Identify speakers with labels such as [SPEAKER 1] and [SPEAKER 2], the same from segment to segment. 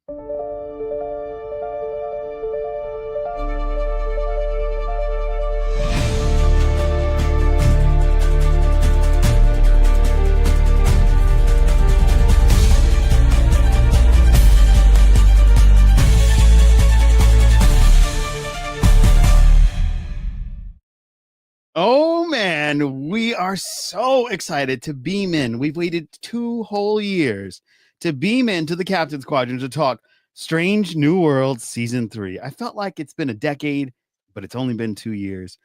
[SPEAKER 1] Oh, man, we are so excited to beam in. We've waited 2 whole years to beam into the Captain's Quadrant to talk Strange New Worlds Season 3. I felt like it's been a decade, but it's only been 2 years.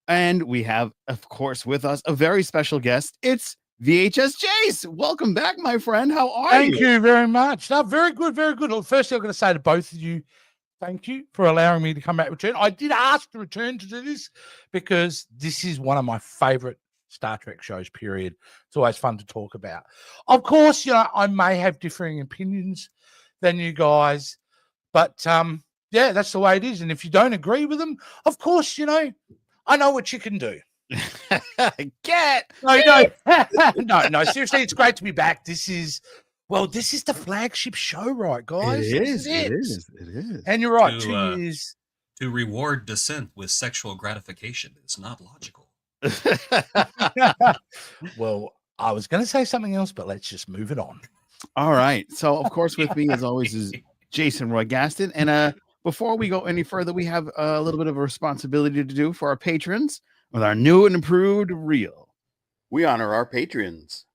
[SPEAKER 1] And we have, of course, with us a very special guest. It's VHS Jace. Welcome back, my friend. How are you?
[SPEAKER 2] Thank you very much. No, very good, very good. Well, firstly, I'm going to say to both of you, thank you for allowing me to come back and return. I did ask to return to do this because this is one of my favorite Star Trek shows, period. It's always fun to talk about. Of course, I may have differing opinions than you guys, but yeah, that's the way it is. And if you don't agree with them, of course, I know what you can do.
[SPEAKER 1] Get
[SPEAKER 2] No, seriously, it's great to be back. This is the flagship show, right, guys?
[SPEAKER 1] It is.
[SPEAKER 2] And you're right, 2 years.
[SPEAKER 3] To reward dissent with sexual gratification is not logical.
[SPEAKER 2] Well, I was going to say something else, but let's just move it on.
[SPEAKER 1] All right. So, of course, with me, as always, is Jason Roy Gaston. And before we go any further, we have a little bit of a responsibility to do for our patrons with our new and improved reel. We honor our patrons.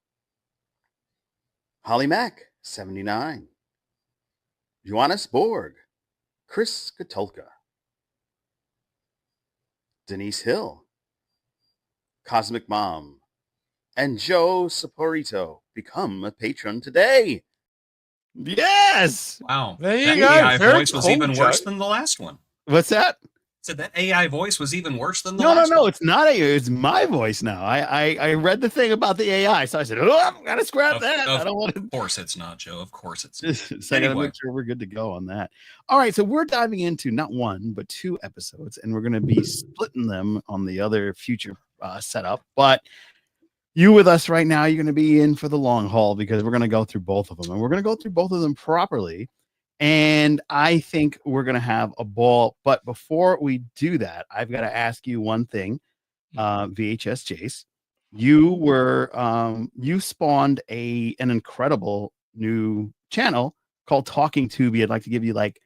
[SPEAKER 1] Holly Mack, 79. Joannis Borg. Chris Katulka. Denise Hill. Cosmic Mom. And Joe Saporito. Become a patron today. Yes!
[SPEAKER 3] Wow.
[SPEAKER 2] There you
[SPEAKER 3] that
[SPEAKER 2] go.
[SPEAKER 3] AI
[SPEAKER 2] Very
[SPEAKER 3] voice was
[SPEAKER 2] cool,
[SPEAKER 3] even
[SPEAKER 2] Joe.
[SPEAKER 3] worse than the last one.
[SPEAKER 1] What's that?
[SPEAKER 3] Said that AI voice was even worse than the last one.
[SPEAKER 1] No, it's not AI. It's my voice now. I read the thing about the AI, so I said, oh, I'm going to scrap that. I don't want to.
[SPEAKER 3] Of course it's not, Joe. Of course it's not.
[SPEAKER 1] So I got to make sure we're good to go on that. All right, so we're diving into not 1, but 2 episodes, and we're going to be splitting them on the other future setup. But you with us right now, you're going to be in for the long haul because we're going to go through both of them, and we're going to go through both of them properly. And I think we're going to have a ball. But before we do that, I've got to ask you one thing, VHS Jace. You spawned an incredible new channel called Talking Tubi. I'd like to give you like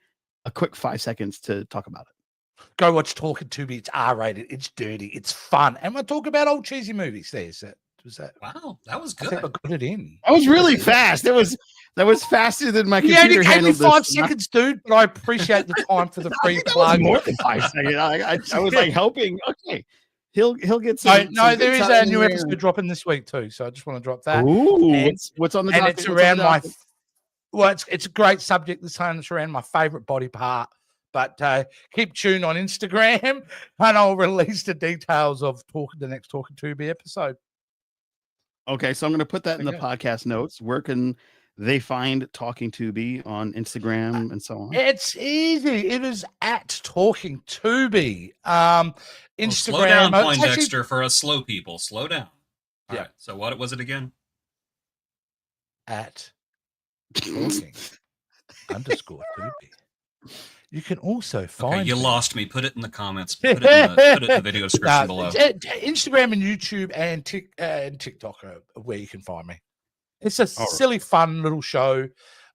[SPEAKER 1] a quick 5 seconds to talk about it.
[SPEAKER 2] Go watch Talking Tubi. It's R-rated. It's dirty. It's fun. And we'll talk about old cheesy movies. Was that?
[SPEAKER 3] Wow, that was
[SPEAKER 2] I
[SPEAKER 3] good.
[SPEAKER 2] think I got it in.
[SPEAKER 1] That was really fast. That was faster than my
[SPEAKER 2] You
[SPEAKER 1] computer
[SPEAKER 2] only gave me
[SPEAKER 1] handled
[SPEAKER 2] 5
[SPEAKER 1] this.
[SPEAKER 2] seconds, dude, but I appreciate the time for the free
[SPEAKER 1] That was
[SPEAKER 2] plug.
[SPEAKER 1] more than 5 seconds. I was like helping. Okay, he'll get some.
[SPEAKER 2] No,
[SPEAKER 1] some
[SPEAKER 2] there
[SPEAKER 1] good
[SPEAKER 2] is
[SPEAKER 1] time
[SPEAKER 2] a new
[SPEAKER 1] in
[SPEAKER 2] episode
[SPEAKER 1] there.
[SPEAKER 2] dropping this week too, so I just want to drop that.
[SPEAKER 1] Ooh,
[SPEAKER 2] And-
[SPEAKER 1] what's on the
[SPEAKER 2] And
[SPEAKER 1] docket?
[SPEAKER 2] it's
[SPEAKER 1] What's on
[SPEAKER 2] around
[SPEAKER 1] the
[SPEAKER 2] my
[SPEAKER 1] docket?
[SPEAKER 2] it's a great subject this time. It's around my favorite body part. But keep tuned on Instagram, and I'll release the details of the next Talking Tubi episode.
[SPEAKER 1] Okay, so I'm going to put that in the
[SPEAKER 2] Okay.
[SPEAKER 1] podcast notes. Where can they find Talking Tubi on Instagram and so on?
[SPEAKER 2] It's easy. It is at Talking Tubi. Instagram.
[SPEAKER 3] Well, slow down,
[SPEAKER 2] it's actually-
[SPEAKER 3] Poindexter, for us slow people. Slow down. All
[SPEAKER 2] Yeah.
[SPEAKER 3] right. So what was it again?
[SPEAKER 2] At Talking _ Tubi. You can also find.
[SPEAKER 3] Okay, you
[SPEAKER 2] me-
[SPEAKER 3] lost me. Put it in the comments. Put it in the video description below.
[SPEAKER 2] Instagram and YouTube and TikTok are where you can find me. It's a silly, fun little show.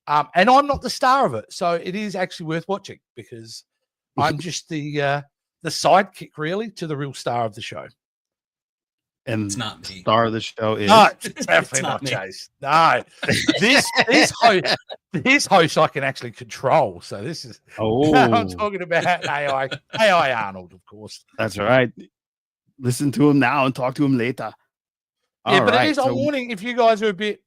[SPEAKER 2] And I'm not the star of it. So it is actually worth watching because I'm just the sidekick, really, to the real star of the show.
[SPEAKER 1] And
[SPEAKER 3] It's not me.
[SPEAKER 1] star of the show is
[SPEAKER 2] No, it's definitely
[SPEAKER 3] not
[SPEAKER 2] not
[SPEAKER 3] me.
[SPEAKER 2] Chase. No, this host I can actually control. So this is I'm talking about AI Arnold, of course.
[SPEAKER 1] That's right. Listen to him now and talk to him later.
[SPEAKER 2] Yeah,
[SPEAKER 1] All
[SPEAKER 2] but
[SPEAKER 1] right,
[SPEAKER 2] it is. I'm warning if you guys are it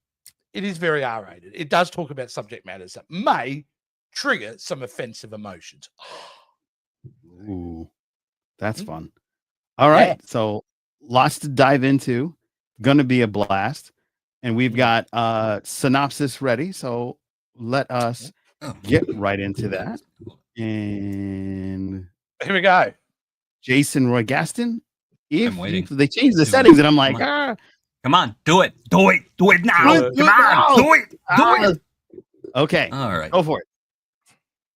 [SPEAKER 2] is very R-rated. It does talk about subject matters that may trigger some offensive emotions.
[SPEAKER 1] Ooh, that's fun. All right,
[SPEAKER 2] Yeah.
[SPEAKER 1] so lots to dive into. Gonna be a blast, and we've got synopsis ready. So let us get right into that. And
[SPEAKER 2] Here we go.
[SPEAKER 1] Jason Roy Gaston. If
[SPEAKER 3] I'm waiting.
[SPEAKER 1] they changed the
[SPEAKER 3] Do it.
[SPEAKER 1] settings, and I'm like,
[SPEAKER 3] Come on, do it. Do it. Do it now.
[SPEAKER 1] Do it
[SPEAKER 3] Come on.
[SPEAKER 1] now.
[SPEAKER 3] Do it. Do it.
[SPEAKER 1] okay,
[SPEAKER 3] All right.
[SPEAKER 1] go for it.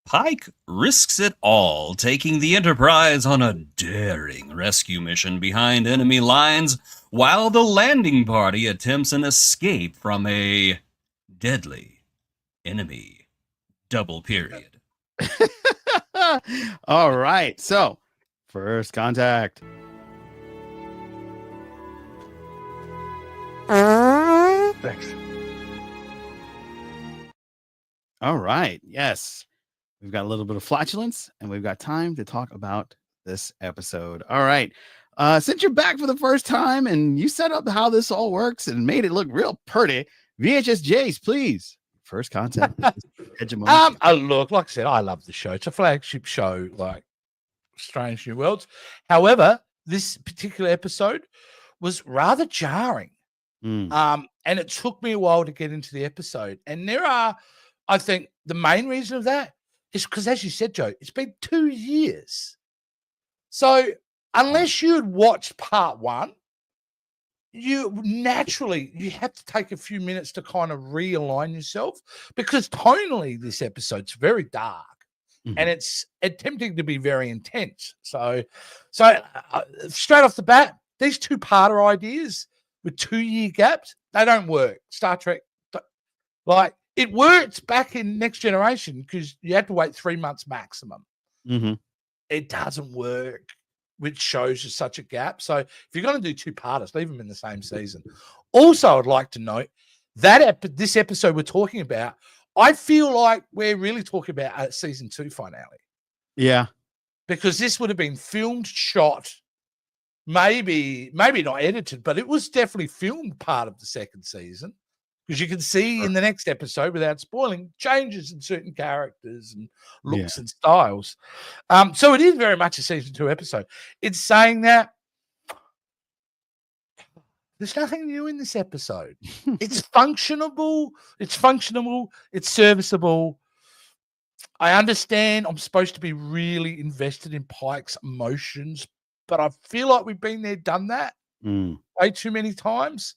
[SPEAKER 3] Pike risks it all, taking the Enterprise on a daring rescue mission behind enemy lines, while the landing party attempts an escape from a deadly enemy. Double period.
[SPEAKER 1] All right. So, first contact.
[SPEAKER 2] Thanks.
[SPEAKER 1] All right. Yes. We've got a little bit of flatulence and we've got time to talk about this episode. All right. Since you're back for the first time and you set up how this all works and made it look real pretty, VHS Jace, please. First contact. Hegemony.
[SPEAKER 2] Look, like I said, I love the show. It's a flagship show, like Strange New Worlds. However, this particular episode was rather jarring. And it took me a while to get into the episode. And I think the main reason of that is because, as you said, Joe, it's been 2 years. So unless you had watched part one, you have to take a few minutes to kind of realign yourself, because tonally this episode's very dark and it's attempting to be very intense. So straight off the bat, these two-parter ideas with 2-year gaps, they don't work. Star Trek, like, it worked back in Next Generation because you had to wait 3 months maximum. It doesn't work with shows with such a gap. So if you're going to do two-parters, leave them in the same season. Also, I'd like to note that this episode we're talking about, I feel like we're really talking about a season 2 finale.
[SPEAKER 1] Yeah.
[SPEAKER 2] Because this would have been filmed, shot, maybe not edited, but it was definitely filmed part of the second season. Because you can see in the next episode, without spoiling, changes in certain characters and looks and styles. So it is very much a season 2 episode. It's saying that there's nothing new in this episode. It's functionable. It's serviceable. I understand I'm supposed to be really invested in Pike's emotions, but I feel like we've been there, done that way too many times.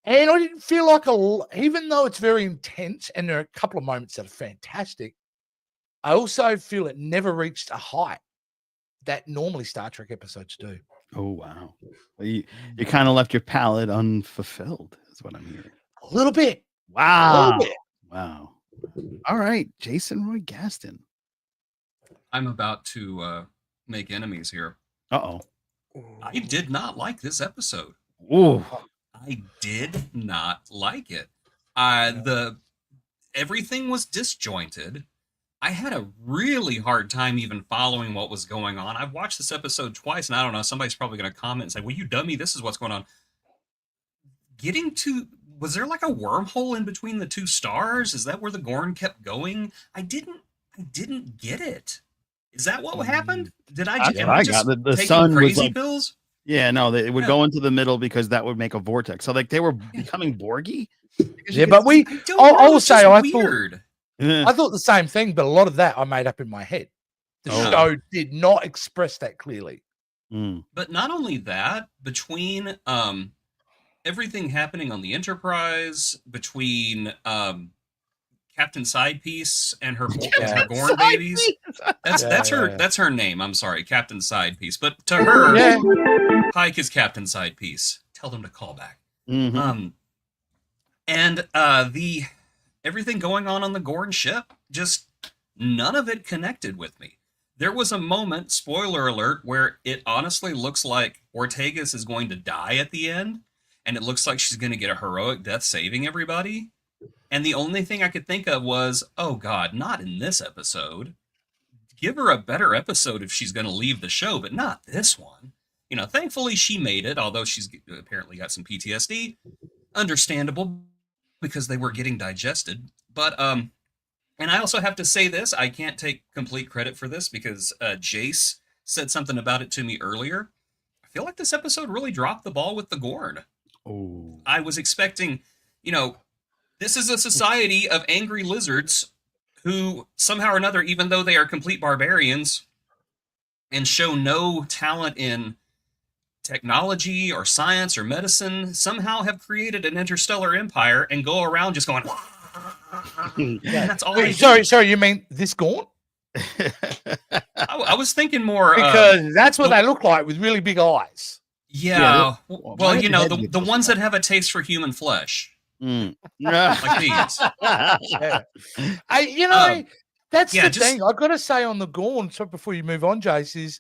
[SPEAKER 2] And I didn't feel like even though it's very intense and there are a couple of moments that are fantastic, I also feel it never reached a height that normally Star Trek episodes do.
[SPEAKER 1] Oh, wow. You kind of left your palate unfulfilled, is what I'm hearing.
[SPEAKER 2] A little bit.
[SPEAKER 1] Wow.
[SPEAKER 2] A little bit.
[SPEAKER 1] Wow. All right. Jason Roy Gaston.
[SPEAKER 3] I'm about to make enemies here.
[SPEAKER 1] Uh-oh.
[SPEAKER 3] I did not like this episode.
[SPEAKER 1] Ooh.
[SPEAKER 3] I did not like it. Everything was disjointed. I had a really hard time even following what was going on. I've watched this episode twice, and I don't know, somebody's probably going to comment and say, well, you dummy, this is what's going on. Was there like a wormhole in between the two stars? Is that where the Gorn kept going? I didn't get it. Is that what happened? Did I just
[SPEAKER 1] the
[SPEAKER 3] take
[SPEAKER 1] sun
[SPEAKER 3] crazy
[SPEAKER 1] was like,
[SPEAKER 3] pills?
[SPEAKER 1] Yeah, no, it would go into the middle because that would make a vortex. So like they were becoming Borgy.
[SPEAKER 2] Yeah, but I will say I thought the same thing, but a lot of that I made up in my head. The show did not express that clearly.
[SPEAKER 3] But not only that, between everything happening on the Enterprise, between Captain Sidepiece and her Gorn babies. That's her name. I'm sorry, Captain Sidepiece. But to her, Pike is Captain Sidepiece. Tell them to call back. And the everything going on the Gorn ship, just none of it connected with me. There was a moment, spoiler alert, where it honestly looks like Ortegas is going to die at the end, and it looks like she's going to get a heroic death saving everybody. And the only thing I could think of was, oh God, not in this episode. Give her a better episode if she's going to leave the show, but not this one. You know, thankfully she made it, although she's apparently got some PTSD. Understandable, because they were getting digested. But, and I also have to say this, I can't take complete credit for this because Jace said something about it to me earlier. I feel like this episode really dropped the ball with the Gorn.
[SPEAKER 1] Oh.
[SPEAKER 3] I was expecting, this is a society of angry lizards who somehow or another, even though they are complete barbarians and show no talent in technology or science or medicine, somehow have created an interstellar empire and go around just going, And that's all.
[SPEAKER 2] Wait, sorry, you mean this gaunt?
[SPEAKER 3] I was thinking more
[SPEAKER 2] Because that's what they look like with really big eyes.
[SPEAKER 3] Yeah.
[SPEAKER 1] well,
[SPEAKER 3] Well,
[SPEAKER 1] my
[SPEAKER 3] you know,
[SPEAKER 1] head
[SPEAKER 3] the
[SPEAKER 1] gets
[SPEAKER 3] ones
[SPEAKER 1] so
[SPEAKER 3] that have a taste for human flesh,
[SPEAKER 1] Mm.
[SPEAKER 3] like these.
[SPEAKER 2] Yeah. That's
[SPEAKER 3] Yeah,
[SPEAKER 2] the thing. I've got to say on the gaunt, so before you move on, Jace, is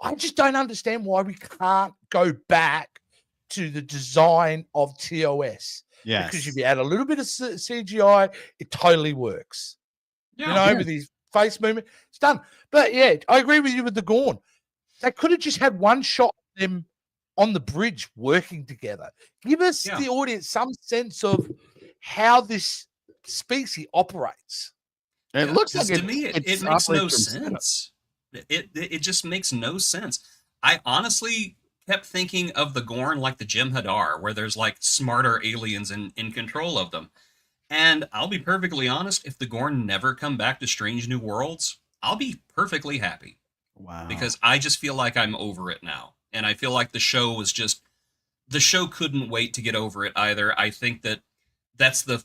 [SPEAKER 2] I just don't understand why we can't go back to the design of TOS.
[SPEAKER 1] Yes.
[SPEAKER 2] Because if you add a little bit of CGI, it totally works.
[SPEAKER 3] Yeah.
[SPEAKER 2] With his face movement, it's done. But yeah, I agree with you with the Gorn. They could have just had one shot of them on the bridge working together. Give us the audience some sense of how this species operates.
[SPEAKER 1] It looks like
[SPEAKER 3] to me it makes no sense. It just makes no sense. I honestly kept thinking of the Gorn like the Jem'Hadar, where there's like smarter aliens in control of them. And I'll be perfectly honest, if the Gorn never come back to Strange New Worlds, I'll be perfectly happy.
[SPEAKER 1] Wow.
[SPEAKER 3] Because I just feel like I'm over it now. And I feel like the show couldn't wait to get over it either. I think that's the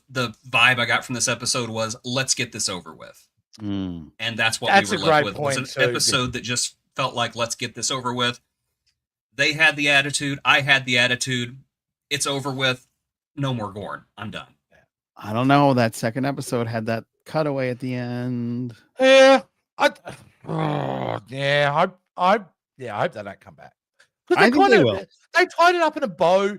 [SPEAKER 3] vibe I got from this episode was, let's get this over with.
[SPEAKER 1] Mm.
[SPEAKER 3] And that's what we were left with. It was an episode that just felt like, let's get this over with. They had the attitude. I had the attitude. It's over with. No more Gorn. I'm done.
[SPEAKER 1] I don't know. That second episode had that cutaway at the end.
[SPEAKER 2] Yeah. I hope they don't come back.
[SPEAKER 1] I think they will.
[SPEAKER 2] They tied it up in a bow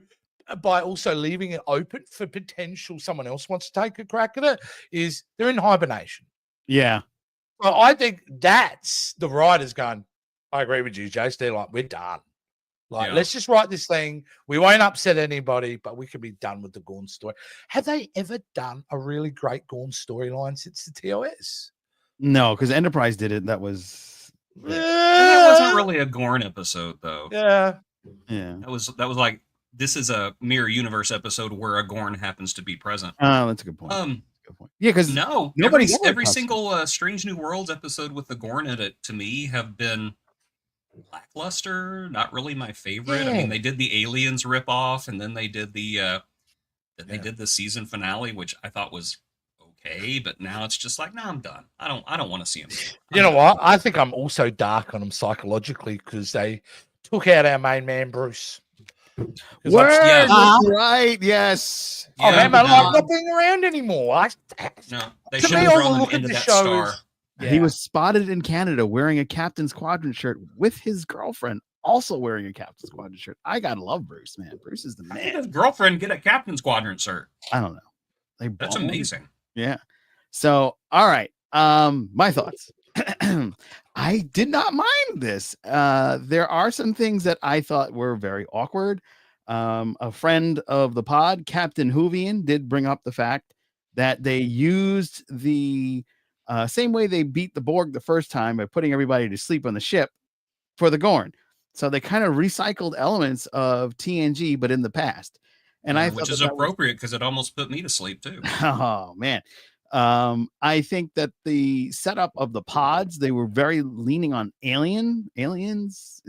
[SPEAKER 2] by also leaving it open for potential someone else wants to take a crack at it. Is they're in hibernation.
[SPEAKER 1] Yeah.
[SPEAKER 2] Well, I think that's the writers going, I agree with you, Jace. They're like, we're done. Like, let's just write this thing. We won't upset anybody, but we can be done with the Gorn story. Have they ever done a really great Gorn storyline since the TOS?
[SPEAKER 1] No, because Enterprise did it. That was
[SPEAKER 3] that wasn't really a Gorn episode, though.
[SPEAKER 2] Yeah.
[SPEAKER 3] That was like, this is a mirror universe episode where a Gorn happens to be present.
[SPEAKER 1] Oh, that's a good point.
[SPEAKER 3] Good
[SPEAKER 1] point. Yeah, because
[SPEAKER 3] every single Strange New Worlds episode with the Gorn in it to me have been lackluster. Not really my favorite.
[SPEAKER 2] Yeah.
[SPEAKER 3] I mean, they did the Aliens ripoff, and then they did the did the season finale, which I thought was okay, but now it's just like, no, I'm done. I don't want to see them.
[SPEAKER 2] You know what? I think I'm also dark on them psychologically because they took out our main man Bruce.
[SPEAKER 1] Right? Yes.
[SPEAKER 2] I remember not being around anymore.
[SPEAKER 3] They should have thrown them into that star.
[SPEAKER 1] He was spotted in Canada wearing a Captain's Quadrant shirt with his girlfriend also wearing a Captain's Quadrant shirt. I gotta love Bruce, man. Bruce is the man.
[SPEAKER 3] How did his girlfriend get a Captain's Quadrant shirt?
[SPEAKER 1] I don't know.
[SPEAKER 3] That's amazing.
[SPEAKER 1] Yeah. So, all right. My thoughts. I did not mind this. There are some things that I thought were very awkward. A friend of the pod, Captain Hoovian, did bring up the fact that they used the same way they beat the Borg the first time by putting everybody to sleep on the ship for the Gorn. So they kind of recycled elements of TNG, but in the past. And
[SPEAKER 3] which is appropriate because it almost put me to sleep too.
[SPEAKER 1] Oh man. I think that the setup of the pods, they were very leaning on aliens,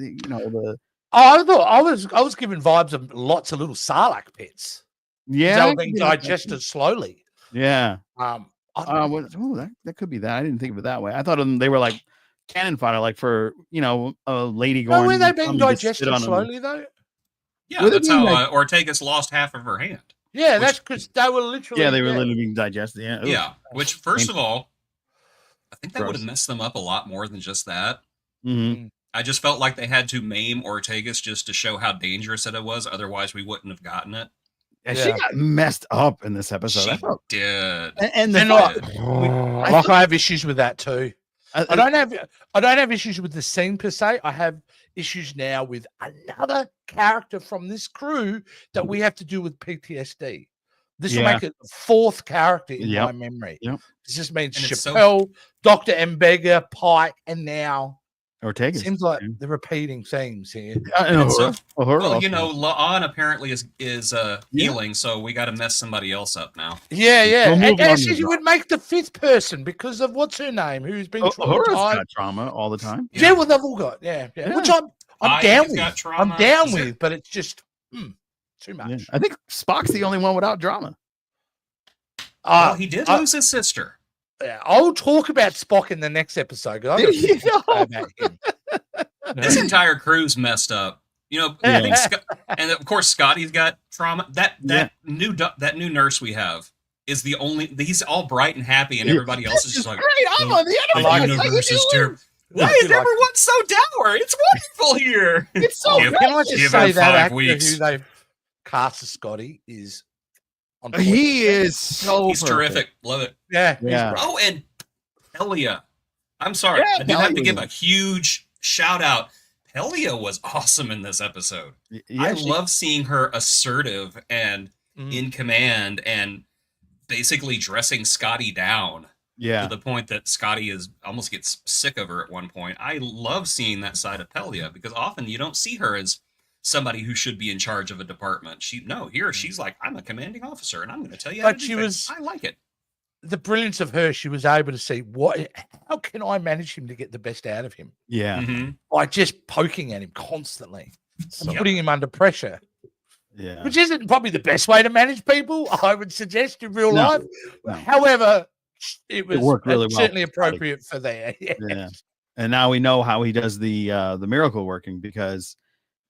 [SPEAKER 2] I thought I was given vibes of lots of little Sarlacc pits.
[SPEAKER 1] Yeah.
[SPEAKER 2] They were being digested slowly.
[SPEAKER 1] Yeah.
[SPEAKER 2] That
[SPEAKER 1] could be that. I didn't think of it that way. I thought they were like cannon fodder, like for a lady Gorn.
[SPEAKER 2] Were they being digested slowly though?
[SPEAKER 3] Yeah, that's how Ortega's lost half of her hand.
[SPEAKER 2] Yeah, that's because they were literally.
[SPEAKER 1] Yeah, they were literally being digested. Yeah.
[SPEAKER 3] Yeah. Which, first of all, I think that would have messed them up a lot more than just that.
[SPEAKER 1] Mm-hmm.
[SPEAKER 3] I just felt like they had to maim Ortega's just to show how dangerous it was. Otherwise, we wouldn't have gotten it.
[SPEAKER 1] Yeah, she got messed up in this episode.
[SPEAKER 3] She did.
[SPEAKER 1] And
[SPEAKER 2] I have issues with that too. I don't have issues with the scene per se. I have issues now with another character from this crew that we have to do with PTSD. This will make it the fourth character in my memory.
[SPEAKER 1] Yep.
[SPEAKER 2] This just means Chappelle, Dr. Mbega, Pike, and now
[SPEAKER 1] Ortega.
[SPEAKER 2] Seems like they're repeating themes here.
[SPEAKER 3] La'an apparently is healing, so we got to mess somebody else up now.
[SPEAKER 2] Yeah. And actually, you would make the fifth person because of what's her name, who's been
[SPEAKER 1] got trauma all the time.
[SPEAKER 2] Yeah, well, they've all got which I'm down with. I'm down with, but it's just too much.
[SPEAKER 1] Yeah. I think Spock's the only one without drama.
[SPEAKER 3] Well, he did lose his sister.
[SPEAKER 2] I'll talk about Spock in the next episode. 'Cause I got to say about him.
[SPEAKER 3] This entire crew's messed up. I think, and of course, Scotty's got trauma. That new nurse we have is the only. He's all bright and happy, and everybody else is just like,
[SPEAKER 1] great. I'm on the
[SPEAKER 3] universe is terrible. Why is everyone so dour? It's wonderful here.
[SPEAKER 1] It's so
[SPEAKER 2] Can I just say that actor who they've cast as Scotty is on point.
[SPEAKER 1] He is so
[SPEAKER 3] he's terrific. Love it.
[SPEAKER 2] Yeah.
[SPEAKER 3] Oh, and Pelia. I'm sorry. I did have to give a huge shout out. Pelia was awesome in this episode. I love seeing her assertive and in command and basically dressing Scotty down.
[SPEAKER 1] Yeah.
[SPEAKER 3] To the point that Scotty almost gets sick of her at one point. I love seeing that side of Pelia because often you don't see her as somebody who should be in charge of a department. She's like, I'm a commanding officer and I'm going to tell you how to do things. I like it.
[SPEAKER 2] The brilliance of her, she was able to see how can I manage him to get the best out of him?
[SPEAKER 1] Yeah.
[SPEAKER 2] By just poking at him constantly and putting him under pressure.
[SPEAKER 1] Yeah.
[SPEAKER 2] Which isn't probably the best way to manage people, I would suggest, in real life.
[SPEAKER 1] No.
[SPEAKER 2] However, it
[SPEAKER 1] worked really well.
[SPEAKER 2] Certainly appropriate for there.
[SPEAKER 1] Yeah. And now we know how he does the miracle working because,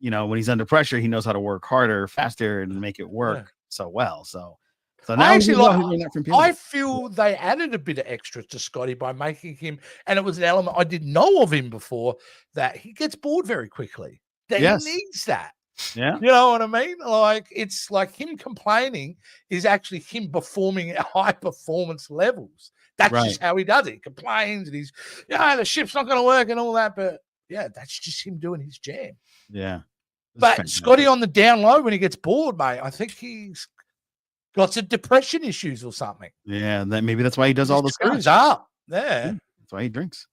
[SPEAKER 1] when he's under pressure, he knows how to work harder, faster, and make it work so well. So now
[SPEAKER 2] I actually I feel they added a bit of extra to Scotty by making him, and it was an element I didn't know of him before, that he gets bored very quickly. That he needs that.
[SPEAKER 1] Yeah.
[SPEAKER 2] You know what I mean? Like, it's like him complaining is actually him performing at high performance levels. That's just how he does it. He complains and he's, the ship's not going to work and all that. But that's just him doing his jam.
[SPEAKER 1] Yeah.
[SPEAKER 2] But Scotty on the down low, when he gets bored, mate, I think he's got some depression issues or something.
[SPEAKER 1] Yeah. Maybe that's why he does all the
[SPEAKER 2] screws up. Yeah.
[SPEAKER 1] That's why he drinks.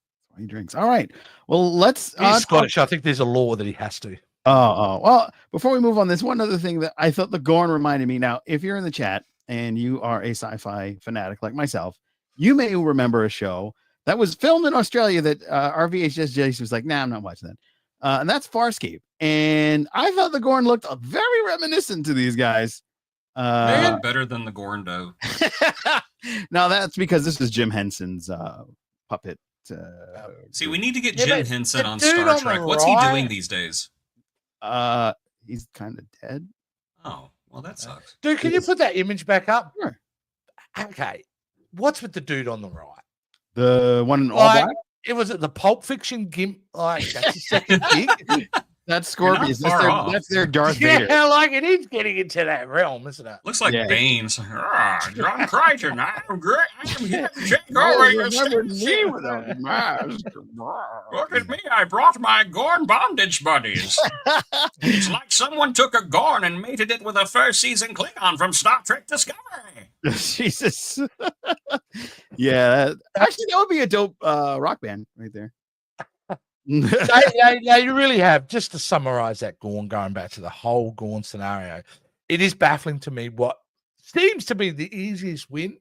[SPEAKER 1] All right. Well, let's.
[SPEAKER 2] He's Scottish. I think there's a law that he has to.
[SPEAKER 1] Oh, well, before we move on, there's one other thing that I thought the Gorn reminded me. Now, if you're in the chat and you are a sci-fi fanatic like myself, you may remember a show that was filmed in Australia that our VHS Jason was like, nah, I'm not watching that. And that's Farscape. And I thought the Gorn looked very reminiscent to these guys.
[SPEAKER 3] Better than the Gorn, though.
[SPEAKER 1] Now, that's because this is Jim Henson's puppet.
[SPEAKER 3] See, we need to get Jim Henson on Star Trek. What's he doing these days?
[SPEAKER 1] He's kind of dead.
[SPEAKER 3] Oh, well, that sucks.
[SPEAKER 2] Dude, can you put that image back up?
[SPEAKER 1] Sure.
[SPEAKER 2] Okay. What's with the dude on the right?
[SPEAKER 1] The one in all black?
[SPEAKER 2] It was at the Pulp Fiction gimp. Like, that's his second gig.
[SPEAKER 1] That's Scorpius. That's their Darth Vader.
[SPEAKER 2] Yeah, like it is getting into that realm, isn't it?
[SPEAKER 3] Looks like Bane's. John Crichton, I'm great. I'm here to take over your station. Look at me, I brought my Gorn bondage buddies. It's like someone took a Gorn and mated it with a first season Klingon from Star Trek Discovery.
[SPEAKER 1] Jesus. Yeah. Actually, that would be a dope rock band right there.
[SPEAKER 2] Yeah, you really have. Just to summarize that Gorn, going back to the whole Gorn scenario, it is baffling to me what seems to be the easiest win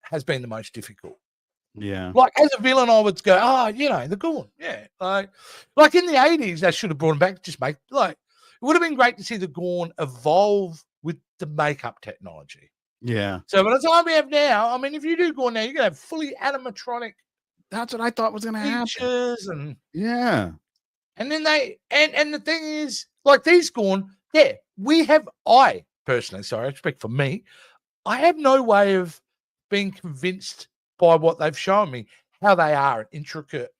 [SPEAKER 2] has been the most difficult.
[SPEAKER 1] Yeah.
[SPEAKER 2] Like, as a villain, I would go, the Gorn. Yeah. Like in the 80s, they should have brought him back. Just it would have been great to see the Gorn evolve with the makeup technology.
[SPEAKER 1] Yeah.
[SPEAKER 2] So by the time we have now, I mean, if you do Gorn now, you're going to have fully animatronic.
[SPEAKER 1] That's what I thought was going to happen.
[SPEAKER 2] And then and the thing is, like these Gorn, I personally, I speak for me, I have no way of being convinced by what they've shown me, how they are an intricate,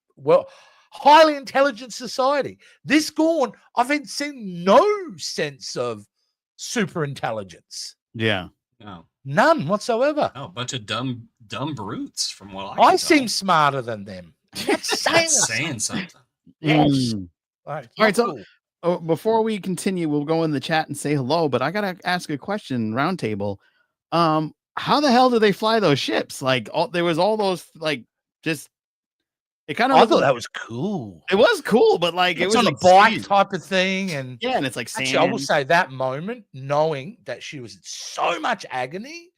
[SPEAKER 2] highly intelligent society. This Gorn, I've seen no sense of super intelligence.
[SPEAKER 1] Yeah.
[SPEAKER 3] No.
[SPEAKER 2] None whatsoever.
[SPEAKER 3] No, a bunch of dumb brutes from what
[SPEAKER 2] I seem smarter than them. That's
[SPEAKER 3] saying something.
[SPEAKER 2] Yes.
[SPEAKER 1] All right. So before we continue, we'll go in the chat and say hello, but I got to ask a question, roundtable. How the hell do they fly those ships? Like there was all those, just, it kind of,
[SPEAKER 2] I thought that was cool.
[SPEAKER 1] It was cool, but it was
[SPEAKER 2] on a bike type of thing. And
[SPEAKER 1] and it's like sand.
[SPEAKER 2] Actually, I will say that moment, knowing that she was in so much agony,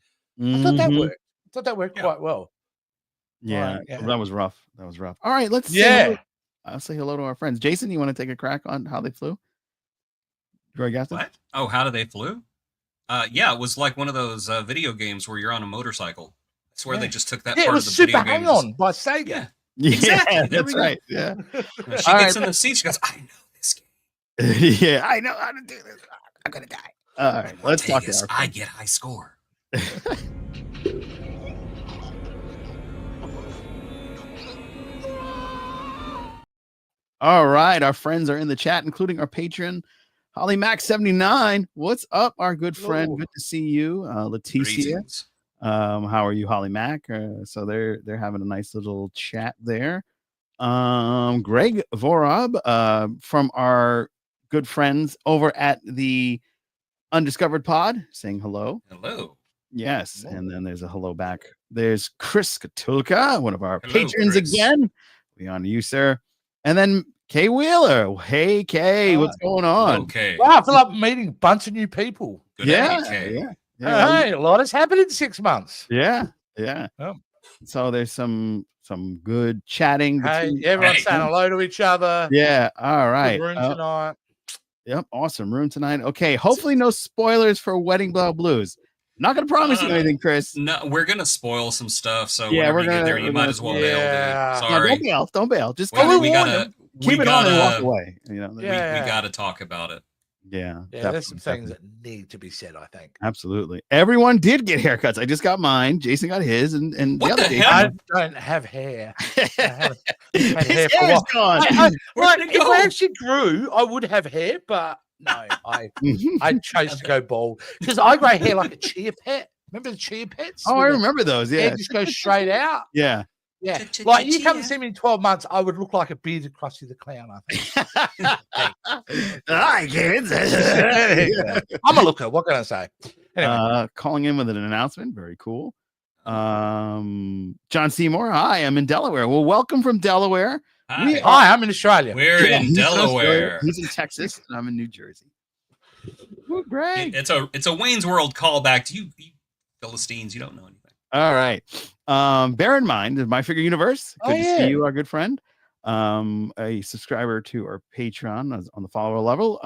[SPEAKER 2] I thought that worked. I thought that worked quite well.
[SPEAKER 1] Yeah,
[SPEAKER 2] Well,
[SPEAKER 1] that was rough. All right, let's I'll say hello to our friends. Jason, you want to take a crack on how they flew? Troy Gaston?
[SPEAKER 3] What? Oh, how do they flew? It was like one of those video games where you're on a motorcycle. swear they just took that
[SPEAKER 2] Yeah, it
[SPEAKER 3] part
[SPEAKER 2] was
[SPEAKER 3] of the
[SPEAKER 2] Super
[SPEAKER 3] video game.
[SPEAKER 2] Hang On by Sega.
[SPEAKER 3] Yeah.
[SPEAKER 1] Yeah,
[SPEAKER 3] Exactly. There
[SPEAKER 1] that's
[SPEAKER 3] we go.
[SPEAKER 1] right. Yeah.
[SPEAKER 3] She
[SPEAKER 1] All
[SPEAKER 3] gets
[SPEAKER 1] right.
[SPEAKER 3] in the seat. She goes, I know this game.
[SPEAKER 1] Yeah, I know how to do this. I'm gonna die. All right, let's talk to
[SPEAKER 3] Ortegas,
[SPEAKER 1] our
[SPEAKER 3] I
[SPEAKER 1] friend.
[SPEAKER 3] get high score.
[SPEAKER 1] All right, our friends are in the chat, including our patron, Holly Mac 79. What's up, our good friend?
[SPEAKER 2] Hello.
[SPEAKER 1] Good to see you, Leticia.
[SPEAKER 3] Greetings.
[SPEAKER 1] How are you, Holly Mac? So they're having a nice little chat there. Greg Vorob, from our good friends over at the Undiscovered Pod, saying hello.
[SPEAKER 3] Hello.
[SPEAKER 1] Yes,
[SPEAKER 2] Hello.
[SPEAKER 1] and then there's a hello back. There's Chris Katulka, one of our
[SPEAKER 3] Hello,
[SPEAKER 1] patrons
[SPEAKER 3] Chris.
[SPEAKER 1] again. We honor you, sir. And then Kay Wheeler. Hey, Kay, what's going on?
[SPEAKER 3] Okay.
[SPEAKER 2] Wow, I feel like meeting a bunch of new people.
[SPEAKER 3] Good
[SPEAKER 1] Yeah,
[SPEAKER 3] MBK.
[SPEAKER 1] yeah, yeah,
[SPEAKER 2] Hey, a lot has happened in 6 months.
[SPEAKER 1] yeah, yeah.
[SPEAKER 2] Oh.
[SPEAKER 1] So there's some good chatting
[SPEAKER 2] Hey,
[SPEAKER 1] between.
[SPEAKER 2] everyone's
[SPEAKER 3] Hey.
[SPEAKER 2] saying hello to each other.
[SPEAKER 1] Yeah, all
[SPEAKER 2] Good
[SPEAKER 1] right.
[SPEAKER 2] room tonight.
[SPEAKER 1] Yep, awesome room tonight. Okay, hopefully no spoilers for Wedding Bell Blues. Not gonna promise you anything, Chris.
[SPEAKER 3] No, we're gonna spoil some stuff. So
[SPEAKER 1] Yeah,
[SPEAKER 3] whenever
[SPEAKER 1] we're
[SPEAKER 3] you get
[SPEAKER 1] gonna-
[SPEAKER 3] there,
[SPEAKER 1] we're
[SPEAKER 3] you might
[SPEAKER 1] gonna
[SPEAKER 3] as well
[SPEAKER 2] spoil-
[SPEAKER 3] bail,
[SPEAKER 2] Yeah.
[SPEAKER 3] dude.
[SPEAKER 1] No,
[SPEAKER 3] Sorry.
[SPEAKER 1] don't bail. Just
[SPEAKER 3] We,
[SPEAKER 1] keep
[SPEAKER 3] we
[SPEAKER 1] it on
[SPEAKER 3] gotta
[SPEAKER 1] keep
[SPEAKER 3] we
[SPEAKER 1] it on and walk
[SPEAKER 3] gotta
[SPEAKER 1] away. You know.
[SPEAKER 3] we
[SPEAKER 2] Yeah.
[SPEAKER 3] gotta talk about it.
[SPEAKER 1] Yeah,
[SPEAKER 2] Yeah, there's some
[SPEAKER 1] definitely,
[SPEAKER 2] things that need to be said, I think.
[SPEAKER 1] absolutely. Everyone did get haircuts. I just got mine. Jason got his, and
[SPEAKER 3] What
[SPEAKER 1] the other
[SPEAKER 3] the
[SPEAKER 1] Jason
[SPEAKER 3] hell?
[SPEAKER 2] I
[SPEAKER 1] got-
[SPEAKER 2] don't have hair. I haven't had hair
[SPEAKER 1] His
[SPEAKER 2] for a
[SPEAKER 1] hair's
[SPEAKER 2] while.
[SPEAKER 1] gone.
[SPEAKER 3] Where
[SPEAKER 2] Like,
[SPEAKER 3] did it
[SPEAKER 2] if
[SPEAKER 3] go?
[SPEAKER 2] I actually grew, I would have hair, but no, I chose to go bald because I grow hair like a chia pet. Remember the chia pets?
[SPEAKER 1] Oh, I
[SPEAKER 2] Where the
[SPEAKER 1] remember those.
[SPEAKER 2] hair
[SPEAKER 1] Yeah,
[SPEAKER 2] just goes straight out.
[SPEAKER 1] yeah.
[SPEAKER 2] Yeah, like you come and
[SPEAKER 3] Chia.
[SPEAKER 2] see me in 12 months, I would look like a bearded Krusty the Clown. I think.
[SPEAKER 1] Hi, kids.
[SPEAKER 2] I'm a looker. What can I say? Anyway,
[SPEAKER 1] Calling in with an announcement. Very cool. John Seymour. Hi, I'm in Delaware. Well, welcome from Delaware.
[SPEAKER 3] Hi.
[SPEAKER 2] hi, I'm in Australia.
[SPEAKER 3] We're
[SPEAKER 1] Yeah,
[SPEAKER 3] in
[SPEAKER 1] he's Australia.
[SPEAKER 3] Delaware.
[SPEAKER 1] He's in Texas, and I'm in New Jersey. Well, great.
[SPEAKER 3] It's a Wayne's World callback to you Philistines. You don't know anything.
[SPEAKER 1] All right. Bear in mind, My Figure Universe. Good to see you, our good friend. A subscriber to our Patreon on the follower level.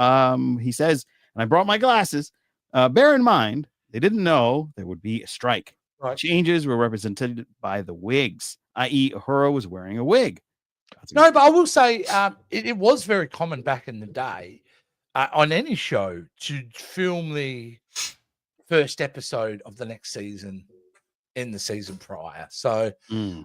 [SPEAKER 1] He says, and I brought my glasses. Bear in mind, they didn't know there would be a strike.
[SPEAKER 2] Right.
[SPEAKER 1] Changes were represented by the wigs, i.e., Uhura was wearing a wig.
[SPEAKER 2] No, but I will say it was very common back in the day on any show to film the first episode of the next season in the season prior. So, so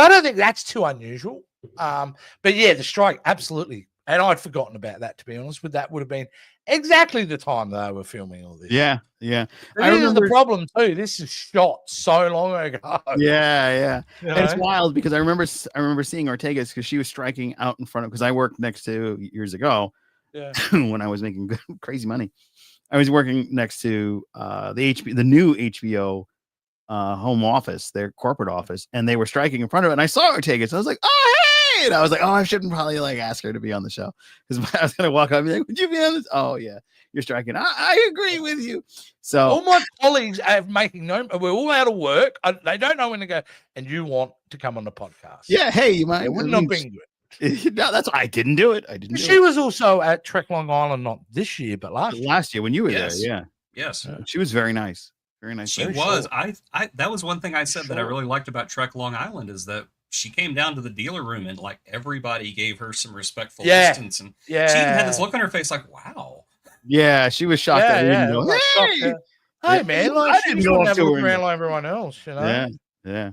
[SPEAKER 2] I don't think that's too unusual. But yeah, the strike, absolutely. And I'd forgotten about that, to be honest. With that would have been exactly the time they were filming all this.
[SPEAKER 1] Yeah, yeah.
[SPEAKER 2] I remember the problem too. This is shot so long ago.
[SPEAKER 1] Yeah.
[SPEAKER 2] You
[SPEAKER 1] And it's
[SPEAKER 2] know?
[SPEAKER 1] wild because I remember seeing Ortega's because she was striking out in front of because I worked next to years ago
[SPEAKER 2] Yeah.
[SPEAKER 1] when I was making crazy money. I was working next to the new HBO home office, their corporate office, and they were striking in front of it. And I saw Ortega, so I was like, "Oh, hey!" And I was like, "Oh, I shouldn't probably like ask her to be on the show because I was gonna walk up and be like, would you be on this? Oh yeah, you're striking. I agree with you." So
[SPEAKER 2] All my colleagues are making no. We're all out of work. They don't know when to go. And you want to come on the podcast?
[SPEAKER 1] yeah, hey, you mind?
[SPEAKER 2] It would
[SPEAKER 1] I
[SPEAKER 2] not
[SPEAKER 1] mean,
[SPEAKER 2] bring you it.
[SPEAKER 1] no, that's I didn't do it. I didn't.
[SPEAKER 2] She was also at Trek Long Island, not this year, but last year.
[SPEAKER 1] Last year when you were
[SPEAKER 3] Yes.
[SPEAKER 1] there. Yeah,
[SPEAKER 3] Yes.
[SPEAKER 1] she was very nice. Very nice.
[SPEAKER 3] She
[SPEAKER 1] lady.
[SPEAKER 3] was.
[SPEAKER 2] short.
[SPEAKER 3] I that was one thing I said that I
[SPEAKER 2] Short.
[SPEAKER 3] really liked about Trek Long Island is that she came down to the dealer room and like everybody gave her some respectful
[SPEAKER 2] Yeah.
[SPEAKER 3] distance, and
[SPEAKER 2] Yeah.
[SPEAKER 3] she even had this look on her face like, "Wow."
[SPEAKER 1] Yeah, she was shocked. that I didn't go,
[SPEAKER 2] it was like,
[SPEAKER 1] "Hey!"
[SPEAKER 2] shock, Hey
[SPEAKER 1] Yeah.
[SPEAKER 2] man, like
[SPEAKER 1] I
[SPEAKER 2] she
[SPEAKER 1] didn't
[SPEAKER 2] just
[SPEAKER 1] go
[SPEAKER 2] wouldn't
[SPEAKER 1] up
[SPEAKER 2] have a
[SPEAKER 1] to
[SPEAKER 2] look
[SPEAKER 1] her and
[SPEAKER 2] around
[SPEAKER 1] go-
[SPEAKER 2] like everyone else, you know.
[SPEAKER 1] Yeah.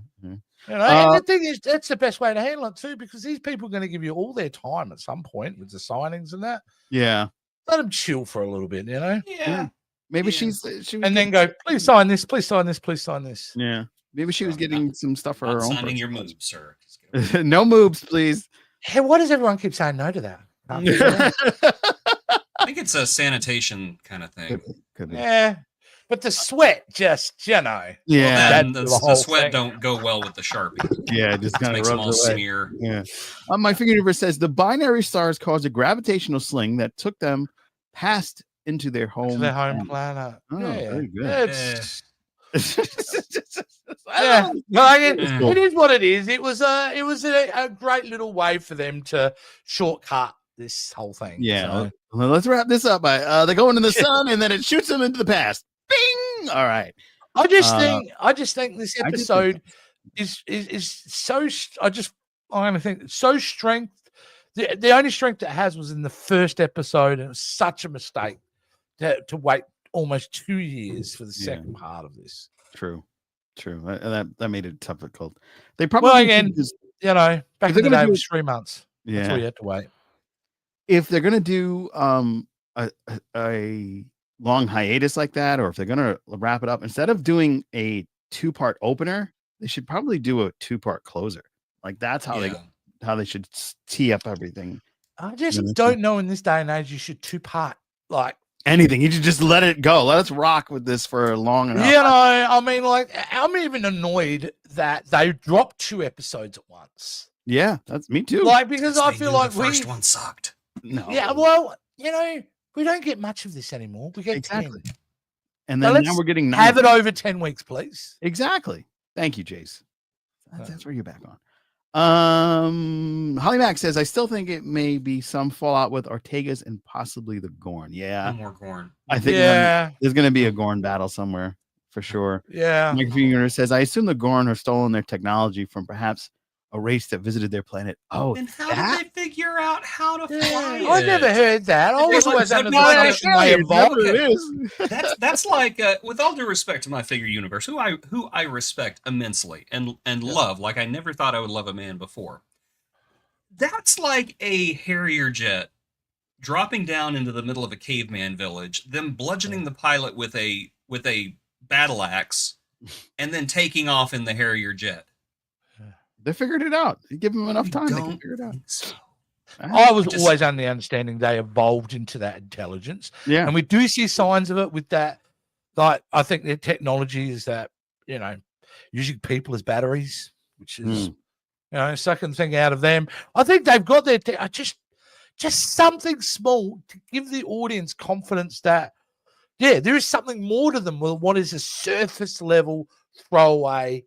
[SPEAKER 2] You know, and the thing is, that's the best way to handle it too, because these people are going to give you all their time at some point with the signings and that.
[SPEAKER 1] Yeah.
[SPEAKER 2] Let them chill for a little bit, you know,
[SPEAKER 3] Yeah.
[SPEAKER 1] Maybe
[SPEAKER 3] Yeah.
[SPEAKER 1] she was
[SPEAKER 2] and then go, please sign this, please sign this, please sign this.
[SPEAKER 1] yeah. Maybe she was
[SPEAKER 3] Not-
[SPEAKER 1] getting some stuff for
[SPEAKER 3] Not
[SPEAKER 1] her own.
[SPEAKER 3] signing your
[SPEAKER 1] personal-
[SPEAKER 3] moves, sir. Just kidding.
[SPEAKER 1] No moves, please.
[SPEAKER 2] Hey, why does everyone keep saying no to that? Can't figure it out.
[SPEAKER 3] I think it's a sanitation kind of thing.
[SPEAKER 1] Could be.
[SPEAKER 2] Yeah, but the sweat just, you know.
[SPEAKER 1] Yeah,
[SPEAKER 3] Then
[SPEAKER 2] that's
[SPEAKER 3] the
[SPEAKER 2] the whole
[SPEAKER 3] sweat
[SPEAKER 2] thing.
[SPEAKER 3] don't go well with the Sharpie.
[SPEAKER 1] yeah, just
[SPEAKER 3] It
[SPEAKER 1] kind of
[SPEAKER 3] makes them
[SPEAKER 1] rubs
[SPEAKER 3] all
[SPEAKER 1] away.
[SPEAKER 3] smear.
[SPEAKER 1] Yeah. My Figure Universe says the binary stars caused a gravitational sling that took them past into their home.
[SPEAKER 2] To their home
[SPEAKER 1] planet.
[SPEAKER 2] planet.
[SPEAKER 1] Oh, very good.
[SPEAKER 2] Yeah, it's-
[SPEAKER 1] I
[SPEAKER 2] yeah,
[SPEAKER 1] don't know.
[SPEAKER 2] like
[SPEAKER 3] It's
[SPEAKER 1] cool.
[SPEAKER 2] it is what it is. It was a great little way for them to shortcut this whole thing.
[SPEAKER 1] Yeah.
[SPEAKER 2] So,
[SPEAKER 1] Well, let's wrap this up. They go into the sun and then it shoots them into the past. Bing. All right.
[SPEAKER 2] I just think this
[SPEAKER 1] I do think
[SPEAKER 2] episode is so. I think so strength. The only strength it has was in the first episode, and it was such a mistake to wait almost 2 years for the second part of this.
[SPEAKER 1] True. That made it difficult. They probably
[SPEAKER 2] again,
[SPEAKER 1] just,
[SPEAKER 2] back in the day it was 3 months.
[SPEAKER 1] Yeah.
[SPEAKER 2] That's all you had to wait.
[SPEAKER 1] If they're gonna do a long hiatus like that, or if they're gonna wrap it up, instead of doing a 2-part opener, they should probably do a 2-part closer. Like that's how they should tee up everything.
[SPEAKER 2] I just don't know in this day and age you should 2-part like
[SPEAKER 1] anything. You should just let it go. Let us rock with this for long enough.
[SPEAKER 2] I mean, like, I'm even annoyed that they dropped 2 episodes at once.
[SPEAKER 1] Yeah, that's me too.
[SPEAKER 2] Like, because I feel like
[SPEAKER 3] the first one sucked.
[SPEAKER 1] No.
[SPEAKER 2] Yeah, well, we don't get much of this anymore. We get
[SPEAKER 1] exactly.
[SPEAKER 2] 10.
[SPEAKER 1] And then now we're getting 9.
[SPEAKER 2] Have it over 10 weeks, please.
[SPEAKER 1] Exactly. Thank you, Jace. That's where you're back on. Holly Mac says, I still think it may be some fallout with Ortega's and possibly the Gorn. Yeah.
[SPEAKER 3] No more Gorn.
[SPEAKER 1] I think there's going to be a Gorn battle somewhere for sure.
[SPEAKER 2] Yeah.
[SPEAKER 1] Mike Finger says, I assume the Gorn have stolen their technology from perhaps a race that visited their planet. Oh,
[SPEAKER 3] then how did they figure out how to fly it?
[SPEAKER 2] I never heard that. I was always under the assumption they evolved.
[SPEAKER 3] That's like, with all due respect to my figure universe, who I respect immensely and love, like I never thought I would love a man before. That's like a Harrier jet dropping down into the middle of a caveman village, them bludgeoning the pilot with a battle axe, and then taking off in the Harrier jet.
[SPEAKER 1] They figured it out. You give them enough time, they can figure it out.
[SPEAKER 3] So.
[SPEAKER 2] I was always under the understanding they evolved into that intelligence.
[SPEAKER 1] Yeah.
[SPEAKER 2] And we do see signs of it with that. Like, I think their technology is that, using people as batteries, which is, second thing out of them. I think they've got their, just something small to give the audience confidence that, there is something more to them than what is a surface level throwaway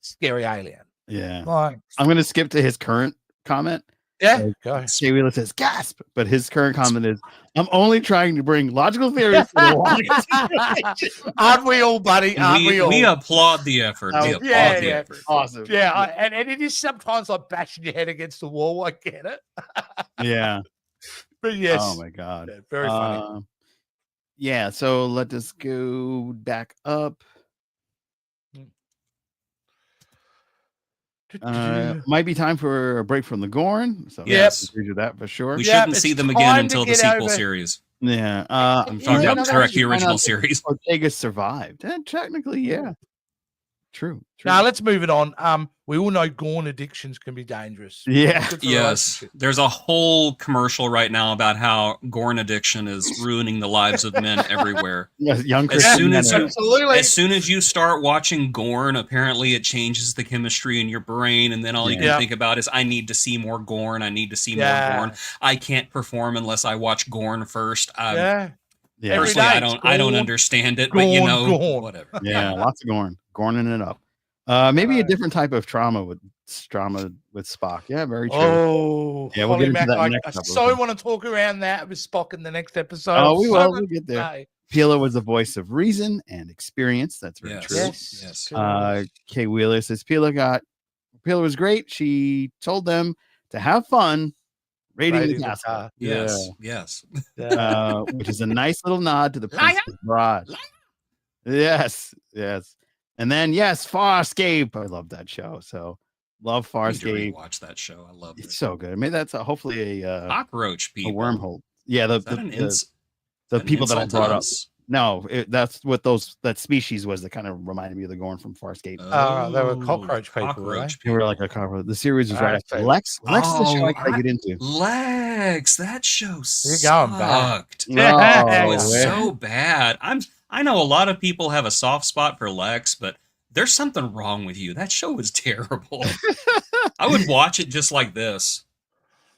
[SPEAKER 2] scary alien.
[SPEAKER 1] Yeah.
[SPEAKER 2] Like,
[SPEAKER 1] I'm going to skip to his current comment.
[SPEAKER 2] Yeah. Go.
[SPEAKER 1] Jay Wheeler says, gasp. But his current comment is, I'm only trying to bring logical theories to the
[SPEAKER 2] Aren't we all, buddy? Aren't we all?
[SPEAKER 3] We applaud the effort. We applaud the effort.
[SPEAKER 1] Awesome.
[SPEAKER 2] Yeah. And it is sometimes like bashing your head against the wall. I get it.
[SPEAKER 1] Yeah.
[SPEAKER 2] But yes.
[SPEAKER 1] Oh, my God.
[SPEAKER 2] Yeah, very funny.
[SPEAKER 1] Yeah. So let us go back up. Might be time for a break from the Gorn. So
[SPEAKER 3] yes,
[SPEAKER 1] agree with that for sure.
[SPEAKER 3] We shouldn't see them again until the sequel series.
[SPEAKER 1] Yeah,
[SPEAKER 3] I'm talking about the original series.
[SPEAKER 1] Ortega survived. And technically, yeah. True.
[SPEAKER 2] Now let's move it on. We all know Gorn addictions can be dangerous.
[SPEAKER 1] Yeah.
[SPEAKER 3] Yes. There's a whole commercial right now about how Gorn addiction is ruining the lives of men everywhere.
[SPEAKER 1] Yes, young
[SPEAKER 3] as soon as you start watching Gorn, apparently it changes the chemistry in your brain, and then all you can think about is, I need to see more Gorn. I need to see more Gorn. I can't perform unless I watch Gorn first. Personally, I don't understand it, but whatever.
[SPEAKER 1] Yeah, lots of Gorning it up. Maybe a different type of trauma with Spock. Yeah, very true.
[SPEAKER 2] Oh,
[SPEAKER 1] yeah, we'll get into that next
[SPEAKER 2] episode. I so want to talk around that with Spock in the next episode.
[SPEAKER 1] Oh, we will. We'll get there. Pila was the voice of reason and experience. That's very true.
[SPEAKER 2] Yes.
[SPEAKER 1] Kay Wheeler says Pila was great. She told them to have fun raiding the castle.
[SPEAKER 3] Yes.
[SPEAKER 1] Which is a nice little nod to the Princess Bride. Yes. And then Farscape. I love that show. So love Farscape.
[SPEAKER 3] Watch that show. I love it.
[SPEAKER 1] It's so good. I mean, that's hopefully a
[SPEAKER 3] cockroach people.
[SPEAKER 1] A wormhole. Yeah, the people that I brought up. No, that's what that species was that kind of reminded me of the Gorn from Farscape.
[SPEAKER 2] They were cockroach people. Right?
[SPEAKER 1] They were like a cockroach. The series was right after Lex. Lex is the show I gotta get into.
[SPEAKER 3] Lex, that show sucked.
[SPEAKER 1] It
[SPEAKER 3] was so bad. I know a lot of people have a soft spot for Lex, but there's something wrong with you. That show was terrible. I would watch it just like this.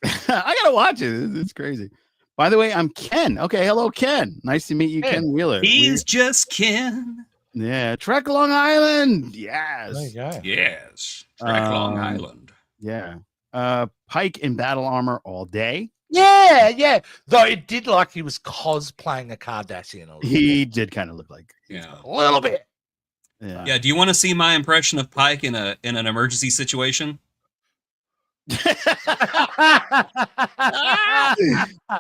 [SPEAKER 1] I gotta watch it. It's crazy. By the way, I'm Ken. Okay, hello, Ken. Nice to meet you, Ken Wheeler.
[SPEAKER 3] He's just Ken.
[SPEAKER 1] Yeah, Trek Long Island. Yes.
[SPEAKER 2] There you go.
[SPEAKER 3] Yes. Trek Long Island.
[SPEAKER 1] Yeah. Pike in battle armor all day.
[SPEAKER 2] Yeah. Though it did like he was cosplaying a Cardassian.
[SPEAKER 1] He did kind of look like
[SPEAKER 2] a little bit.
[SPEAKER 3] Yeah. Do you want to see my impression of Pike in an emergency situation?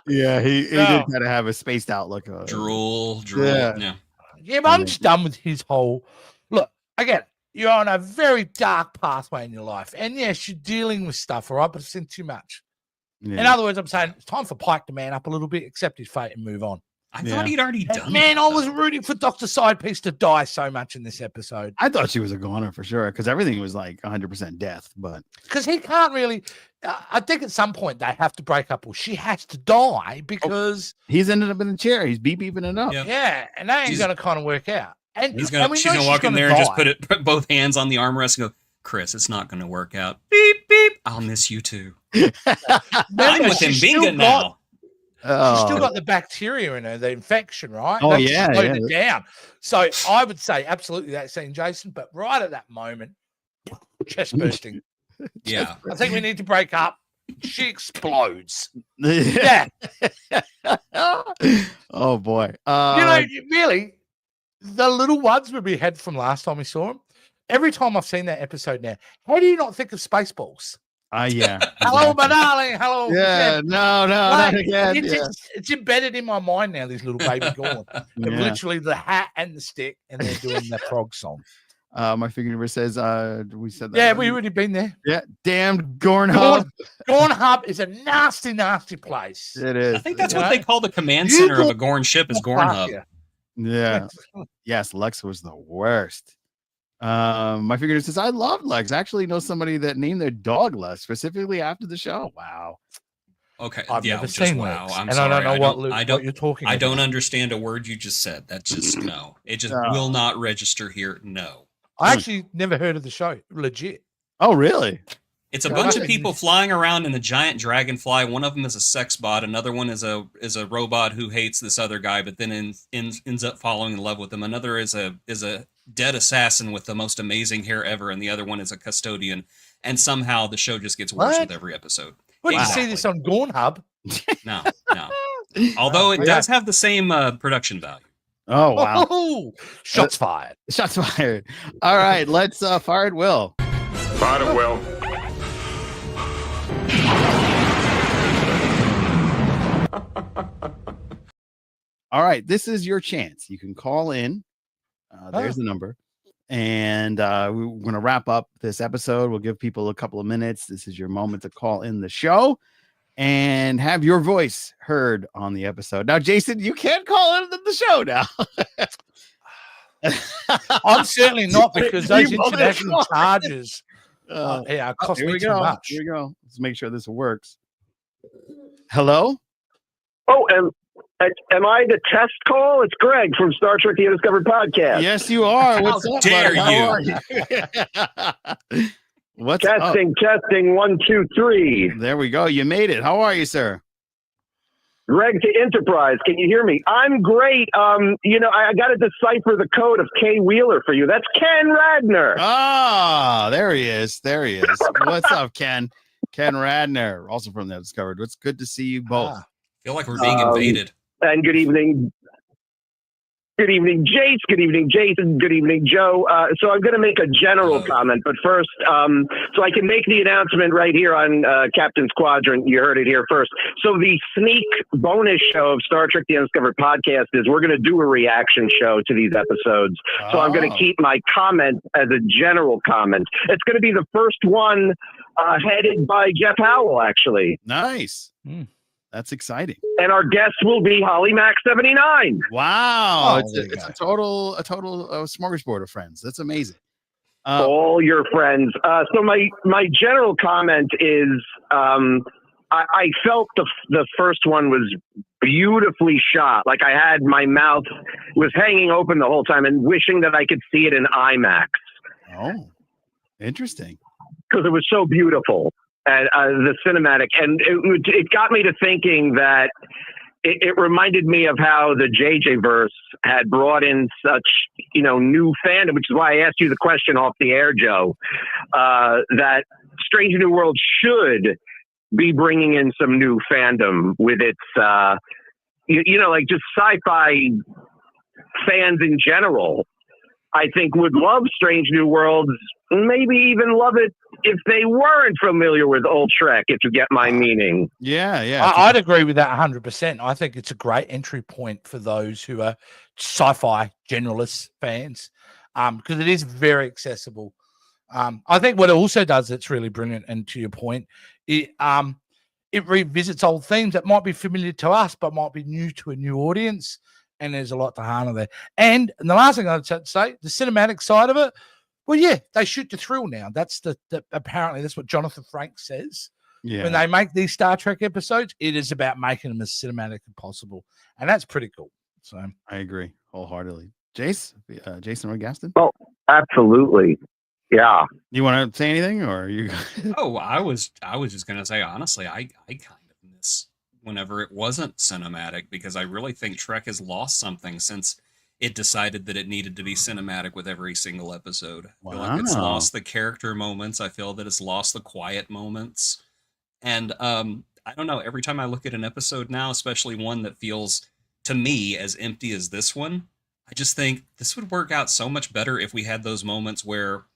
[SPEAKER 1] Yeah, he did kind of have a spaced outlook.
[SPEAKER 3] Drool.
[SPEAKER 1] Yeah.
[SPEAKER 2] Yeah, but I'm just done with his whole look. Again, you're on a very dark pathway in your life, and yes, you're dealing with stuff, all right, but it's in too much.
[SPEAKER 1] Yeah.
[SPEAKER 2] In other words, I'm saying it's time for Pike to man up a little bit, accept his fate, and move on.
[SPEAKER 3] I thought he'd already done
[SPEAKER 2] Man,
[SPEAKER 3] that,
[SPEAKER 2] I was rooting for Dr. Sidepiece to die so much in this episode.
[SPEAKER 1] I thought she was a goner for sure because everything was like 100% death, but
[SPEAKER 2] because he can't really. I think at some point they have to break up, or she has to die because
[SPEAKER 1] he's ended up in the chair. He's beeping it up.
[SPEAKER 2] Yeah, and that ain't going to kind of work out. And
[SPEAKER 3] she's gonna walk in there and just put both hands on the armrest and go, Chris, it's not going to work out. Beep beep. I'll miss you too. I'm with Mbinga now.
[SPEAKER 2] She's still got the bacteria in her, the infection, right?
[SPEAKER 1] Oh,
[SPEAKER 2] They
[SPEAKER 1] yeah.
[SPEAKER 2] slowed it down. So I would say absolutely that scene, Jason, but right at that moment, chest bursting.
[SPEAKER 3] Yeah.
[SPEAKER 2] I think we need to break up. She explodes. Yeah.
[SPEAKER 1] Oh, boy.
[SPEAKER 2] Really, the little ones we had from last time we saw them, every time I've seen that episode now, how do you not think of Spaceballs?
[SPEAKER 1] Yeah.
[SPEAKER 2] Hello, my darling. Hello.
[SPEAKER 1] Yeah. No, not again.
[SPEAKER 2] It's embedded in my mind now, this little baby Gorn. Literally the hat and the stick, and they're doing the prog song.
[SPEAKER 1] My figure says, we said that.
[SPEAKER 2] Yeah, we already been there.
[SPEAKER 1] Yeah. Damn Gorn Hub.
[SPEAKER 2] Gorn Hub is a nasty, nasty place.
[SPEAKER 1] It is.
[SPEAKER 3] I think that's what they call the command center of a Gorn ship is Gorn Hub.
[SPEAKER 1] Yeah. Yes, Lex was the worst. My figure says, I love Lex. I actually know somebody that named their dog Lex specifically after the show. Wow.
[SPEAKER 3] Okay.
[SPEAKER 2] I've never seen
[SPEAKER 3] wow.
[SPEAKER 2] Lex,
[SPEAKER 3] I'm
[SPEAKER 2] and
[SPEAKER 3] sorry.
[SPEAKER 2] I don't know what you're talking about.
[SPEAKER 3] I don't understand a word you just said. That's just no. It just will not register here. No.
[SPEAKER 2] I actually never heard of the show. Legit.
[SPEAKER 1] Oh, really?
[SPEAKER 3] It's a bunch of people flying around in a giant dragonfly. One of them is a sex bot. Another one is a robot who hates this other guy, but then ends up falling in love with him. Another is a dead assassin with the most amazing hair ever, and the other one is a custodian. And somehow the show just gets worse with every episode.
[SPEAKER 2] What, you see this on Gorn Hub?
[SPEAKER 3] No. Although it does have the same production value.
[SPEAKER 1] Oh, wow.
[SPEAKER 2] Shots fired.
[SPEAKER 1] Shots fired. All right, let's fire at will.
[SPEAKER 4] Fire at will.
[SPEAKER 1] All right, this is your chance. You can call in. There's the number. And we're going to wrap up this episode. We'll give people a couple of minutes. This is your moment to call in the show and have your voice heard on the episode. Now, Jason, you can't call into the show now.
[SPEAKER 2] I'm certainly not, because those international charges cost me too much.
[SPEAKER 1] Here we go. Let's make sure this works. Hello?
[SPEAKER 5] Oh, am I the test call? It's Greg from Star Trek The Undiscovered Podcast.
[SPEAKER 1] Yes, you are. What's
[SPEAKER 3] How
[SPEAKER 1] up,
[SPEAKER 3] dare
[SPEAKER 1] buddy?
[SPEAKER 3] you?
[SPEAKER 1] What's
[SPEAKER 5] testing,
[SPEAKER 1] up?
[SPEAKER 5] Testing, 1, 2, 3.
[SPEAKER 1] There we go. You made it. How are you, sir?
[SPEAKER 5] Greg to Enterprise. Can you hear me? I'm great. I got to decipher the code of Kay Wheeler for you. That's Ken Radner.
[SPEAKER 1] Ah, there he is. What's up, Ken? Ken Radner, also from The Undiscovered. It's good to see you both.
[SPEAKER 3] I feel like we're being invaded.
[SPEAKER 5] And good evening. Good evening, Jace. Good evening, Jason. Good evening, Joe. So I'm going to make a general comment, but first, so I can make the announcement right here on Captain's Quadrant. You heard it here first. So the sneak bonus show of Star Trek The Undiscovered Podcast is we're going to do a reaction show to these episodes. So I'm going to keep my comment as a general comment. It's going to be the first one headed by Jeff Howell, actually.
[SPEAKER 1] Nice. That's exciting.
[SPEAKER 5] And our guest will be Holly Mac 79.
[SPEAKER 1] Wow. It's a total smorgasbord of friends. That's amazing.
[SPEAKER 5] All your friends. So my general comment is I felt the first one was beautifully shot. Like I had my mouth was hanging open the whole time and wishing that I could see it in IMAX.
[SPEAKER 1] Oh, interesting.
[SPEAKER 5] Because it was so beautiful. And the cinematic, and it got me to thinking that it reminded me of how the JJ verse had brought in such, new fandom, which is why I asked you the question off the air, Joe, that Strange New World should be bringing in some new fandom with its, like just sci-fi fans in general. I think would love Strange New Worlds, maybe even love it if they weren't familiar with old Trek, if you get my meaning.
[SPEAKER 1] Yeah.
[SPEAKER 2] I'd agree with that 100%. I think it's a great entry point for those who are sci-fi generalist fans, because it is very accessible. I think what it also does that's really brilliant, and to your point, it revisits old themes that might be familiar to us but might be new to a new audience, and there's a lot to harness there. And the last thing I'd say, the cinematic side of it, well, yeah, they shoot the thrill now. That's apparently that's what Jonathan Frakes says.
[SPEAKER 1] Yeah.
[SPEAKER 2] When they make these Star Trek episodes, it is about making them as cinematic as possible, and that's pretty cool. So
[SPEAKER 1] I agree wholeheartedly. Jason or Gaston?
[SPEAKER 5] Oh, absolutely. Yeah.
[SPEAKER 1] You want to say anything, or you?
[SPEAKER 3] Oh, I was just gonna say, honestly, I kind of miss whenever it wasn't cinematic, because I really think Trek has lost something since it decided that it needed to be cinematic with every single episode. I feel like it's
[SPEAKER 1] Wow.
[SPEAKER 3] lost the character moments. I feel that it's lost the quiet moments. And I don't know, every time I look at an episode now, especially one that feels to me as empty as this one, I just think this would work out so much better if we had those moments where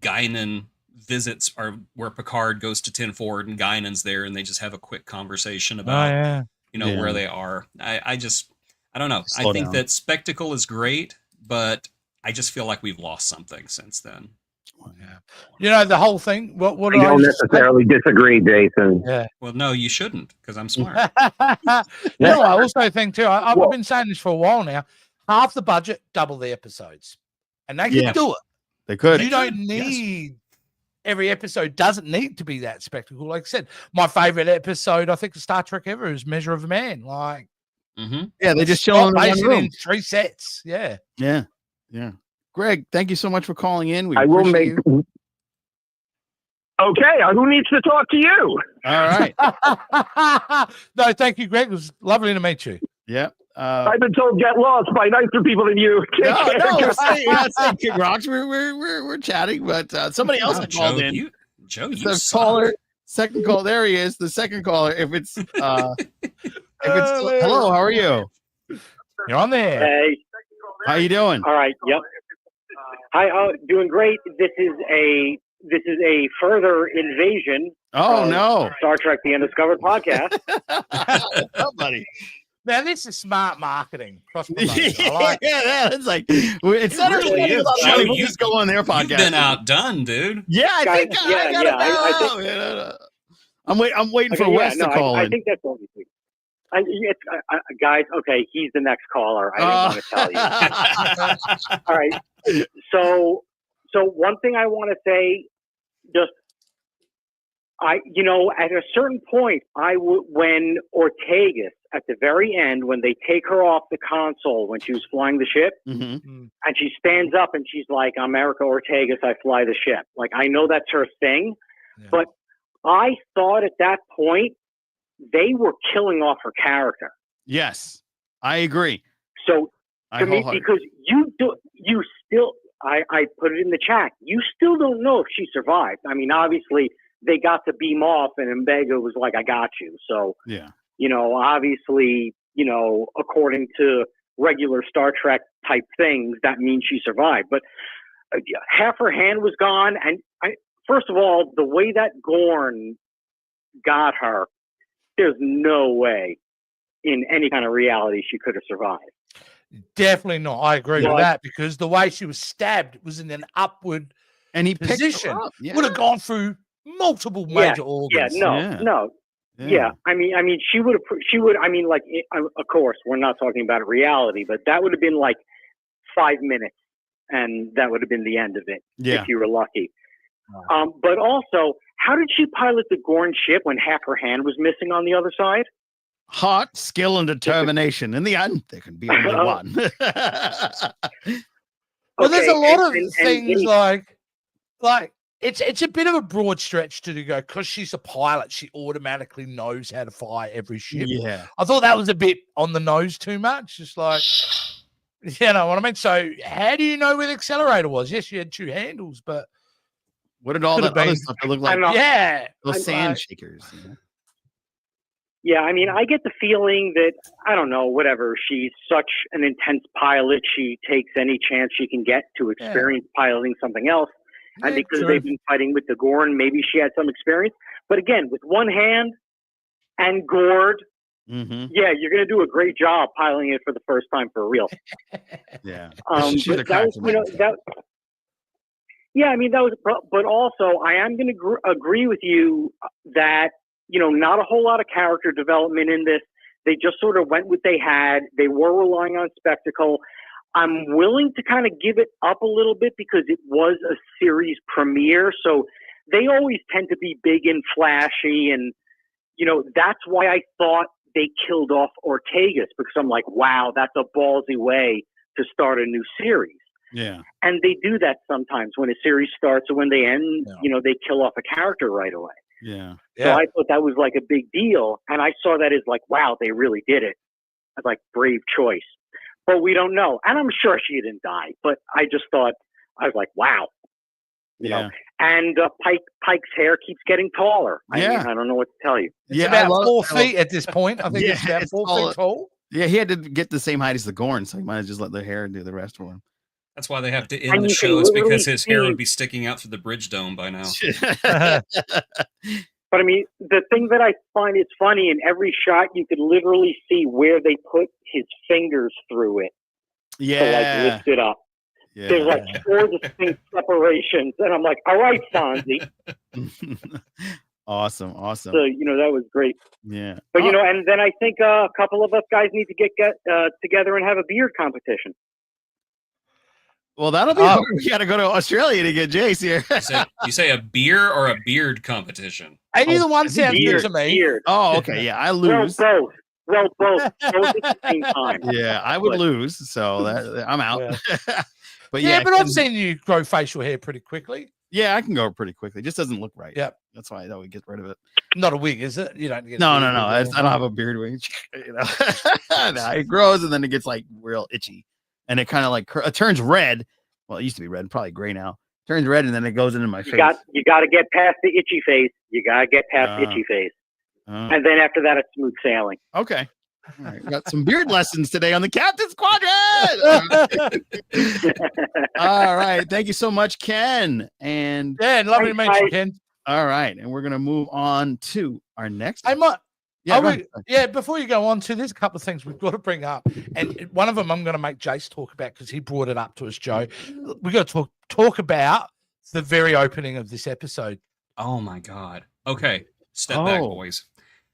[SPEAKER 3] Guinan visits, or where Picard goes to Tin Ford and Guinan's there, and they just have a quick conversation about where they are. I don't know.
[SPEAKER 1] Slow
[SPEAKER 3] I think
[SPEAKER 1] down.
[SPEAKER 3] that spectacle is great, but I just feel like we've lost something since then.
[SPEAKER 2] Yeah. The whole thing. What
[SPEAKER 5] I don't necessarily disagree, Jason.
[SPEAKER 2] Yeah.
[SPEAKER 3] Well, no, you shouldn't, because I'm smart.
[SPEAKER 2] I also think too. I've been saying this for a while now. Half the budget, double the episodes, and they can do it.
[SPEAKER 1] They could.
[SPEAKER 2] You don't need every episode. Doesn't need to be that spectacle. Like I said, my favorite episode, I think, of Star Trek ever is Measure of a Man. Like,
[SPEAKER 1] yeah, they just chill in one room.
[SPEAKER 2] in 3 sets. Yeah.
[SPEAKER 1] Greg, thank you so much for calling in.
[SPEAKER 5] I will make. Okay, who needs to talk to you?
[SPEAKER 1] All right.
[SPEAKER 2] No, thank you, Greg. It was lovely to meet you.
[SPEAKER 1] Yeah.
[SPEAKER 5] I've been told get lost by nicer people than you.
[SPEAKER 1] No, we're not saying Rocks. We're chatting, but somebody else had called in.
[SPEAKER 3] Joe,
[SPEAKER 1] second call. There he is. The second caller. If it's hello, how are you?
[SPEAKER 2] You're on there.
[SPEAKER 4] Hey,
[SPEAKER 1] How you doing?
[SPEAKER 4] all right. Yep. Hi. Doing great. This is a further invasion.
[SPEAKER 1] Oh no,
[SPEAKER 4] Star Trek: The Undiscovered podcast.
[SPEAKER 1] oh, buddy.
[SPEAKER 2] Now this is smart marketing. I like
[SPEAKER 1] It's like it's not
[SPEAKER 3] really is. Joe,
[SPEAKER 1] we'll just go on their podcast.
[SPEAKER 3] You've been outdone, dude.
[SPEAKER 1] Yeah, I
[SPEAKER 4] Guys,
[SPEAKER 1] think I gotta know. I'm waiting for Wes to call in.
[SPEAKER 4] I think that's obviously. Guys, okay, he's the next caller. I didn't want to tell you. All right. So one thing I want to say, just at a certain point, when Ortegas at the very end, when they take her off the console when she was flying the ship, and she stands up and she's like, "I'm Erica Ortegas, I fly the ship." Like, I know that's her thing, but I thought at that point they were killing off her character.
[SPEAKER 1] Yes, I agree.
[SPEAKER 4] So to me, because I put it in the chat, you still don't know if she survived. I mean, obviously they got to beam off and Mbega was like, "I got you." So, obviously, according to regular Star Trek type things, that means she survived. But half her hand was gone. And first of all, the way that Gorn got her, there's no way in any kind of reality she could have survived.
[SPEAKER 2] Definitely not. I agree with that, because the way she was stabbed was in an upward
[SPEAKER 1] and he
[SPEAKER 2] position.
[SPEAKER 1] Yeah.
[SPEAKER 2] Would have gone through multiple major organs.
[SPEAKER 4] No. Yeah. I mean, she would. I mean, like, of course, we're not talking about reality, but that would have been like 5 minutes, and that would have been the end of it if you were lucky. But also, how did she pilot the Gorn ship when half her hand was missing on the other side?
[SPEAKER 1] Heart, skill, and determination. In the end, there can be only one.
[SPEAKER 2] Well, there's a lot of things like it's a bit of a broad stretch to go, because she's a pilot, she automatically knows how to fly every ship.
[SPEAKER 1] Yeah.
[SPEAKER 2] I thought that was a bit on the nose too much. Just like, you know what I mean? So how do you know where the accelerator was? Yes, you had 2 handles, but
[SPEAKER 1] what did all that other stuff look like?
[SPEAKER 2] Yeah.
[SPEAKER 1] Those sand shakers.
[SPEAKER 4] Yeah, I mean, I get the feeling that, I don't know, whatever, she's such an intense pilot, she takes any chance she can get to experience piloting something else. And because they've been fighting with the Gorn, maybe she had some experience. But again, with one hand and gourd, yeah, you're going to do a great job piloting it for the first time for real.
[SPEAKER 1] Yeah.
[SPEAKER 4] Yeah, I mean, but also I am going to agree with you that, not a whole lot of character development in this. They just sort of went what they had. They were relying on spectacle. I'm willing to kind of give it up a little bit because it was a series premiere. So they always tend to be big and flashy. And, that's why I thought they killed off Ortegas, because I'm like, wow, that's a ballsy way to start a new series.
[SPEAKER 1] Yeah.
[SPEAKER 4] And they do that sometimes when a series starts or when they end, they kill off a character right away.
[SPEAKER 1] Yeah.
[SPEAKER 4] So I thought that was like a big deal. And I saw that as like, wow, they really did it. I was like, brave choice. But we don't know. And I'm sure she didn't die. But I just thought, I was like, wow. You know. And Pike's hair keeps getting taller. I mean, I don't know what to tell you.
[SPEAKER 2] It's about 4 feet at this point. I think it's about 4 feet tall.
[SPEAKER 1] Yeah, he had to get the same height as the Gorn, so he might have just let the hair do the rest for him.
[SPEAKER 3] That's why they have to end the shows, because his hair would be sticking out through the bridge dome by now.
[SPEAKER 4] But I mean, the thing that I find is funny, in every shot, you could literally see where they put his fingers through it.
[SPEAKER 1] Yeah.
[SPEAKER 4] To like lift it up. Yeah. There's like 4 distinct separations. And I'm like, all right, Sanzi.
[SPEAKER 1] Awesome.
[SPEAKER 4] So, that was great.
[SPEAKER 1] Yeah.
[SPEAKER 4] But, and then I think a couple of us guys need to get together and have a beard competition.
[SPEAKER 1] Well, that'll be hard. We got to go to Australia to get Jace here.
[SPEAKER 3] You say a beer or a beard competition?
[SPEAKER 2] Either one sounds good to me.
[SPEAKER 4] Beard.
[SPEAKER 1] Oh, okay. Yeah, I lose.
[SPEAKER 4] Well, both at the same time.
[SPEAKER 1] Yeah, I would lose, so I'm out.
[SPEAKER 2] But I've seen you grow facial hair pretty quickly.
[SPEAKER 1] Yeah, I can go pretty quickly. It just doesn't look right.
[SPEAKER 2] Yeah,
[SPEAKER 1] that's why I always get rid of it.
[SPEAKER 2] Not a wig, is it? You don't get
[SPEAKER 1] no. I don't have a beard wig. No, it grows and then it gets like real itchy, and it kind of like it turns red. Well, it used to be red, probably gray now. Turns red, and then it goes into my face.
[SPEAKER 4] You got to get past the itchy face. And then after that, it's smooth sailing.
[SPEAKER 1] Okay. All right. We got some beard lessons today on the Captain's Quadrant. All right. Thank you so much, Ken. And
[SPEAKER 2] lovely to meet you, Ken.
[SPEAKER 1] All right. And we're going to move on to our next.
[SPEAKER 2] Before you go on to, there's a couple of things we've got to bring up. And one of them I'm going to make Jace talk about because he brought it up to us, Joe. We've got to talk about the very opening of this episode.
[SPEAKER 3] Oh, my God. Okay. Step back, boys.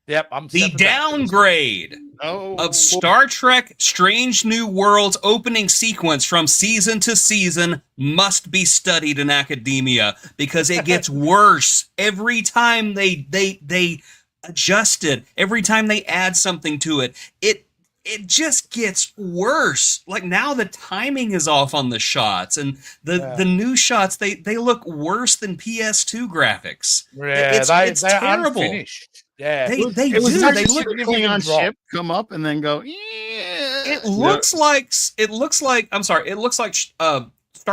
[SPEAKER 2] Yep,
[SPEAKER 3] the downgrade of Star Trek Strange New Worlds opening sequence from season to season must be studied in academia, because it gets worse every time they adjust it, every time they add something to it. It just gets worse. Like, now the timing is off on the shots, and the new shots, they look worse than PS2 graphics.
[SPEAKER 2] Yeah,
[SPEAKER 3] it's terrible.
[SPEAKER 2] Unfinished. Yeah,
[SPEAKER 1] they look Klingon ship come up and then go. Yeah.
[SPEAKER 3] It looks like Star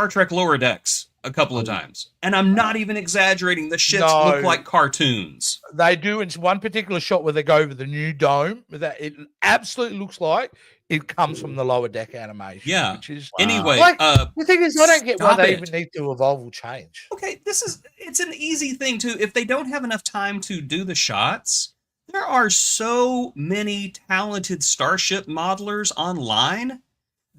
[SPEAKER 3] Trek Lower Decks a couple of times, and I'm not even exaggerating. The ships look like cartoons.
[SPEAKER 2] They do in one particular shot where they go over the new dome. That it absolutely looks like it comes from the Lower Deck animation.
[SPEAKER 3] Yeah.
[SPEAKER 2] Which is
[SPEAKER 3] anyway.
[SPEAKER 2] The thing is, I don't get why they even need to evolve or change.
[SPEAKER 3] Okay, it's an easy thing too. If they don't have enough time to do the shots, there are so many talented Starship modelers online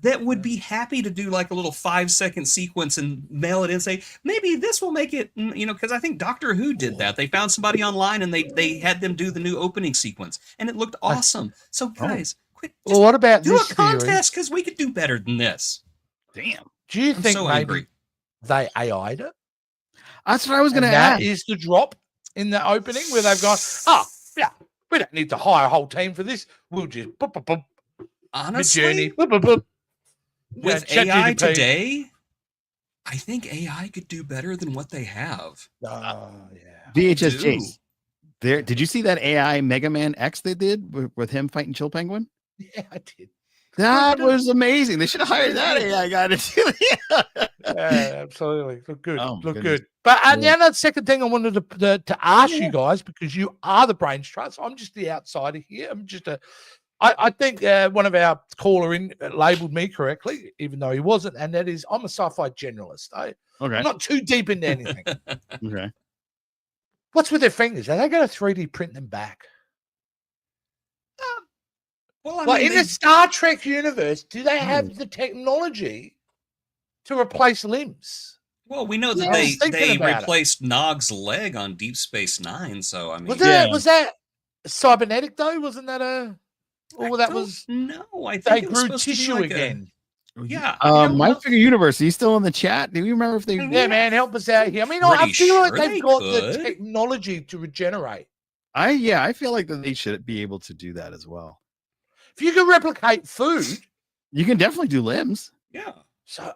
[SPEAKER 3] that would be happy to do like a little 5-second sequence and mail it in and say, maybe this will make it, because I think Doctor Who did that. They found somebody online and they had them do the new opening sequence, and it looked awesome. So guys, quit.
[SPEAKER 2] Well, what about
[SPEAKER 3] do a contest, because we could do better than this.
[SPEAKER 1] Damn.
[SPEAKER 2] Do you think maybe they AI'd it?
[SPEAKER 1] That's what I was going to ask.
[SPEAKER 2] That is the drop in the opening where they've gone, we don't need to hire a whole team for this. We'll just
[SPEAKER 3] honestly, with AI today, I think AI could do better than what they have.
[SPEAKER 1] VHS Jace. Did you see that AI Mega Man X they did with him fighting Chill Penguin?
[SPEAKER 2] Yeah, I did.
[SPEAKER 1] That was amazing. They should have hired that AI guy to do it.
[SPEAKER 2] Yeah, absolutely. Look good.
[SPEAKER 1] Oh,
[SPEAKER 2] Look
[SPEAKER 1] goodness.
[SPEAKER 2] good. But now the second thing I wanted to ask you guys, because you are the brains trust. I'm just the outsider here. I'm just I think one of our caller labeled me correctly, even though he wasn't, and that is I'm a sci-fi generalist. I'm not too deep into anything.
[SPEAKER 1] Okay.
[SPEAKER 2] What's with their fingers? Are they going to 3D print them back?
[SPEAKER 3] Well,
[SPEAKER 2] in the Star Trek universe, do they have the technology to replace limbs?
[SPEAKER 3] Well, we know that they replaced Nog's leg on Deep Space Nine, so I mean,
[SPEAKER 2] was that cybernetic though? Wasn't that a? Or that was
[SPEAKER 3] no. I think
[SPEAKER 2] they
[SPEAKER 3] it was
[SPEAKER 2] grew
[SPEAKER 3] supposed to be
[SPEAKER 2] tissue
[SPEAKER 3] like
[SPEAKER 2] again.
[SPEAKER 3] Yeah.
[SPEAKER 1] My Figure Universe. He's still in the chat. Do you remember if they?
[SPEAKER 2] Yeah, man, help us out here. I mean, I feel like they've got the technology to regenerate.
[SPEAKER 1] I feel like that they should be able to do that as well.
[SPEAKER 2] If you can replicate food,
[SPEAKER 1] you can definitely do limbs.
[SPEAKER 3] Yeah.
[SPEAKER 2] So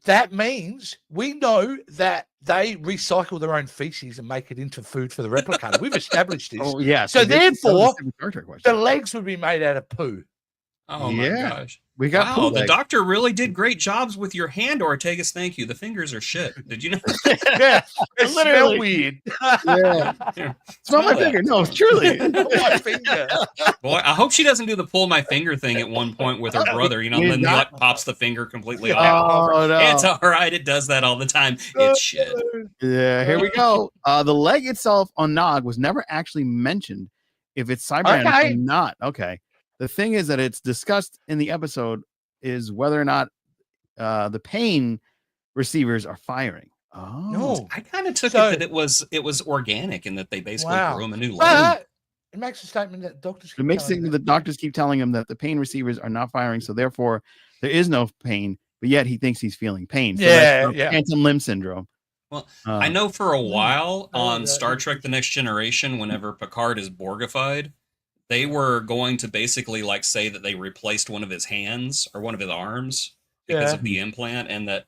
[SPEAKER 2] that means we know that they recycle their own feces and make it into food for the replicator. We've established this.
[SPEAKER 1] Oh, yeah.
[SPEAKER 2] So therefore, the legs would be made out of poo.
[SPEAKER 3] Oh, my gosh.
[SPEAKER 1] We got
[SPEAKER 3] the doctor really did great jobs with your hand, Ortegas. Thank you. The fingers are shit. Did you know?
[SPEAKER 2] Yeah, it smell weird.
[SPEAKER 1] Yeah. Smell my finger. No, truly.
[SPEAKER 2] My finger.
[SPEAKER 3] Boy, I hope she doesn't do the pull my finger thing at one point with her brother, and then he like pops the finger completely off.
[SPEAKER 1] Oh, no.
[SPEAKER 3] It's all right. It does that all the time. It's shit.
[SPEAKER 1] Yeah, here we go. The leg itself on Nog was never actually mentioned if it's cybernetic or not. Okay. The thing is that it's discussed in the episode is whether or not the pain receivers are firing. Oh,
[SPEAKER 3] no. I kind of took it that it was organic and that they basically grew him a new leg.
[SPEAKER 2] It makes a statement that doctors
[SPEAKER 1] keep telling him that the pain receivers are not firing, so therefore there is no pain, but yet he thinks he's feeling pain. So that's phantom limb syndrome.
[SPEAKER 3] Well, I know for a while on Star Trek The Next Generation, whenever Picard is Borgified, they were going to basically like say that they replaced one of his hands or one of his arms because of the implant, and that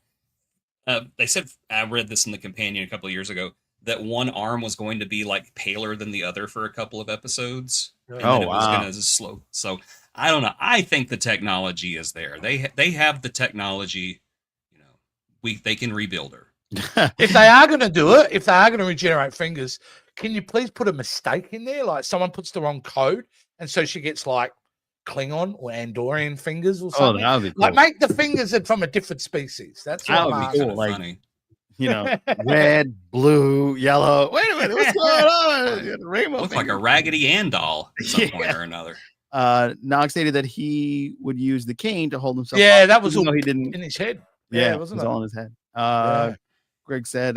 [SPEAKER 3] they said, I read this in the companion a couple of years ago, that one arm was going to be like paler than the other for a couple of episodes. And then it was going to slow. So I don't know. I think the technology is there. They have the technology. You know, they can rebuild her.
[SPEAKER 2] If they are going to do it, if they are going to regenerate fingers, can you please put a mistake in there? Like someone puts the wrong code, and so she gets like Klingon or Andorian fingers or something.
[SPEAKER 1] Oh, that would be cool.
[SPEAKER 2] Like make the fingers from a different species. That's what
[SPEAKER 1] would be cool. Like, funny. You know, red, blue, yellow. Wait a minute, what's going on? Rainbow.
[SPEAKER 3] Looks like a Raggedy Ann doll at some point or another.
[SPEAKER 1] Nog stated that he would use the cane to hold himself.
[SPEAKER 2] Yeah,
[SPEAKER 1] up,
[SPEAKER 2] that was all
[SPEAKER 1] he didn't
[SPEAKER 2] in his head.
[SPEAKER 1] Yeah, it was all in his head. Greg said,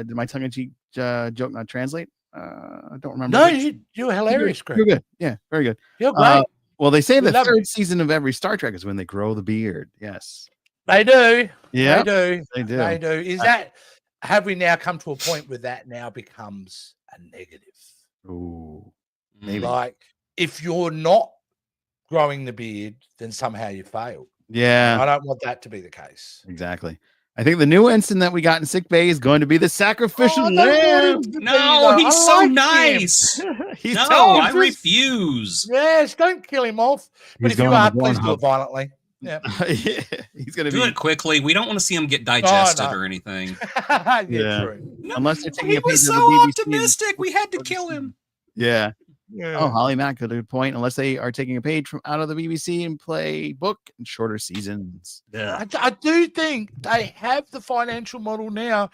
[SPEAKER 1] "Did my tongue-in-cheek joke not translate?" I don't remember.
[SPEAKER 2] No, you're hilarious, Greg.
[SPEAKER 1] You're good. Yeah, very good.
[SPEAKER 2] You're great.
[SPEAKER 1] Well, they say the third season of every Star Trek is when they grow the beard. Yes,
[SPEAKER 2] they do.
[SPEAKER 1] Yeah,
[SPEAKER 2] they do. Is that? Have we now come to a point where that now becomes a negative?
[SPEAKER 1] Ooh, maybe.
[SPEAKER 2] Like if you're not growing the beard, then somehow you failed.
[SPEAKER 1] Yeah,
[SPEAKER 2] I don't want that to be the case.
[SPEAKER 1] Exactly. I think the new ensign that we got in sick bay is going to be the sacrificial lamb.
[SPEAKER 3] No, he's so nice. I refuse.
[SPEAKER 2] Yes, don't kill him off. But if you are, please do it violently. Yeah.
[SPEAKER 1] He's going to
[SPEAKER 3] do it quickly. We don't want to see him get digested or anything.
[SPEAKER 2] True.
[SPEAKER 3] No,
[SPEAKER 1] unless they're taking
[SPEAKER 3] he
[SPEAKER 1] a page
[SPEAKER 3] was so
[SPEAKER 1] of the BBC
[SPEAKER 3] optimistic. We had to kill him.
[SPEAKER 1] Yeah. Oh, Holly Mack, good point. Unless they are taking a page from out of the BBC and play book and shorter seasons.
[SPEAKER 2] Yeah, I do think they have the financial model now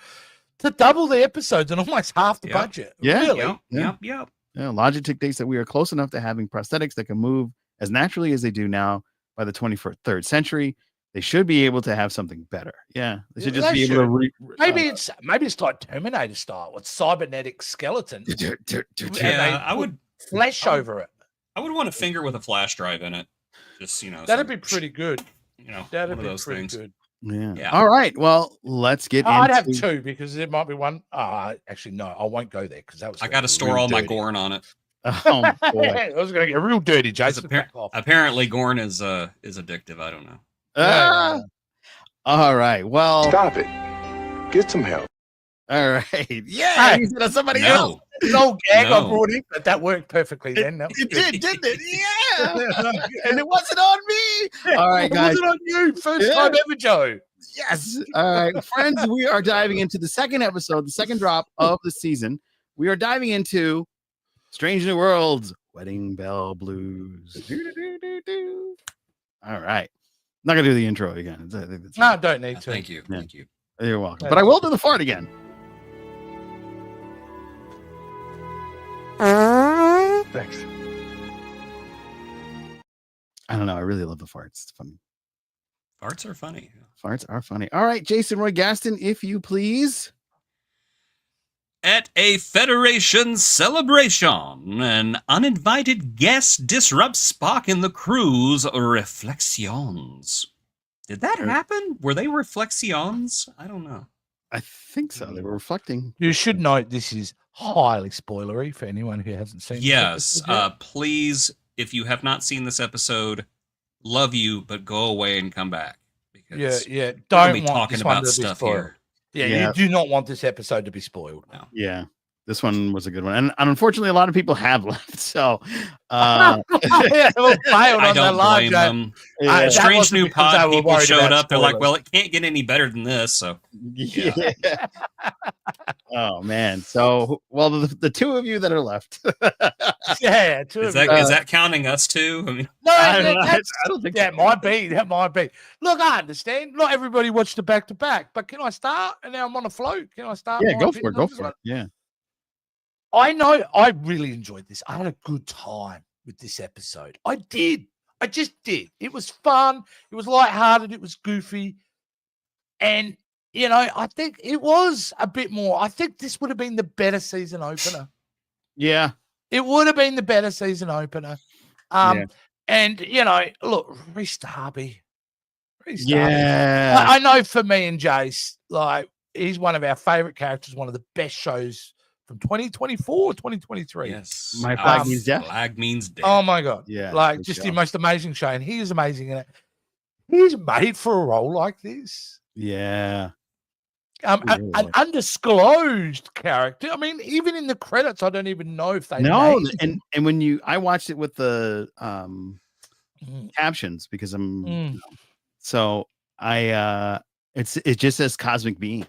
[SPEAKER 2] to double the episodes and almost half the budget.
[SPEAKER 1] Yeah,
[SPEAKER 2] really.
[SPEAKER 3] Yep.
[SPEAKER 1] Yeah, Logitech dictates that we are close enough to having prosthetics that can move as naturally as they do now. By the 23rd century, they should be able to have something better. Yeah, they should just be able to.
[SPEAKER 2] Maybe it's like Terminator style with cybernetic skeleton.
[SPEAKER 3] I would
[SPEAKER 2] flesh over it.
[SPEAKER 3] I would want a finger with a flash drive in it. Just
[SPEAKER 2] that'd be pretty good.
[SPEAKER 3] That'd be pretty
[SPEAKER 2] good.
[SPEAKER 1] Yeah. All right. Well, let's get.
[SPEAKER 2] I'd have two because there might be one. Actually, no, I won't go there because that was.
[SPEAKER 3] I got to store all my Gorn on it.
[SPEAKER 1] Oh, boy.
[SPEAKER 2] I was going to get real dirty, Jason.
[SPEAKER 3] Apparently, Gorn is addictive. I don't know.
[SPEAKER 1] All right. Well,
[SPEAKER 6] stop it. Get some help.
[SPEAKER 1] All right. Yeah.
[SPEAKER 3] Somebody else.
[SPEAKER 2] An old gag I
[SPEAKER 3] No.
[SPEAKER 2] brought in, but that worked perfectly then. That was
[SPEAKER 1] It
[SPEAKER 2] good.
[SPEAKER 1] did, didn't it? Yeah. And it wasn't on me. All right,
[SPEAKER 2] It
[SPEAKER 1] guys.
[SPEAKER 2] wasn't on you. First
[SPEAKER 1] Yeah.
[SPEAKER 2] time ever, Joe.
[SPEAKER 1] Yes. All right, friends, we are diving into the second episode, the second drop of the season. We are diving into Strange New Worlds, Wedding Bell Blues. Do-do-do-do-do. All right. I'm not going to do the intro again. I think that's
[SPEAKER 2] No, don't need to.
[SPEAKER 3] Thank you.
[SPEAKER 1] Yeah.
[SPEAKER 3] Thank you.
[SPEAKER 1] You're welcome. But I will do the fart again.
[SPEAKER 2] Thanks.
[SPEAKER 1] I don't know. I really love the farts. It's funny.
[SPEAKER 3] Farts are funny.
[SPEAKER 1] Farts are funny. All right, Jason Roy Gaston, if you please.
[SPEAKER 3] At a Federation celebration, an uninvited guest disrupts Spock and the crew's reflections. Did that happen? Were they reflections? I don't know.
[SPEAKER 1] I think so. They were reflecting.
[SPEAKER 2] You should note this is highly spoilery for anyone who hasn't seen.
[SPEAKER 3] Yes.
[SPEAKER 2] this episode yet.
[SPEAKER 3] Please, if you have not seen this episode, love you, but go away and come back. Because
[SPEAKER 2] Yeah.
[SPEAKER 3] we'll
[SPEAKER 2] Don't
[SPEAKER 3] be
[SPEAKER 2] want
[SPEAKER 3] talking
[SPEAKER 2] this one
[SPEAKER 3] about
[SPEAKER 2] to be
[SPEAKER 3] stuff
[SPEAKER 2] spoiled.
[SPEAKER 3] here.
[SPEAKER 2] Yeah,
[SPEAKER 1] Yeah.
[SPEAKER 2] you do not want this episode to be spoiled.
[SPEAKER 3] No.
[SPEAKER 1] Yeah. This one was a good one. And unfortunately, a lot of people have left. So
[SPEAKER 2] Yeah, well, failed
[SPEAKER 3] I
[SPEAKER 2] on that
[SPEAKER 3] don't
[SPEAKER 2] live
[SPEAKER 3] blame
[SPEAKER 2] joke.
[SPEAKER 3] them.
[SPEAKER 1] yeah.
[SPEAKER 2] That
[SPEAKER 3] Strange
[SPEAKER 2] wasn't
[SPEAKER 3] new
[SPEAKER 2] because they
[SPEAKER 3] pod
[SPEAKER 2] were
[SPEAKER 3] people
[SPEAKER 2] worried
[SPEAKER 3] showed
[SPEAKER 2] about
[SPEAKER 3] up. They're like,
[SPEAKER 2] spoilers.
[SPEAKER 3] well, it can't get any better than this. So
[SPEAKER 1] Yeah. Oh man. So well, the two of you that are left.
[SPEAKER 2] Yeah, two
[SPEAKER 3] is
[SPEAKER 2] of you.
[SPEAKER 3] that counting us too? I mean,
[SPEAKER 2] No,
[SPEAKER 1] I don't know.
[SPEAKER 2] that's,
[SPEAKER 1] I don't think
[SPEAKER 2] that
[SPEAKER 1] so.
[SPEAKER 2] might be. That might be. Look, I understand. Not everybody watched it back to back, but can I start? And now I'm on a float. Can I start?
[SPEAKER 1] Yeah,
[SPEAKER 2] my
[SPEAKER 1] go for
[SPEAKER 2] opinion
[SPEAKER 1] it. Go
[SPEAKER 2] on this
[SPEAKER 1] for
[SPEAKER 2] one?
[SPEAKER 1] it. Yeah.
[SPEAKER 2] I know. I really enjoyed this. I had a good time with this episode. I did. I just did. It was fun. It was lighthearted. It was goofy. And, you know, I think it was a bit more. I think this would have been the better season opener.
[SPEAKER 1] Yeah.
[SPEAKER 2] It would have been the better season opener.
[SPEAKER 1] Yeah.
[SPEAKER 2] And, you know, look, Rhys Darby.
[SPEAKER 1] Yeah.
[SPEAKER 2] I know for me and Jace, like, he's one of our favorite characters, one of the best shows from 2024, 2023.
[SPEAKER 3] yes.
[SPEAKER 1] My flag means death.
[SPEAKER 3] Flag means death.
[SPEAKER 2] Oh my God.
[SPEAKER 1] Yeah,
[SPEAKER 2] Like,
[SPEAKER 1] good
[SPEAKER 2] just the
[SPEAKER 1] job.
[SPEAKER 2] most amazing show. And he is amazing in it. He's made for a role like this.
[SPEAKER 1] Yeah. He
[SPEAKER 2] An
[SPEAKER 1] really was.
[SPEAKER 2] undisclosed character. I mean, even in the credits, I don't even know if they
[SPEAKER 1] No,
[SPEAKER 2] named him.
[SPEAKER 1] and when I watched it with the
[SPEAKER 2] Mm,
[SPEAKER 1] captions because I'm
[SPEAKER 2] mm.
[SPEAKER 1] so it just says cosmic being.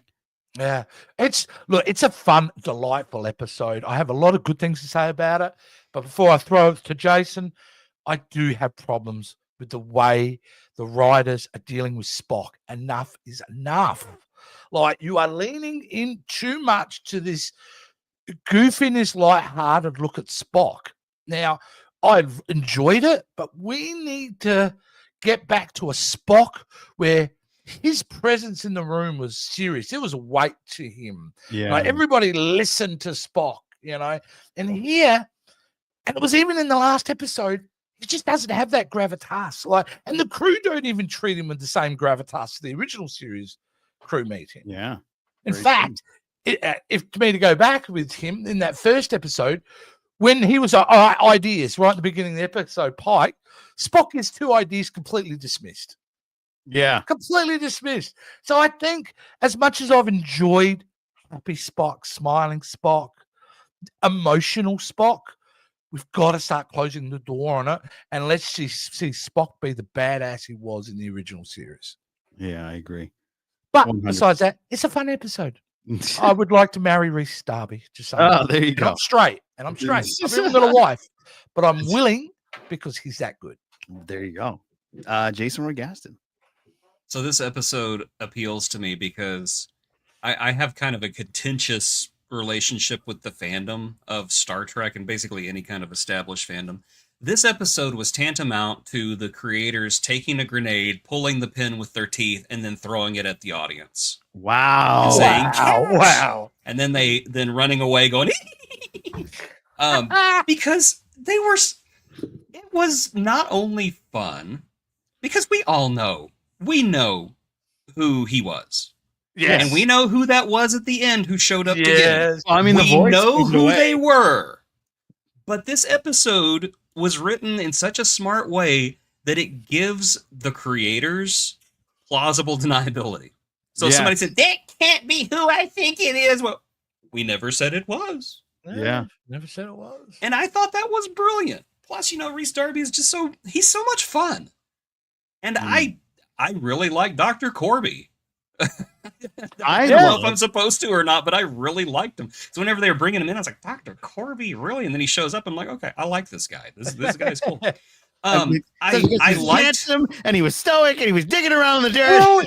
[SPEAKER 2] Yeah, it's a fun, delightful episode. I have a lot of good things to say about it, but before I throw it to Jason, I do have problems with the way the writers are dealing with Spock. Enough is enough. Like, you are leaning in too much to this goofiness, lighthearted look at Spock. Now, I've enjoyed it, but we need to get back to a Spock where his presence in the room was serious. There was a weight to him.
[SPEAKER 1] Yeah.
[SPEAKER 2] Like, everybody listened to Spock, you know. And here, and it was even in the last episode, he just doesn't have that gravitas. Like, and the crew don't even treat him with the same gravitas the original series crew meet him.
[SPEAKER 1] Yeah.
[SPEAKER 2] In
[SPEAKER 1] Very
[SPEAKER 2] fact, if to me to go back with him in that first episode, when he was ideas right at the beginning of the episode, Pike, Spock gets two ideas completely dismissed.
[SPEAKER 1] Yeah.
[SPEAKER 2] Completely dismissed. So I think, as much as I've enjoyed happy Spock, smiling Spock, emotional Spock, we've got to start closing the door on it, and let's see Spock be the badass he was in the original series.
[SPEAKER 1] Yeah, I agree.
[SPEAKER 2] But
[SPEAKER 1] 100%.
[SPEAKER 2] besides that, it's a fun episode. I would like to marry Rhys Darby. Just saying.
[SPEAKER 1] Oh, there you
[SPEAKER 2] And
[SPEAKER 1] go.
[SPEAKER 2] I'm straight. And I'm straight. I've even got a wife, but I'm willing because he's that good.
[SPEAKER 1] There you go. Jason Roy Gaston.
[SPEAKER 3] So this episode appeals to me because I have kind of a contentious relationship with the fandom of Star Trek and basically any kind of established fandom. This episode was tantamount to the creators taking a grenade, pulling the pin with their teeth, and then throwing it at the audience.
[SPEAKER 1] Wow.
[SPEAKER 3] Saying,
[SPEAKER 2] Wow.
[SPEAKER 3] And then running away going, because it was not only fun, because we know who he was.
[SPEAKER 2] Yes.
[SPEAKER 3] And we know who that was at the end who showed up to get him.
[SPEAKER 2] Yes.
[SPEAKER 1] Well, I mean, the
[SPEAKER 3] We
[SPEAKER 1] voice
[SPEAKER 3] know
[SPEAKER 1] gives it
[SPEAKER 3] who
[SPEAKER 1] away.
[SPEAKER 3] they were. But this episode was written in such a smart way that it gives the creators plausible deniability. So
[SPEAKER 1] Yeah.
[SPEAKER 3] somebody said, that can't be who I think it is. Well, we never said it was.
[SPEAKER 1] Yeah.
[SPEAKER 2] Never said it was.
[SPEAKER 3] And I thought that was brilliant. Plus, Rhys Darby is just he's so much fun. And I really like Dr. Corby. I don't know if I'm supposed to or not, but I really liked him. So whenever they were bringing him in, I was like, Dr. Corby, really? And then he shows up. I'm like, okay, I like this guy. This guy's cool. I liked
[SPEAKER 1] him, and he was stoic, and he was digging around in the dirt.
[SPEAKER 2] Well,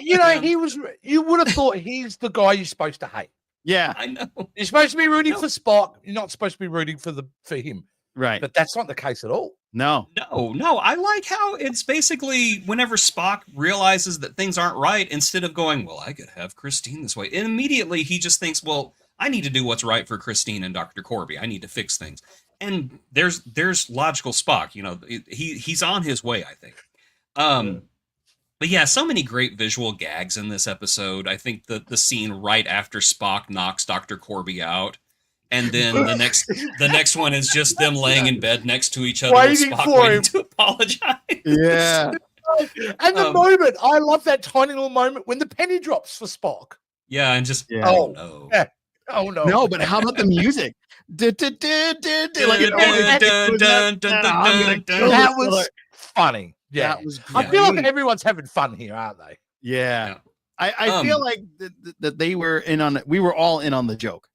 [SPEAKER 2] you would have thought he's the guy you're supposed to hate.
[SPEAKER 1] Yeah,
[SPEAKER 3] I know.
[SPEAKER 2] You're supposed to be rooting for Spock. You're not supposed to be rooting for him.
[SPEAKER 1] Right.
[SPEAKER 2] But that's not the case at all.
[SPEAKER 1] No.
[SPEAKER 3] I like how it's basically whenever Spock realizes that things aren't right, instead of going, well, I could have Christine this way, and immediately he just thinks, well, I need to do what's right for Christine and Dr. Corby. I need to fix things. And there's logical Spock. He's on his way, I think. But yeah, so many great visual gags in this episode. I think the scene right after Spock knocks Dr. Corby out, and then the next one is just them laying in bed next to each other,
[SPEAKER 2] waiting
[SPEAKER 3] with Spock
[SPEAKER 2] for
[SPEAKER 3] waiting
[SPEAKER 2] him
[SPEAKER 3] to apologize.
[SPEAKER 1] Yeah.
[SPEAKER 2] And the moment, I love that tiny little moment when the penny drops for Spock.
[SPEAKER 3] Yeah, and just
[SPEAKER 2] no.
[SPEAKER 3] Yeah.
[SPEAKER 2] Oh no.
[SPEAKER 1] No, but how about the music? That
[SPEAKER 2] was funny. Yeah, I feel like everyone's having fun here, aren't they?
[SPEAKER 1] Yeah. I feel like that they were in on it. We were all in on the joke.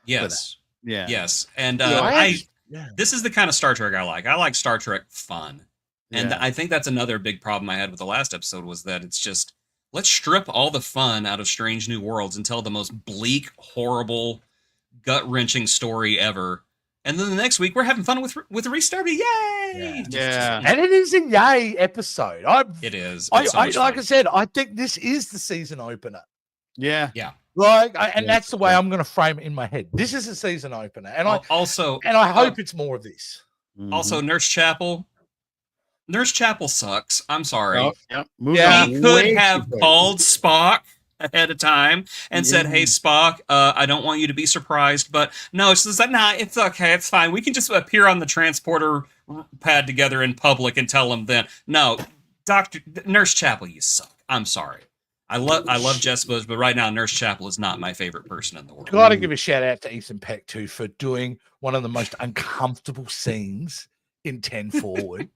[SPEAKER 3] Yes.
[SPEAKER 1] Yeah.
[SPEAKER 3] Yes. And
[SPEAKER 2] Yeah.
[SPEAKER 3] This is the kind of Star Trek I like. I like Star Trek fun. And I think that's another big problem I had with the last episode was that it's just, let's strip all the fun out of Strange New Worlds and tell the most bleak, horrible, gut-wrenching story ever. And then the next week, we're having fun with Rhys Darby. Yay!
[SPEAKER 1] Yeah.
[SPEAKER 2] And it is a yay episode.
[SPEAKER 3] It is.
[SPEAKER 2] Like I said, I think this is the season opener.
[SPEAKER 1] Yeah.
[SPEAKER 3] Yeah.
[SPEAKER 2] That's the way I'm going to frame it in my head. This is a season opener. And I hope it's more of this.
[SPEAKER 3] Also, Nurse Chapel. Nurse Chapel sucks. I'm sorry.
[SPEAKER 1] Oh, yep.
[SPEAKER 3] He could have called Spock ahead of time and said, hey, Spock, I don't want you to be surprised, but no, it's just like, nah, it's okay, it's fine. We can just appear on the transporter pad together in public and tell him then. No, Nurse Chapel, you suck. I'm sorry. I love Jess Bush, but right now Nurse Chapel is not my favorite person in the world.
[SPEAKER 2] Got to give a shout out to Ethan Peck too for doing one of the most uncomfortable scenes in 10 Forward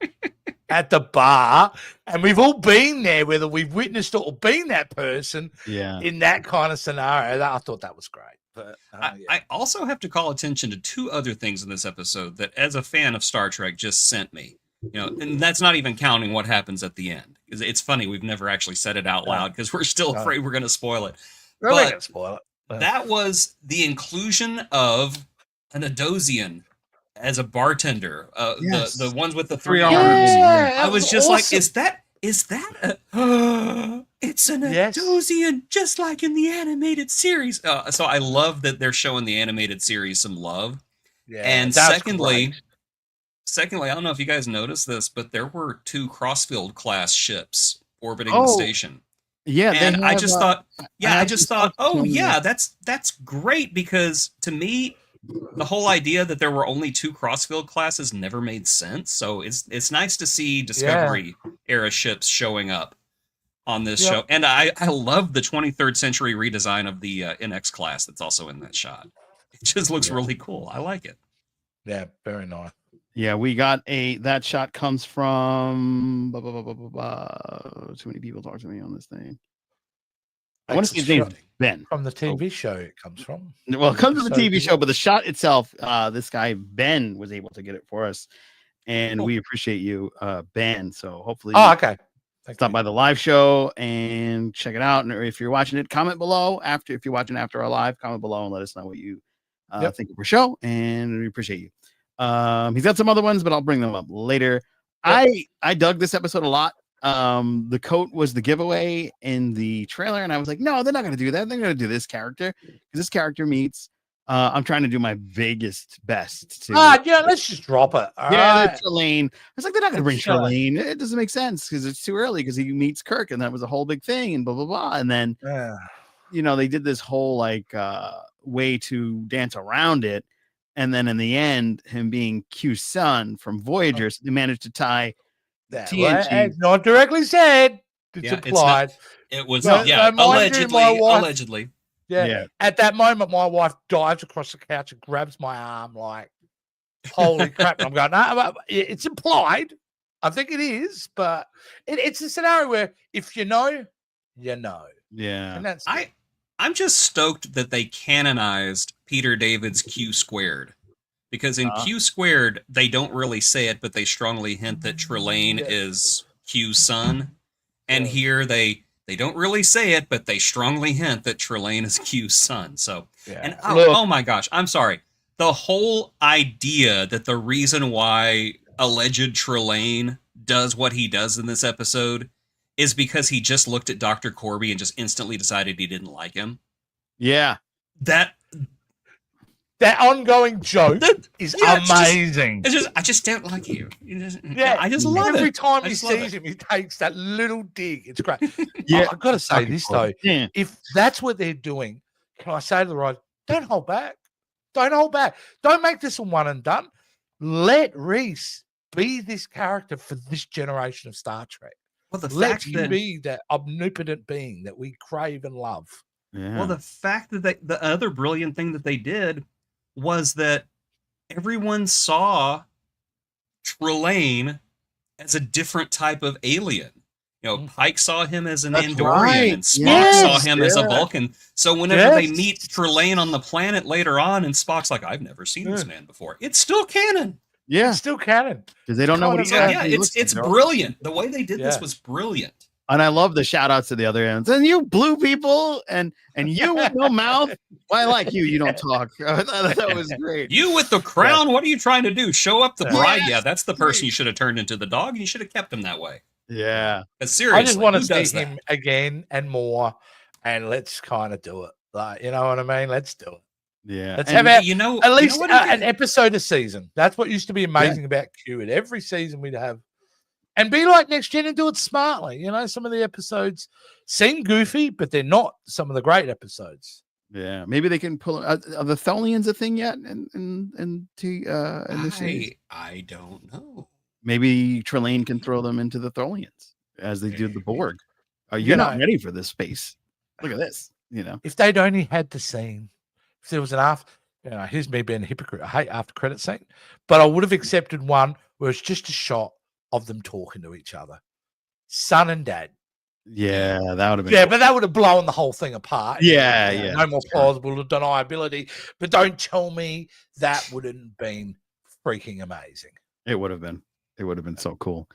[SPEAKER 2] at the bar, and we've all been there, whether we've witnessed it or been that person in that kind of scenario. I thought that was great. But
[SPEAKER 3] I also have to call attention to two other things in this episode that, as a fan of Star Trek, just sent me. And that's not even counting what happens at the end. It's funny, we've never actually said it out loud because we're still afraid we're going to spoil it.
[SPEAKER 2] Really going to spoil it.
[SPEAKER 3] That was the inclusion of an Adosian as a bartender. The ones with the 3 arms. I was just awesome. Like, is that a it's an Adosian, just like in the animated series. So I love that they're showing the animated series some love. Yeah, and secondly, I don't know if you guys noticed this, but there were 2 Crossfield class ships orbiting the station.
[SPEAKER 1] Yeah,
[SPEAKER 3] and I just thought, that's great, because to me, the whole idea that there were only 2 Crossfield classes never made sense. So it's nice to see Discovery era ships showing up on this show. And I love the 23rd century redesign of the NX class that's also in that shot. It just looks really cool. I like it.
[SPEAKER 2] Yeah, very nice.
[SPEAKER 1] Yeah, we got that shot comes from too many people talk to me on this thing. I want to see his name, Ben.
[SPEAKER 2] From the TV show it comes from.
[SPEAKER 1] Well, it comes from the TV show, but the shot itself, this guy, Ben, was able to get it for us. And we appreciate you, Ben. So hopefully
[SPEAKER 2] okay.
[SPEAKER 1] Stop by the live show and check it out. And if you're watching it, comment below. If you're watching after our live, comment below and let us know what you think of our show. And we appreciate you. He's got some other ones, but I'll bring them up later. Yep. I dug this episode a lot. The coat was the giveaway in the trailer, and I was like, no, they're not going to do that. They're going to do this character, because this character meets. I'm trying to do my biggest best to.
[SPEAKER 2] Let's just drop it.
[SPEAKER 1] Trelane. I was like, they're not going to bring Trelane. It doesn't make sense because it's too early, because he meets Kirk, and that was a whole big thing, and blah blah blah. And then, they did this whole way to dance around it. And then in the end, him being Q's son from Voyager, so they managed to tie TNG.
[SPEAKER 2] It's not directly said. It's implied.
[SPEAKER 3] It was, allegedly.
[SPEAKER 2] Yeah. At that moment, my wife dives across the couch and grabs my arm like, holy crap. And I'm going, no, it's implied. I think it is, but it's a scenario where if you know, you know.
[SPEAKER 1] Yeah.
[SPEAKER 2] And that's
[SPEAKER 3] I'm just stoked that they canonized Peter David's Q squared. Because in Q squared, they don't really say it, but they strongly hint that Trelane is Q's son. And here they don't really say it, but they strongly hint that Trelane is Q's son. So, and oh my gosh, I'm sorry. The whole idea that the reason why alleged Trelane does what he does in this episode is because he just looked at Dr. Corby and just instantly decided he didn't like him.
[SPEAKER 1] Yeah.
[SPEAKER 2] That ongoing joke is amazing.
[SPEAKER 3] I just don't like you.
[SPEAKER 2] I
[SPEAKER 3] just love it.
[SPEAKER 2] Every time he sees him, he takes that little dig. It's great.
[SPEAKER 1] Yeah,
[SPEAKER 2] I've got to say this though. Yeah. If that's what they're doing, can I say to the right, don't hold back. Don't hold back. Don't make this a one and done. Let Reese be this character for this generation of Star Trek.
[SPEAKER 3] Well,
[SPEAKER 2] let him be that omnipotent being that we crave and love.
[SPEAKER 1] Yeah.
[SPEAKER 3] Well, the fact that the other brilliant thing that they did was that everyone saw Trelane as a different type of alien. You know, Pike saw him as an Andorian, and Spock saw him as a Vulcan. So whenever they meet Trelane on the planet later on, and Spock's like, "I've never seen this man before," it's still canon.
[SPEAKER 1] Yeah,
[SPEAKER 2] it's still canon
[SPEAKER 1] because they don't know what he's.
[SPEAKER 3] Yeah, it's brilliant. The way they did this was brilliant.
[SPEAKER 1] And I love the shout outs to the other ends. And you blue people and you with no mouth. Well, I like you. You don't talk. That was great.
[SPEAKER 3] You with the crown. What are you trying to do? Show up the bride? Yeah, that's the person you should have turned into the dog. And you should have kept him that way.
[SPEAKER 1] Yeah.
[SPEAKER 3] But seriously,
[SPEAKER 2] I just want to see him again and more. And let's kind of do it. Like, you know what I mean? Let's do it.
[SPEAKER 1] Yeah.
[SPEAKER 2] Let's have at least an episode a season. That's what used to be amazing about Q. At every season we'd have. And be like Next Gen and do it smartly. You know, some of the episodes seem goofy, but they're not some of the great episodes.
[SPEAKER 1] Yeah, maybe they can pull. Are the Tholians a thing yet? In the series?
[SPEAKER 3] I don't know.
[SPEAKER 1] Maybe Trelane can throw them into the Tholians as they do the Borg. You're not ready for this space. Look at this. You know,
[SPEAKER 2] if they'd only had the scene, if there was an after, you know, here's me being a hypocrite. I hate after credit scene, but I would have accepted one where it's just a shot of them talking to each other, son and dad.
[SPEAKER 1] Yeah, that would have been.
[SPEAKER 2] Yeah, but that would have blown the whole thing apart.
[SPEAKER 1] Yeah.
[SPEAKER 2] No more plausible deniability. But don't tell me that wouldn't have been freaking amazing.
[SPEAKER 1] It would have been. It would have been so cool.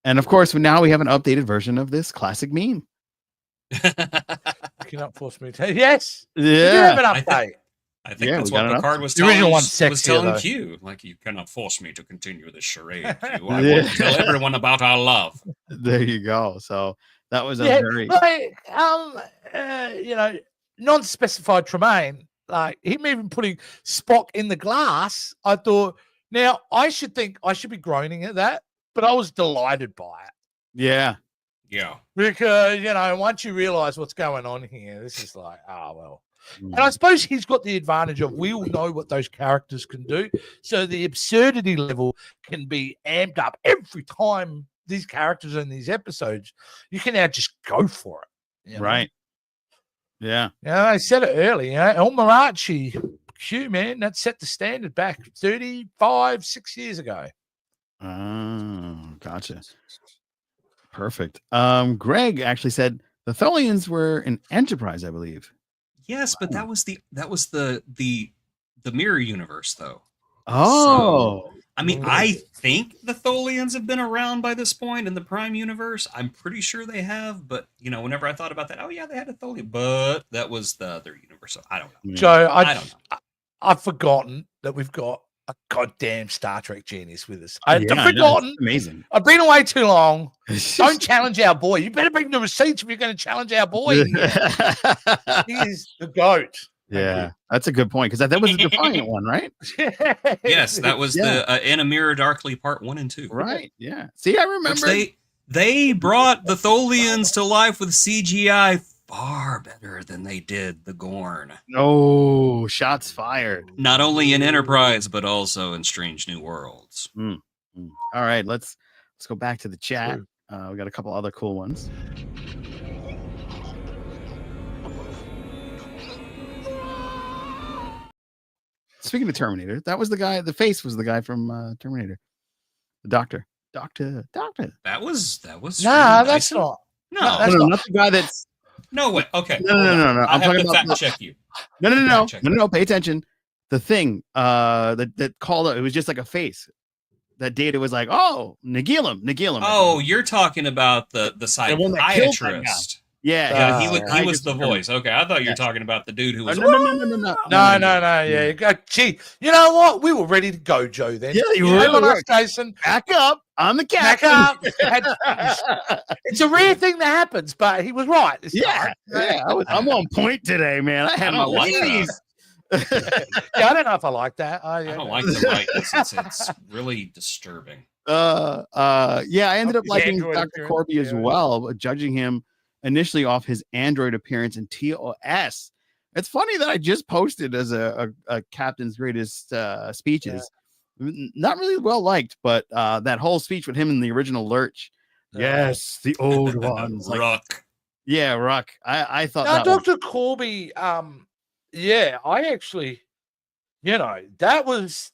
[SPEAKER 1] And of course, now we have an updated version of this classic meme.
[SPEAKER 2] You cannot force me to. Yes.
[SPEAKER 1] Yeah.
[SPEAKER 2] You have an update.
[SPEAKER 3] I think that's what Picard was telling Q. Like, you cannot force me to continue this charade, Q. I want to tell everyone about our love.
[SPEAKER 1] There you go. So that was a very...
[SPEAKER 2] you know, non-specified Tremaine, like him even putting Spock in the glass, I thought, now I should be groaning at that, but I was delighted by it.
[SPEAKER 1] Yeah.
[SPEAKER 3] Yeah.
[SPEAKER 2] Because, you know, once you realize what's going on here, this is like, well. And I suppose he's got the advantage of we all know what those characters can do. So the absurdity level can be amped up every time these characters are in these episodes. You can now just go for it. You know?
[SPEAKER 1] Right. Yeah.
[SPEAKER 2] Yeah, I said it earlier. You know, El Marachi, Q, man, that set the standard back 6 years ago.
[SPEAKER 1] Oh, gotcha. Perfect. Greg actually said the Tholians were an Enterprise, I believe.
[SPEAKER 3] Yes, but that was the mirror universe, though.
[SPEAKER 1] Oh,
[SPEAKER 3] so, I mean, I think the Tholians have been around by this point in the Prime universe. I'm pretty sure they have, but you know, whenever I thought about that, oh yeah, they had a Tholian, but that was the other universe. So I don't know.
[SPEAKER 2] Joe, I don't know. I've forgotten that we've got a goddamn Star Trek genius with us. I've forgotten.
[SPEAKER 1] Amazing.
[SPEAKER 2] I've been away too long. Don't challenge our boy. You better bring the receipts if you're going to challenge our boy. He is the GOAT.
[SPEAKER 1] Yeah, that's a good point because that was a Defiant one, right?
[SPEAKER 3] Yes, that was the In a Mirror Darkly Part 1 and 2.
[SPEAKER 1] Right. Yeah. See, I remember
[SPEAKER 3] they brought the Tholians to life with CGI far better than they did the Gorn.
[SPEAKER 1] Oh, shots fired.
[SPEAKER 3] Not only in Enterprise, but also in Strange New Worlds.
[SPEAKER 1] All right, let's go back to the chat. We got a couple other cool ones. Speaking of Terminator, that was the guy. The face was the guy from Terminator. The doctor. Doctor.
[SPEAKER 3] That was
[SPEAKER 2] Nah,
[SPEAKER 3] really
[SPEAKER 2] that's
[SPEAKER 3] nice.
[SPEAKER 2] not.
[SPEAKER 3] No,
[SPEAKER 2] that's
[SPEAKER 1] No,
[SPEAKER 2] not.
[SPEAKER 1] not the guy that's.
[SPEAKER 3] no way. Okay.
[SPEAKER 1] No.
[SPEAKER 3] hold on.
[SPEAKER 1] I'm
[SPEAKER 3] I have
[SPEAKER 1] talking
[SPEAKER 3] to
[SPEAKER 1] about
[SPEAKER 3] fact check you.
[SPEAKER 1] No. Pay attention. The thing that called it was just like a face. That Data was like, oh, Nagilum.
[SPEAKER 3] Oh, you're talking about the
[SPEAKER 1] one that killed that guy.
[SPEAKER 3] psychiatrist.
[SPEAKER 1] Yeah,
[SPEAKER 3] Yeah,
[SPEAKER 1] I
[SPEAKER 3] he was
[SPEAKER 1] just
[SPEAKER 3] the
[SPEAKER 1] remembered.
[SPEAKER 3] voice. Okay, I thought you were
[SPEAKER 1] Yes.
[SPEAKER 3] talking about the dude who was.
[SPEAKER 1] No.
[SPEAKER 2] No. Yeah. Gee, you know what? We were ready to go, Joe. Then.
[SPEAKER 1] Yeah, you
[SPEAKER 2] Shame
[SPEAKER 1] really
[SPEAKER 2] on
[SPEAKER 1] were.
[SPEAKER 2] us, Jason.
[SPEAKER 1] Back up. I'm the
[SPEAKER 2] Back
[SPEAKER 1] captain.
[SPEAKER 2] up. It's a rare thing that happens, but he was right. This
[SPEAKER 1] Yeah.
[SPEAKER 2] time.
[SPEAKER 1] I'm on point today, man. I had
[SPEAKER 3] I
[SPEAKER 1] my
[SPEAKER 3] don't like
[SPEAKER 1] weenies.
[SPEAKER 2] Yeah, I don't know if I like that.
[SPEAKER 3] I don't like the rightness. It's really disturbing.
[SPEAKER 1] I ended up
[SPEAKER 2] His
[SPEAKER 1] liking
[SPEAKER 2] android
[SPEAKER 1] Dr.
[SPEAKER 2] appearance,
[SPEAKER 1] Corby as
[SPEAKER 2] yeah.
[SPEAKER 1] well, but judging him initially off his android appearance in TOS. It's funny that I just posted as a captain's greatest speeches. Not really well liked, but that whole speech with him in the original Lurch. Yes, the old ones.
[SPEAKER 3] Ruck.
[SPEAKER 1] Yeah, Ruck. I thought
[SPEAKER 2] No,
[SPEAKER 1] that was-
[SPEAKER 2] Dr. Corby, yeah, I actually, that was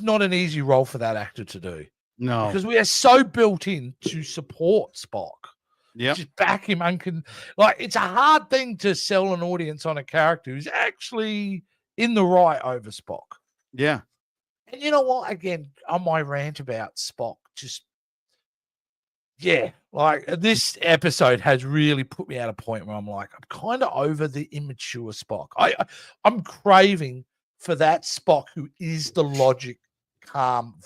[SPEAKER 2] not an easy role for that actor to do
[SPEAKER 1] no.
[SPEAKER 2] because we are so built in to support Spock.
[SPEAKER 1] Yep.
[SPEAKER 2] Just back him it's a hard thing to sell an audience on a character who's actually in the right over Spock.
[SPEAKER 1] Yeah.
[SPEAKER 2] And you know what? Again, on my rant about Spock, this episode has really put me at a point where I'm like, I'm kind of over the immature Spock. I'm craving for that Spock who is the logic, calm,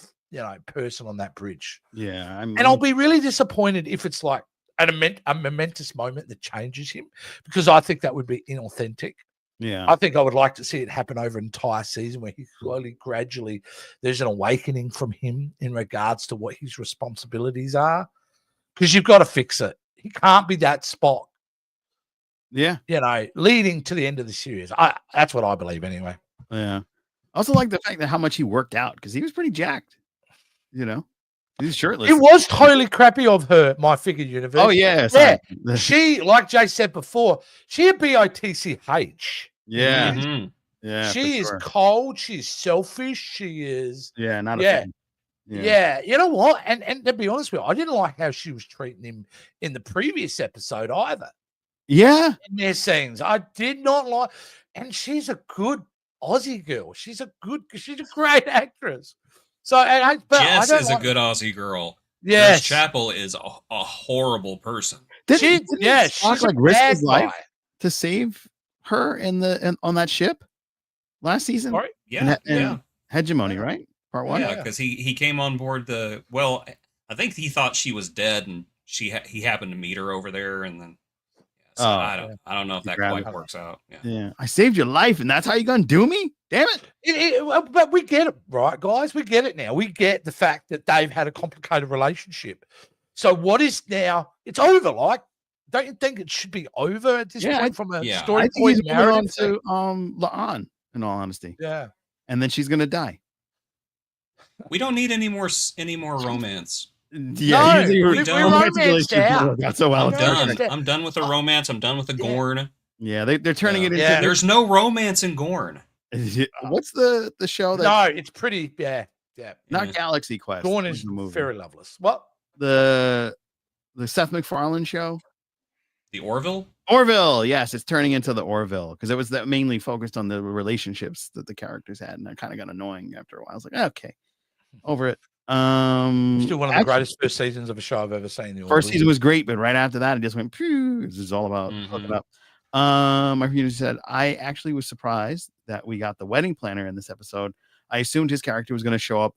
[SPEAKER 2] person on that bridge.
[SPEAKER 1] Yeah.
[SPEAKER 2] And I'll be really disappointed if it's like a momentous moment that changes him, because I think that would be inauthentic.
[SPEAKER 1] Yeah.
[SPEAKER 2] I think I would like to see it happen over an entire season where he slowly, gradually, there's an awakening from him in regards to what his responsibilities are. Because you've got to fix it. He can't be that Spock.
[SPEAKER 1] Yeah.
[SPEAKER 2] Leading to the end of the series. That's what I believe anyway.
[SPEAKER 1] Yeah. I also like the fact that how much he worked out because he was pretty jacked. He's shirtless.
[SPEAKER 2] It was totally crappy of her, My Figure Universe.
[SPEAKER 1] Oh, yeah.
[SPEAKER 2] Yeah. She, like Jay said before, she had BITCH.
[SPEAKER 1] Yeah.
[SPEAKER 3] Mhm.
[SPEAKER 1] Yeah.
[SPEAKER 2] She is cold. She's selfish. She is.
[SPEAKER 1] Yeah. Not a
[SPEAKER 2] Yeah.
[SPEAKER 1] fan.
[SPEAKER 2] Yeah, you know what? And to be honest with you, I didn't like how she was treating him in the previous episode either.
[SPEAKER 1] Yeah.
[SPEAKER 2] In their scenes, I did not like. And she's a good Aussie girl. She's a great actress. So,
[SPEAKER 3] Jess is a good Aussie girl.
[SPEAKER 2] Yes.
[SPEAKER 3] Nurse Chapel is a horrible person.
[SPEAKER 1] Didn't
[SPEAKER 2] she's
[SPEAKER 1] like
[SPEAKER 2] a
[SPEAKER 1] risk
[SPEAKER 2] bad
[SPEAKER 1] his life
[SPEAKER 2] guy.
[SPEAKER 1] to save her on that ship last season.
[SPEAKER 2] Right?
[SPEAKER 3] Yeah,
[SPEAKER 1] And Hegemony, right? Part 1.
[SPEAKER 3] Yeah, because he came on board I think he thought she was dead, and he happened to meet her over there, and then. So I don't know if that quite works out.
[SPEAKER 1] Yeah. I saved your life, and that's how you're gonna do me? Damn it!
[SPEAKER 2] But we get it, right, guys? We get it now. We get the fact that they've had a complicated relationship. So what is now? It's over. Like, don't you think it should be over at this point from a story
[SPEAKER 1] I think
[SPEAKER 2] point?
[SPEAKER 1] he's moving on to La'an, in all honesty.
[SPEAKER 2] Yeah.
[SPEAKER 1] And then she's gonna die.
[SPEAKER 3] We don't need any more romance.
[SPEAKER 1] Yeah,
[SPEAKER 2] we romanced out.
[SPEAKER 1] That's so well done.
[SPEAKER 3] I'm done with the romance. I'm done with the Gorn.
[SPEAKER 1] Yeah, they're turning it into.
[SPEAKER 3] There's no romance in Gorn.
[SPEAKER 1] What's the show that?
[SPEAKER 2] No, it's pretty. Yeah.
[SPEAKER 1] Not Galaxy Quest.
[SPEAKER 2] Gorn is very loveless. What?
[SPEAKER 1] The Seth MacFarlane show.
[SPEAKER 3] The Orville.
[SPEAKER 1] Orville, yes, it's turning into the Orville because it was that mainly focused on the relationships that the characters had, and that kind of got annoying after a while. I was like, okay, over it.
[SPEAKER 2] Still one of the greatest first seasons of a show I've ever seen.
[SPEAKER 1] First season was great, but right after that, it just went. Pew, this is all about hooking up. My community said I actually was surprised that we got the wedding planner in this episode. I assumed his character was going to show up,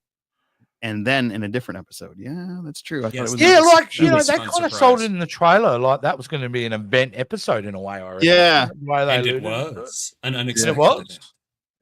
[SPEAKER 1] and then in a different episode. Yeah, that's true. I thought it was.
[SPEAKER 2] Yeah, they kind of sold it in the trailer like that was going to be an event episode in a way. I reckon.
[SPEAKER 1] Yeah,
[SPEAKER 3] and it was an unexpected.
[SPEAKER 2] It was.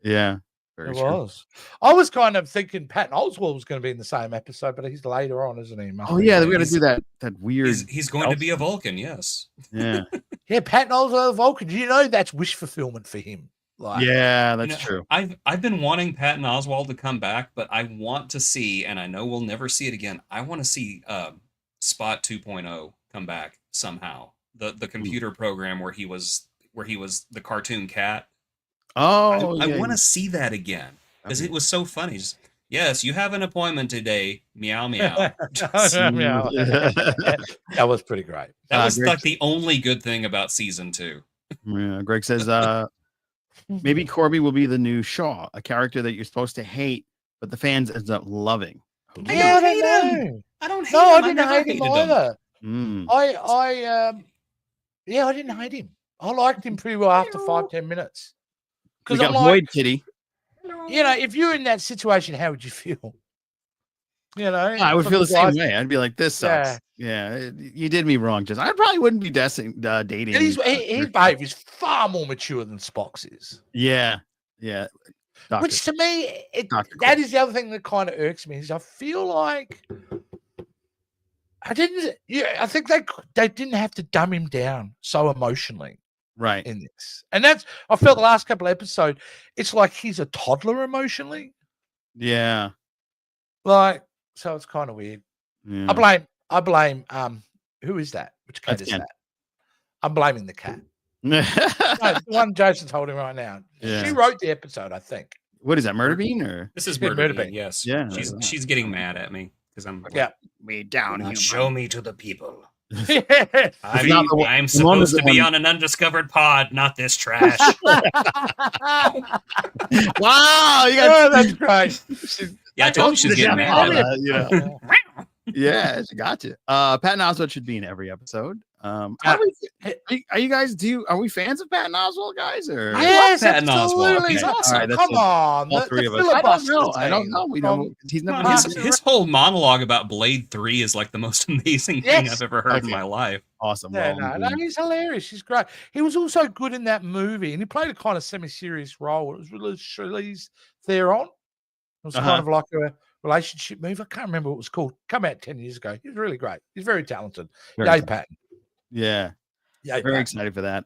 [SPEAKER 1] Yeah.
[SPEAKER 2] It was. I was kind of thinking Patton Oswalt was going to be in the same episode, but he's later on, isn't he?
[SPEAKER 1] Oh yeah, we got to do that weird.
[SPEAKER 3] He's going to be a Vulcan, yes.
[SPEAKER 1] Yeah.
[SPEAKER 2] Yeah, Patton Oswalt Vulcan. Do you know that's wish fulfillment for him? Like,
[SPEAKER 1] yeah, that's true.
[SPEAKER 3] I've been wanting Patton Oswalt to come back, but I want to see, and I know we'll never see it again. I want to see Spot 2.0 come back somehow. The computer program where he was the cartoon cat.
[SPEAKER 1] Oh,
[SPEAKER 3] I want to see that again. Because it was so funny. Just, yes, you have an appointment today. Meow meow.
[SPEAKER 2] Meow. That was pretty great.
[SPEAKER 3] That was
[SPEAKER 1] Greg,
[SPEAKER 3] like the only good thing about season 2.
[SPEAKER 1] Yeah, Greg says maybe Corby will be the new Shaw, a character that you're supposed to hate, but the fans end up loving.
[SPEAKER 2] Yeah, I don't know.
[SPEAKER 3] I don't hate
[SPEAKER 2] No,
[SPEAKER 3] him.
[SPEAKER 2] I didn't hate him either.
[SPEAKER 1] Mm.
[SPEAKER 2] I didn't hate him. I liked him pretty well after 5-10 minutes.
[SPEAKER 1] We
[SPEAKER 2] Because
[SPEAKER 1] got
[SPEAKER 2] I'm like,
[SPEAKER 1] Void Kitty.
[SPEAKER 2] you know, if you're in that situation, how would you feel? You know,
[SPEAKER 1] I would
[SPEAKER 2] from
[SPEAKER 1] feel the same
[SPEAKER 2] guys-
[SPEAKER 1] way. I'd be like, "This sucks." Yeah, you did me wrong. Just I probably wouldn't be dating.
[SPEAKER 2] And his behavior is far more mature than Spock's is.
[SPEAKER 1] Yeah.
[SPEAKER 2] Which to me,
[SPEAKER 1] Dr.
[SPEAKER 2] that is the other thing that kind of irks me is I feel like I think they didn't have to dumb him down so emotionally
[SPEAKER 1] Right.
[SPEAKER 2] in this, and that's I felt the last couple of episodes. It's like he's a toddler emotionally,
[SPEAKER 1] Yeah.
[SPEAKER 2] like so it's kind of weird.
[SPEAKER 1] Yeah.
[SPEAKER 2] I blame who is that? Which cat
[SPEAKER 1] That's
[SPEAKER 2] is
[SPEAKER 1] Ken.
[SPEAKER 2] that? I'm blaming the cat. No, the one Jason's holding right now.
[SPEAKER 1] Yeah.
[SPEAKER 2] She wrote the episode, I think.
[SPEAKER 1] What is that? Murder Bean or?
[SPEAKER 3] This is
[SPEAKER 2] Good
[SPEAKER 3] Murder
[SPEAKER 2] Murder
[SPEAKER 3] Bean,
[SPEAKER 2] Bean.
[SPEAKER 3] yes.
[SPEAKER 1] Yeah.
[SPEAKER 3] She's getting mad at me because I'm
[SPEAKER 2] Yeah.
[SPEAKER 1] Way down.
[SPEAKER 3] Now show me to the people.
[SPEAKER 2] Yeah.
[SPEAKER 3] I'm supposed to be on an undiscovered pod, not this trash.
[SPEAKER 1] Wow, you
[SPEAKER 2] Oh,
[SPEAKER 1] got
[SPEAKER 2] that's great.
[SPEAKER 3] Yeah, I told you she's getting mad.
[SPEAKER 1] you know. Yeah, she got you. Patton Oswalt should be in every episode. Are you guys are we fans of Patton Oswalt, guys? Or
[SPEAKER 2] Yes,
[SPEAKER 3] Patton Oswalt.
[SPEAKER 2] absolutely.
[SPEAKER 3] He's awesome.
[SPEAKER 1] All right, that's
[SPEAKER 2] Come
[SPEAKER 1] it.
[SPEAKER 2] on.
[SPEAKER 1] All
[SPEAKER 2] The
[SPEAKER 1] three of us.
[SPEAKER 2] filibuster
[SPEAKER 1] I don't
[SPEAKER 2] thing
[SPEAKER 1] know. We
[SPEAKER 2] from-
[SPEAKER 1] don't. He's never.
[SPEAKER 2] No,
[SPEAKER 3] His whole monologue about Blade 3 is like the most amazing thing
[SPEAKER 2] Yes.
[SPEAKER 3] I've ever heard in
[SPEAKER 1] Okay.
[SPEAKER 3] my life.
[SPEAKER 1] Awesome.
[SPEAKER 2] Yeah,
[SPEAKER 1] Well,
[SPEAKER 2] no, he's hilarious. He's great. He was also good in that movie, and he played a kind of semi-serious role. It was Charlize Theron. It was kind of like a relationship movie. I can't remember what it was called. Come out 10 years ago. He was really great. He's very talented. Yay, Patton.
[SPEAKER 1] Yeah.
[SPEAKER 2] Yay,
[SPEAKER 1] Very
[SPEAKER 2] Patton.
[SPEAKER 1] excited for that.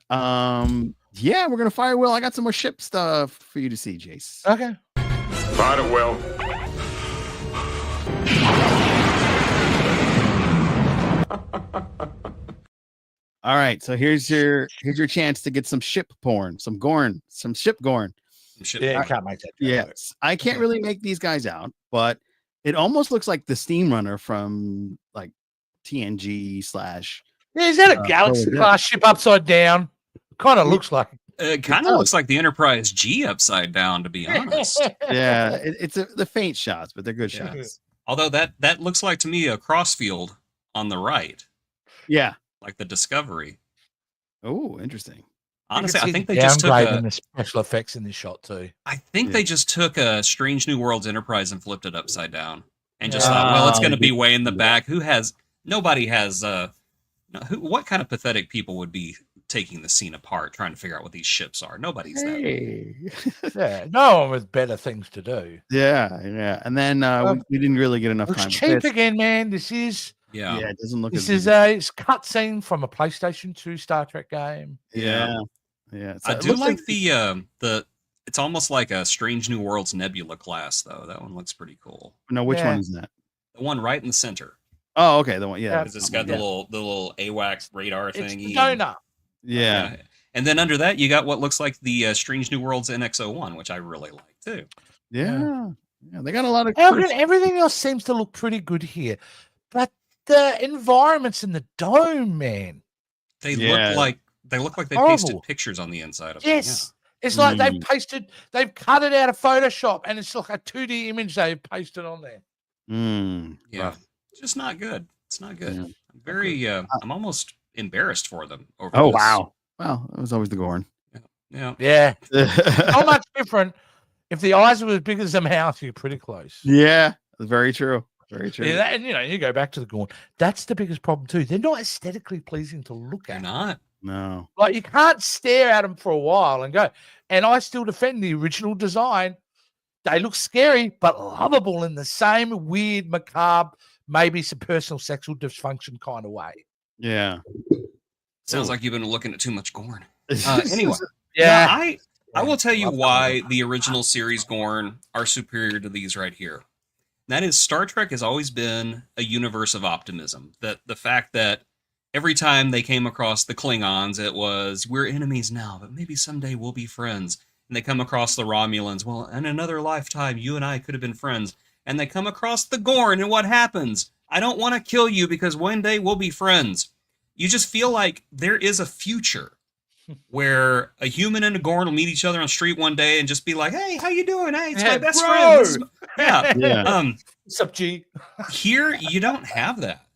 [SPEAKER 1] Yeah, we're gonna fire Will. I got some more ship stuff for you to see, Jace.
[SPEAKER 2] Okay.
[SPEAKER 6] Fire it, Will.
[SPEAKER 1] All right, so here's your chance to get some ship porn, some ship gorn.
[SPEAKER 2] Yeah, you can't make that.
[SPEAKER 1] Yes, I can't really make these guys out, but it almost looks like the steam runner from like TNG slash.
[SPEAKER 2] Yeah, is that a Galaxy class ship upside down? Kind of looks like.
[SPEAKER 3] It kind of looks like the Enterprise G upside down, to be honest.
[SPEAKER 1] Yeah, it's the faint shots, but they're good shots.
[SPEAKER 3] Although that looks like to me a crossfield on the right,
[SPEAKER 1] Yeah.
[SPEAKER 3] like the Discovery.
[SPEAKER 1] Oh, interesting.
[SPEAKER 3] Honestly, I think they just took
[SPEAKER 2] the special effects in this shot too.
[SPEAKER 3] I think they just took a Strange New Worlds Enterprise and flipped it upside down, and just thought, well, it's going to be way in the back. Nobody has. What kind of pathetic people would be taking the scene apart, trying to figure out what these ships are? Nobody's that.
[SPEAKER 2] Yeah, no one with better things to do.
[SPEAKER 1] Yeah. And then we didn't really get enough
[SPEAKER 2] Looks
[SPEAKER 1] time.
[SPEAKER 2] cheap again, man. This is.
[SPEAKER 3] Yeah,
[SPEAKER 1] it doesn't look.
[SPEAKER 2] This
[SPEAKER 1] as
[SPEAKER 2] is it's cutscene from a PlayStation 2 Star Trek game.
[SPEAKER 1] Yeah.
[SPEAKER 3] I do like the. It's almost like a Strange New Worlds Nebula class, though. That one looks pretty cool.
[SPEAKER 1] No, which one is that?
[SPEAKER 3] The one right in the center.
[SPEAKER 1] Oh, okay, the one. Yeah,
[SPEAKER 3] because it's got the little AWACS radar thing.
[SPEAKER 2] It's the donut.
[SPEAKER 1] Yeah.
[SPEAKER 3] And then under that, you got what looks like the Strange New Worlds NX-01, which I really like too.
[SPEAKER 1] Yeah, they got a lot of.
[SPEAKER 2] Everything else seems to look pretty good here, but the environments in the dome, man,
[SPEAKER 3] they look like they
[SPEAKER 2] horrible.
[SPEAKER 3] pasted pictures on the inside of
[SPEAKER 2] Yes, it's like they've cut it out of Photoshop, and it's like a 2D image they've pasted on there.
[SPEAKER 3] Yeah, it's just not good. It's not good.
[SPEAKER 1] Yeah.
[SPEAKER 3] I'm very. I'm almost embarrassed for them. Over
[SPEAKER 1] Oh
[SPEAKER 3] this.
[SPEAKER 1] wow! Well, it was always the Gorn.
[SPEAKER 2] Yeah. Not much different. If the eyes were as big as the mouth, you're pretty close.
[SPEAKER 1] Yeah, very true. Very true.
[SPEAKER 2] Yeah, and you go back to the Gorn. That's the biggest problem too. They're not aesthetically pleasing to look at.
[SPEAKER 3] They're not.
[SPEAKER 1] No.
[SPEAKER 2] Like you can't stare at them for a while and go. And I still defend the original design. They look scary, but lovable in the same weird, macabre, maybe some personal sexual dysfunction kind of way.
[SPEAKER 1] Yeah.
[SPEAKER 3] Sounds like you've been looking at too much Gorn. Anyway,
[SPEAKER 2] Yeah.
[SPEAKER 3] I will tell you why the original series Gorn are superior to these right here. That is, Star Trek has always been a universe of optimism. That the fact that every time they came across the Klingons, it was, we're enemies now, but maybe someday we'll be friends. and they come across the Romulans. Well, in another lifetime, you and I could have been friends. And they come across the Gorn, and what happens? I don't want to kill you because one day we'll be friends. You just feel like there is a future where a human and a Gorn will meet each other on the street one day and just be like, "Hey, how you doing? Hey, it's my best friend."
[SPEAKER 1] Yeah.
[SPEAKER 2] What's up, G?
[SPEAKER 3] Here, you don't have that.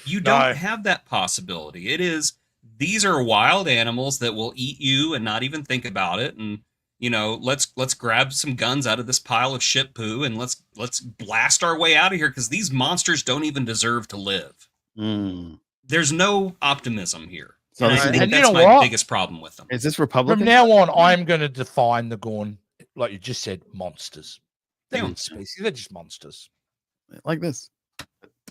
[SPEAKER 3] You don't have that possibility. It is, these are wild animals that will eat you and not even think about it. And, you know, let's grab some guns out of this pile of shit poo and let's blast our way out of here because these monsters don't even deserve to live. There's no optimism here.
[SPEAKER 1] So
[SPEAKER 3] and I think
[SPEAKER 2] and
[SPEAKER 3] that's my biggest problem with them.
[SPEAKER 1] Is this Republican?
[SPEAKER 2] From now on, I'm going to define the Gorn, like you just said, monsters. They're not species. They're just monsters.
[SPEAKER 1] Like this.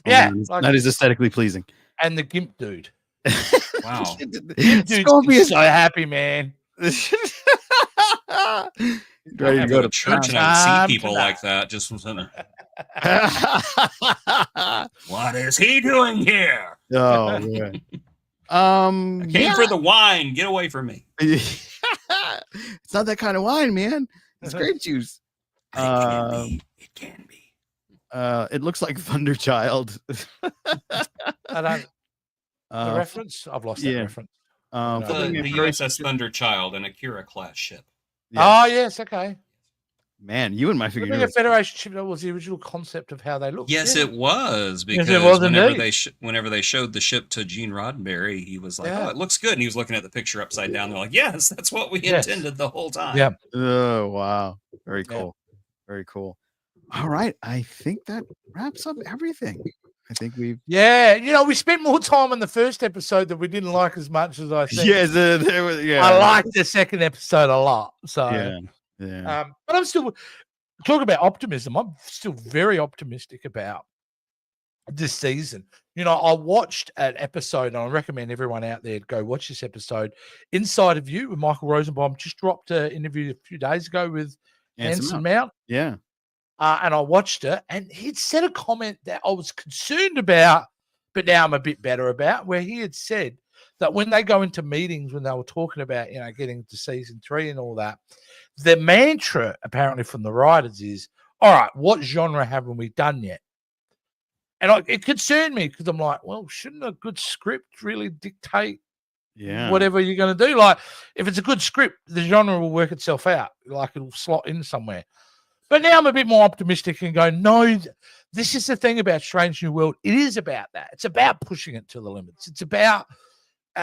[SPEAKER 2] Yeah.
[SPEAKER 1] That is aesthetically pleasing.
[SPEAKER 2] And the Gimp dude.
[SPEAKER 3] Wow.
[SPEAKER 2] Gimp dude's so happy, man.
[SPEAKER 1] Ready to go to
[SPEAKER 3] church and I would see people like that. Just what is he doing here?
[SPEAKER 1] Oh, man.
[SPEAKER 3] I came for the wine. Get away from me.
[SPEAKER 1] It's not that kind of wine, man. It's grape juice.
[SPEAKER 3] It can be.
[SPEAKER 1] It looks like Thunderchild.
[SPEAKER 2] I don't. The reference? I've lost that reference.
[SPEAKER 3] The USS Thunderchild, an Akira class ship.
[SPEAKER 1] Yes.
[SPEAKER 2] Oh yes, okay.
[SPEAKER 1] Man, you and my figure.
[SPEAKER 2] A Federation ship that was the original concept of how they looked.
[SPEAKER 3] Yes, it was, because whenever they showed the ship to Gene Roddenberry, he was like, "Oh, it looks good," and he was looking at the picture upside down. They're like, "Yes, that's what we intended the whole time."
[SPEAKER 2] Yeah.
[SPEAKER 1] Oh wow, very cool, very cool. All right, I think that wraps up everything. I think we've
[SPEAKER 2] we spent more time on the first episode that we didn't like as much as I think. I liked the second episode a lot. So but I'm still talking about optimism. I'm still very optimistic about this season. You know, I watched an episode, and I recommend everyone out there to go watch this episode. Inside of You with Michael Rosenbaum just dropped an interview a few days ago with Anson Mount.
[SPEAKER 1] Yeah.
[SPEAKER 2] And I watched it, and he'd said a comment that I was concerned about, but now I'm a bit better about, where he had said that when they go into meetings, when they were talking about, getting to season 3 and all that, the mantra apparently from the writers is, all right, what genre haven't we done yet? And it concerned me because I'm like, well, shouldn't a good script really dictate whatever you're going to do? Like, if it's a good script, the genre will work itself out. Like, it'll slot in somewhere. But now I'm a bit more optimistic and go, no, this is the thing about Strange New World. It is about that. It's about pushing it to the limits. It's about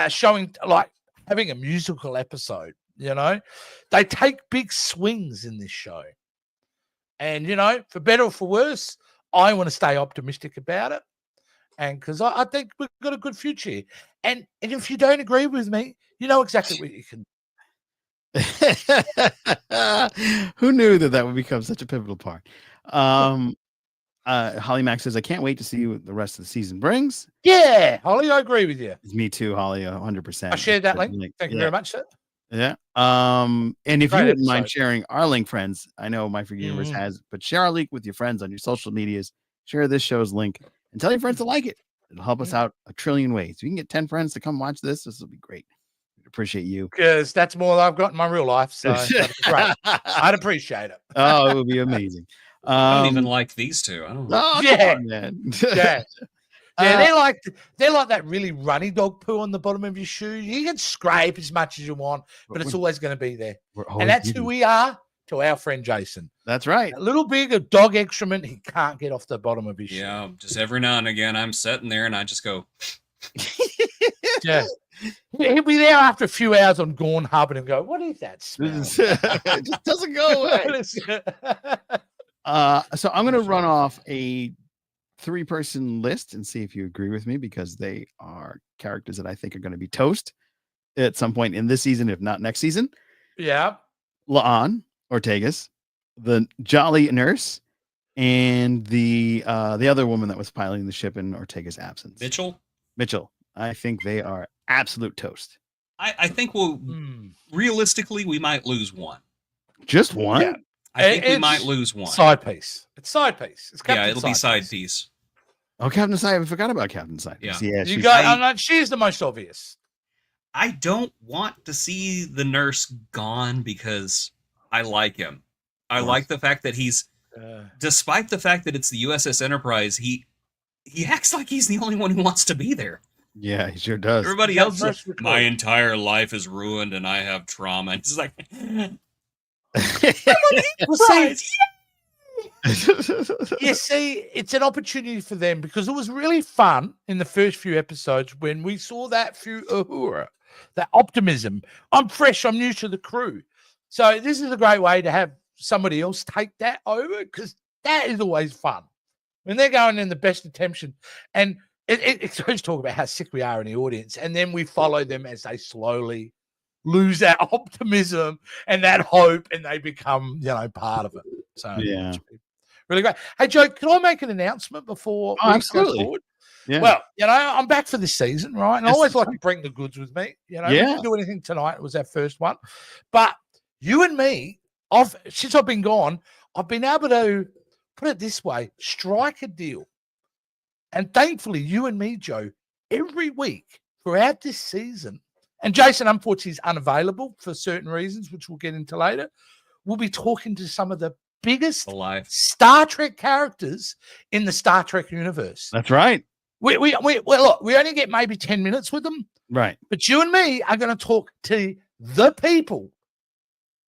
[SPEAKER 2] showing, like, having a musical episode, They take big swings in this show. And, for better or for worse, I want to stay optimistic about it. And because I think we've got a good future here. And if you don't agree with me, you know exactly what you can.
[SPEAKER 1] Who knew that would become such a pivotal part? Holly Mack says, I can't wait to see what the rest of the season brings.
[SPEAKER 2] Yeah, Holly, I agree with you.
[SPEAKER 1] Me too, Holly, 100%.
[SPEAKER 2] I shared that link. Thank you very much, sir.
[SPEAKER 1] Yeah. And if you wouldn't mind sharing our link, friends, I know My Freaking Universe has, but share our link with your friends on your social medias. Share this show's link and tell your friends to like it. It'll help us out a trillion ways. If you can get 10 friends to come watch this will be great. Appreciate you,
[SPEAKER 2] because that's more than I've got in my real life. So great. I'd appreciate it.
[SPEAKER 1] Oh, it would be amazing.
[SPEAKER 3] I don't even like these two. I don't know.
[SPEAKER 1] Oh, man.
[SPEAKER 2] They're like that really runny dog poo on the bottom of your shoe. You can scrape as much as you want, but it's always going to be there. And that's who we are to our friend Jason.
[SPEAKER 1] That's right.
[SPEAKER 2] A little bit of dog excrement he can't get off the bottom of his shoe.
[SPEAKER 3] Yeah, just every now and again I'm sitting there and I just go.
[SPEAKER 2] Yeah. He'll be there after a few hours on Gorn Hub and go, what is that smell?
[SPEAKER 1] It just doesn't go away. So I'm going to run off a 3-person list and see if you agree with me, because they are characters that I think are going to be toast at some point in this season, if not next season.
[SPEAKER 2] Yeah.
[SPEAKER 1] La'an, Ortegas, the Jolly Nurse, and the other woman that was piloting the ship in Ortega's absence. Mitchell. I think they are absolute toast.
[SPEAKER 3] I think realistically, we might lose one.
[SPEAKER 1] Just one?
[SPEAKER 2] Yeah.
[SPEAKER 3] I think we might lose one.
[SPEAKER 2] Side piece. It's side piece. It's
[SPEAKER 3] it'll be side piece.
[SPEAKER 1] Oh, Captain Side. I forgot about Captain Side.
[SPEAKER 3] Yeah.
[SPEAKER 2] She's the most obvious.
[SPEAKER 3] I don't want to see the nurse gone because I like him. I like the fact that he's, despite the fact that it's the USS Enterprise, he acts like he's the only one who wants to be there.
[SPEAKER 1] Yeah, he sure does.
[SPEAKER 3] Everybody else is like, my entire life is ruined and I have trauma. And it's like,
[SPEAKER 2] you see, it's an opportunity for them because it was really fun in the first few episodes when we saw that few uhura, that optimism. I'm fresh, I'm new to the crew. So this is a great way to have somebody else take that over because that is always fun. When they're going in the best attention and it goes talk about how sick we are in the audience, and then we follow them as they slowly lose that optimism and that hope, and they become, part of it. So
[SPEAKER 1] yeah,
[SPEAKER 2] really great. Hey, Joe, can I make an announcement before we
[SPEAKER 1] absolutely
[SPEAKER 2] go forward?
[SPEAKER 1] Yeah.
[SPEAKER 2] Well, I'm back for this season, right? And I always like to bring the goods with me. We didn't do anything tonight. It was our first one, but you and me, since I've been gone, I've been able to put it this way: strike a deal. And thankfully, you and me, Joe, every week throughout this season, and Jason, unfortunately, is unavailable for certain reasons, which we'll get into later, we'll be talking to some of the biggest Star Trek characters in the Star Trek universe.
[SPEAKER 1] That's right.
[SPEAKER 2] We look, we only get maybe 10 minutes with them.
[SPEAKER 1] Right.
[SPEAKER 2] But you and me are going to talk to the people,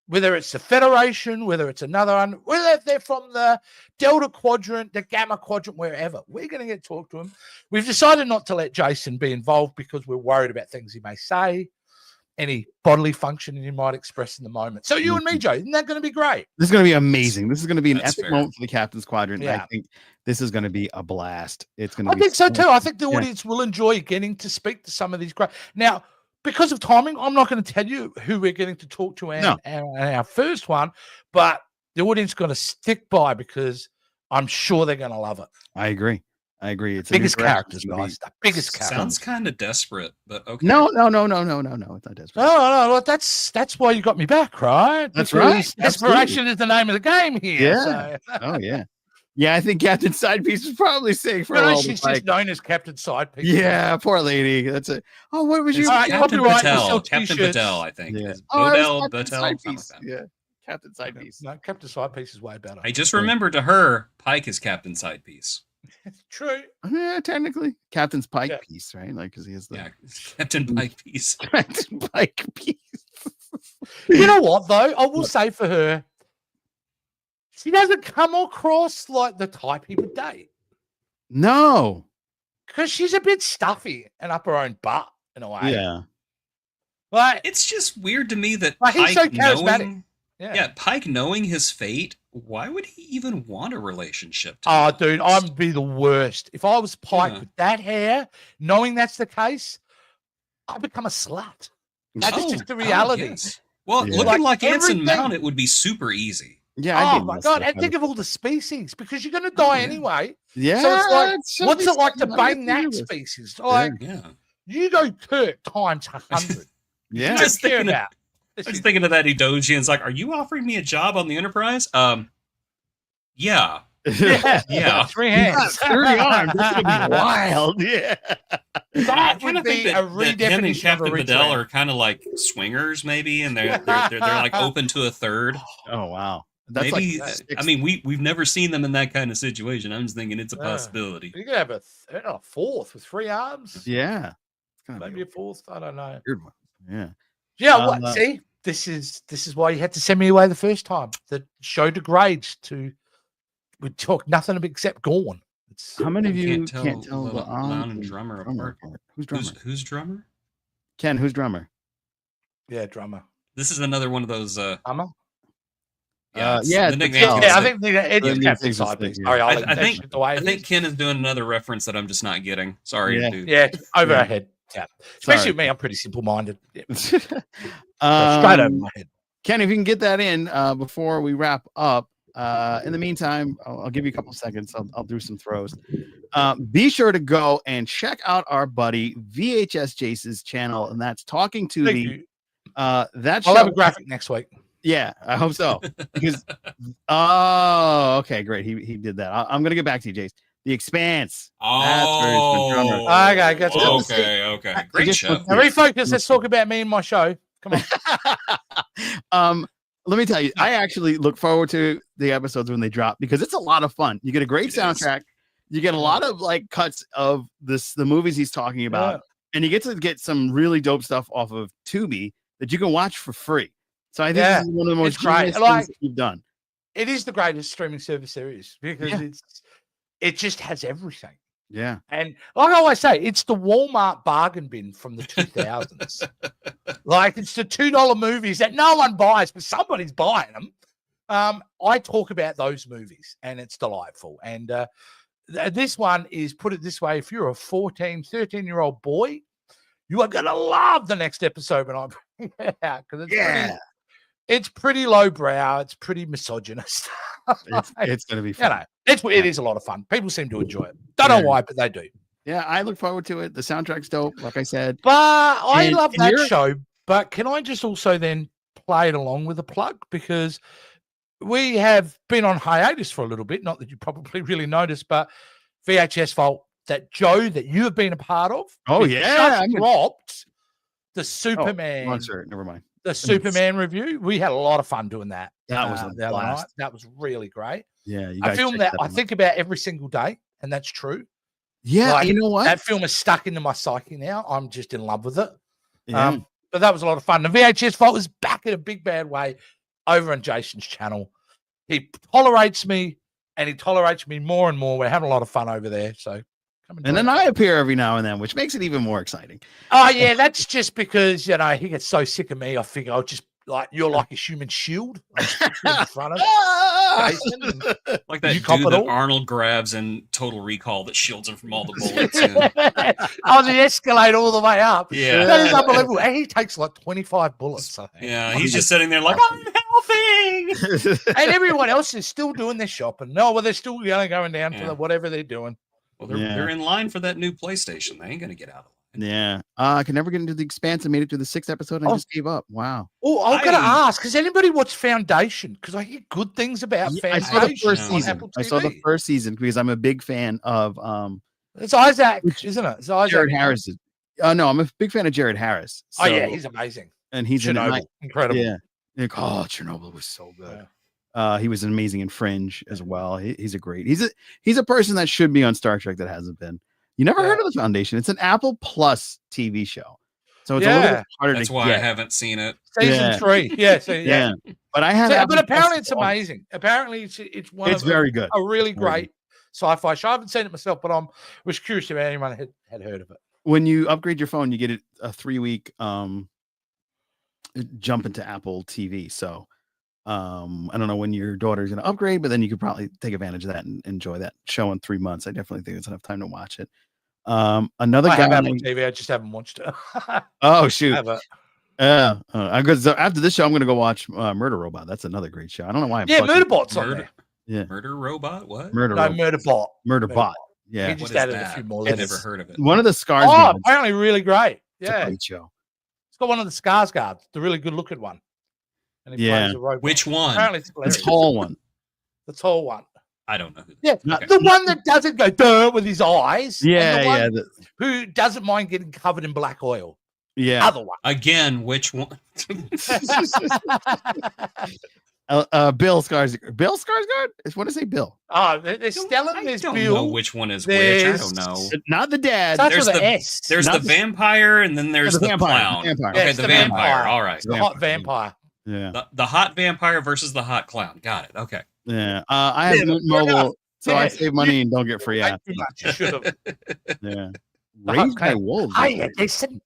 [SPEAKER 2] whether it's the Federation, whether it's another one, whether they're from the Delta Quadrant, the Gamma Quadrant, wherever. We're going to get to talk to them. We've decided not to let Jason be involved because we're worried about things he may say, any bodily function he might express in the moment. So you and me, Joe, isn't that going to be great?
[SPEAKER 1] This is going to be amazing. This is going to be an
[SPEAKER 3] That's
[SPEAKER 1] epic
[SPEAKER 3] fair.
[SPEAKER 1] moment for the Captain's Quadrant.
[SPEAKER 2] Yeah.
[SPEAKER 1] I think this is going to be a blast. It's going to
[SPEAKER 2] I
[SPEAKER 1] be
[SPEAKER 2] think so too. I think the audience will enjoy getting to speak to some of these great. Now, because of timing, I'm not going to tell you who we're getting to talk to in our first one, but the audience is going to stick by because I'm sure they're going to love it.
[SPEAKER 1] I agree. It's
[SPEAKER 2] biggest characters, guys. The biggest characters.
[SPEAKER 3] Sounds kind of desperate, but okay.
[SPEAKER 1] No. It's not desperate.
[SPEAKER 2] No. That's why you got me back, right?
[SPEAKER 1] That's
[SPEAKER 2] because
[SPEAKER 1] right.
[SPEAKER 2] Desperation is the name of the game here.
[SPEAKER 1] Yeah.
[SPEAKER 2] So.
[SPEAKER 1] Oh yeah. Yeah, I think Captain Sidepiece is probably saying for a while.
[SPEAKER 2] She's just known as Captain Sidepiece.
[SPEAKER 1] Yeah, poor lady. That's it. Oh, what was your
[SPEAKER 3] Captain
[SPEAKER 2] copyright?
[SPEAKER 3] Patel? Captain Patel, I think.
[SPEAKER 1] Yeah.
[SPEAKER 3] Patel.
[SPEAKER 1] Yeah, Captain Sidepiece.
[SPEAKER 2] No, Captain Sidepiece is way better.
[SPEAKER 3] I just remember to her, Pike is Captain Sidepiece.
[SPEAKER 2] True.
[SPEAKER 1] Yeah, technically, Captain's Pike piece, right? Like, because he has the
[SPEAKER 3] Captain Pike piece.
[SPEAKER 1] Captain Pike piece.
[SPEAKER 2] You know what, though? I will say for her, she doesn't come across like the type he would date.
[SPEAKER 1] No.
[SPEAKER 2] Because she's a bit stuffy and up her own butt in a way.
[SPEAKER 1] Yeah.
[SPEAKER 2] Like,
[SPEAKER 3] it's just weird to me that
[SPEAKER 2] Pike he's so charismatic.
[SPEAKER 3] Pike knowing his fate, why would he even want a relationship?
[SPEAKER 2] Dude, I'd be the worst. If I was Pike with that hair, knowing that's the case, I'd become a slut. That's just the reality.
[SPEAKER 3] Yes. Well, looking like Anson Mount, it would be super easy.
[SPEAKER 1] Yeah.
[SPEAKER 2] Oh my God! And think of all the species because you're going to die anyway.
[SPEAKER 1] Yeah.
[SPEAKER 2] So it's like, what's it like to bang that species? Like, you go Kirk times 100.
[SPEAKER 1] Yeah.
[SPEAKER 3] I was thinking of that Edojian's like, are you offering me a job on the Enterprise? Yeah.
[SPEAKER 2] Yeah. 3 hands.
[SPEAKER 1] 30 arms. This would be wild. Yeah.
[SPEAKER 2] That would be a redefinition.
[SPEAKER 3] Him and Captain Bedell are kind of like swingers, maybe, and they're like open to a third.
[SPEAKER 1] Oh wow.
[SPEAKER 3] That's maybe. I mean, we've never seen them in that kind of situation. I'm just thinking it's a possibility.
[SPEAKER 2] You could have a fourth with 3 arms.
[SPEAKER 1] Yeah.
[SPEAKER 2] Maybe a fourth. I don't know.
[SPEAKER 1] Weird one. Yeah.
[SPEAKER 2] Yeah. What? See, this is why you had to send me away the first time. The show degrades to. We talk nothing except Gorn.
[SPEAKER 1] How many of you can't tell the
[SPEAKER 3] Loud and Drummer apart?
[SPEAKER 1] Who's drummer?
[SPEAKER 3] Who's drummer?
[SPEAKER 1] Ken, who's drummer?
[SPEAKER 2] Yeah, drummer.
[SPEAKER 3] This is another one of those.
[SPEAKER 2] Drummer.
[SPEAKER 3] I think
[SPEAKER 2] it's Captain Sidepiece. Sorry,
[SPEAKER 3] I think Ken is doing another reference that I'm just not getting. Sorry, dude.
[SPEAKER 2] Yeah, over our head. Yeah. Especially with me, I'm pretty simple-minded. Yeah. Straight over my head.
[SPEAKER 1] Ken, if you can get that in before we wrap up. In the meantime, I'll give you a couple seconds. I'll do some throws. Be sure to go and check out our buddy VHS Jace's channel, and that's talking to that show.
[SPEAKER 2] I'll have a graphic next week.
[SPEAKER 1] Yeah, I hope so. Because okay, great. He did that. I'm gonna get back to you, Jace. The Expanse.
[SPEAKER 2] Okay,
[SPEAKER 3] great show.
[SPEAKER 2] Now refocus. Let's talk about me and my show. Come on.
[SPEAKER 1] Let me tell you, I actually look forward to the episodes when they drop because it's a lot of fun. You get a great soundtrack. You get a lot of like cuts of the movies he's talking about, and you get to get some really dope stuff off of Tubi that you can watch for free. So I think this is one of the most genius things that you've done.
[SPEAKER 2] It is the greatest streaming service there is because it just has everything.
[SPEAKER 1] Yeah.
[SPEAKER 2] And like I always say, it's the Walmart bargain bin from the 2000s. Like it's the $2 movies that no one buys, but somebody's buying them. I talk about those movies and it's delightful. And this one is, put it this way, if you're a 14, 13-year-old boy, you are going to love the next episode when I bring it out because it's pretty lowbrow. It's pretty misogynist.
[SPEAKER 1] It's going to be fun.
[SPEAKER 2] It is a lot of fun. People seem to enjoy it. Don't know why, but they do.
[SPEAKER 1] Yeah, I look forward to it. The soundtrack's dope, like I said.
[SPEAKER 2] But I love that show. But can I just also then play it along with a plug? Because we have been on hiatus for a little bit. Not that you probably really noticed, but VHS Vault, that Joe, that you have been a part of.
[SPEAKER 1] Oh, yeah.
[SPEAKER 2] Dropped the Superman.
[SPEAKER 1] Oh, sure. Never mind.
[SPEAKER 2] The Superman review. We had a lot of fun doing that.
[SPEAKER 1] That was a blast.
[SPEAKER 2] That was really great.
[SPEAKER 1] Yeah,
[SPEAKER 2] I filmed that. I think about every single day, and that's true.
[SPEAKER 1] Yeah, like, you know what?
[SPEAKER 2] That film is stuck into my psyche now. I'm just in love with it. Yeah. But that was a lot of fun. The VHS Vault is back in a big bad way over on Jason's channel. He tolerates me, and he tolerates me more and more. We're having a lot of fun over there. So,
[SPEAKER 1] and then I appear every now and then, which makes it even more exciting.
[SPEAKER 2] Oh yeah, that's just because he gets so sick of me. I figure I'll just you're like a human shield in front of Jason.
[SPEAKER 3] Like that dude that Arnold grabs in Total Recall that shields him from all the bullets.
[SPEAKER 2] I'll just escalate all the way up.
[SPEAKER 3] Yeah,
[SPEAKER 2] that is unbelievable. And he takes like 25 bullets. I think.
[SPEAKER 3] Yeah, he's just sitting there like, I'm helping.
[SPEAKER 2] And everyone else is still doing their shopping. No, well, they're still going down for whatever they're doing.
[SPEAKER 3] Well, they're in line for that new PlayStation. They ain't gonna get out of line.
[SPEAKER 1] Yeah, I could never get into The Expanse. I made it to the 6th episode and I just gave up. Wow.
[SPEAKER 2] Oh, I've got to ask, has anybody watched Foundation? Because I hear good things about Foundation.
[SPEAKER 1] I saw the first season. I saw the first season because I'm a big fan of
[SPEAKER 2] it's Isaac, isn't it? It's Isaac.
[SPEAKER 1] Jared Harris. No, I'm a big fan of Jared Harris.
[SPEAKER 2] So, oh yeah, he's amazing.
[SPEAKER 1] And he's
[SPEAKER 2] incredible.
[SPEAKER 1] Yeah. Chernobyl was so good. Yeah. He was amazing in Fringe as well. He's a person that should be on Star Trek that hasn't been. You never heard of the Foundation? It's an Apple Plus TV show, so it's a little bit harder.
[SPEAKER 3] That's why I haven't seen it.
[SPEAKER 2] Season 3, yeah.
[SPEAKER 1] But I have.
[SPEAKER 2] But apparently, it's amazing. Apparently, it's one. It's
[SPEAKER 1] very good.
[SPEAKER 2] A really great sci-fi show. I haven't seen it myself, but was curious if anyone had heard of it.
[SPEAKER 1] When you upgrade your phone, you get a 3-week jump into Apple TV. So I don't know when your daughter's going to upgrade, but then you could probably take advantage of that and enjoy that show in 3 months. I definitely think it's enough time to watch it. Another guy.
[SPEAKER 2] Have Apple TV. I just haven't watched it.
[SPEAKER 1] Oh shoot! Because after this show, I'm going to go watch Murder Robot. That's another great show. I don't know why.
[SPEAKER 2] Murderbot's on there.
[SPEAKER 1] Yeah,
[SPEAKER 3] Murder Robot. What?
[SPEAKER 2] Murderbot.
[SPEAKER 1] Murderbot. Yeah,
[SPEAKER 2] he just added a few more letters.
[SPEAKER 3] I've never heard of it.
[SPEAKER 1] One of the Scars.
[SPEAKER 2] Oh, apparently really great. Yeah,
[SPEAKER 1] it's a great show.
[SPEAKER 2] It's got one of the Scars guards, the really good looking one. And he plays a robot.
[SPEAKER 3] Which one?
[SPEAKER 2] Apparently it's
[SPEAKER 1] the tall one.
[SPEAKER 2] The tall one.
[SPEAKER 3] I don't know who.
[SPEAKER 2] Yeah, the one that doesn't go duh with his eyes.
[SPEAKER 1] Yeah,
[SPEAKER 2] who doesn't mind getting covered in black oil.
[SPEAKER 1] Yeah.
[SPEAKER 2] Other one.
[SPEAKER 3] Again, which one?
[SPEAKER 1] Bill Skarsgård. Bill Skarsgård? I want to say Bill.
[SPEAKER 2] Oh, there's Stellan. There's Bill.
[SPEAKER 3] I don't know which one is which. I don't know.
[SPEAKER 1] Not the dad.
[SPEAKER 3] There's the vampire, and then there's the clown. Okay, the vampire. All right.
[SPEAKER 2] The hot vampire.
[SPEAKER 1] Yeah.
[SPEAKER 3] The hot vampire versus the hot clown. Got it. Okay.
[SPEAKER 1] Yeah. I have Mint Mobile, so I save money and don't get free apps.
[SPEAKER 2] You should have.
[SPEAKER 1] Yeah. Raised by Wolves.
[SPEAKER 2] Hiya, listen.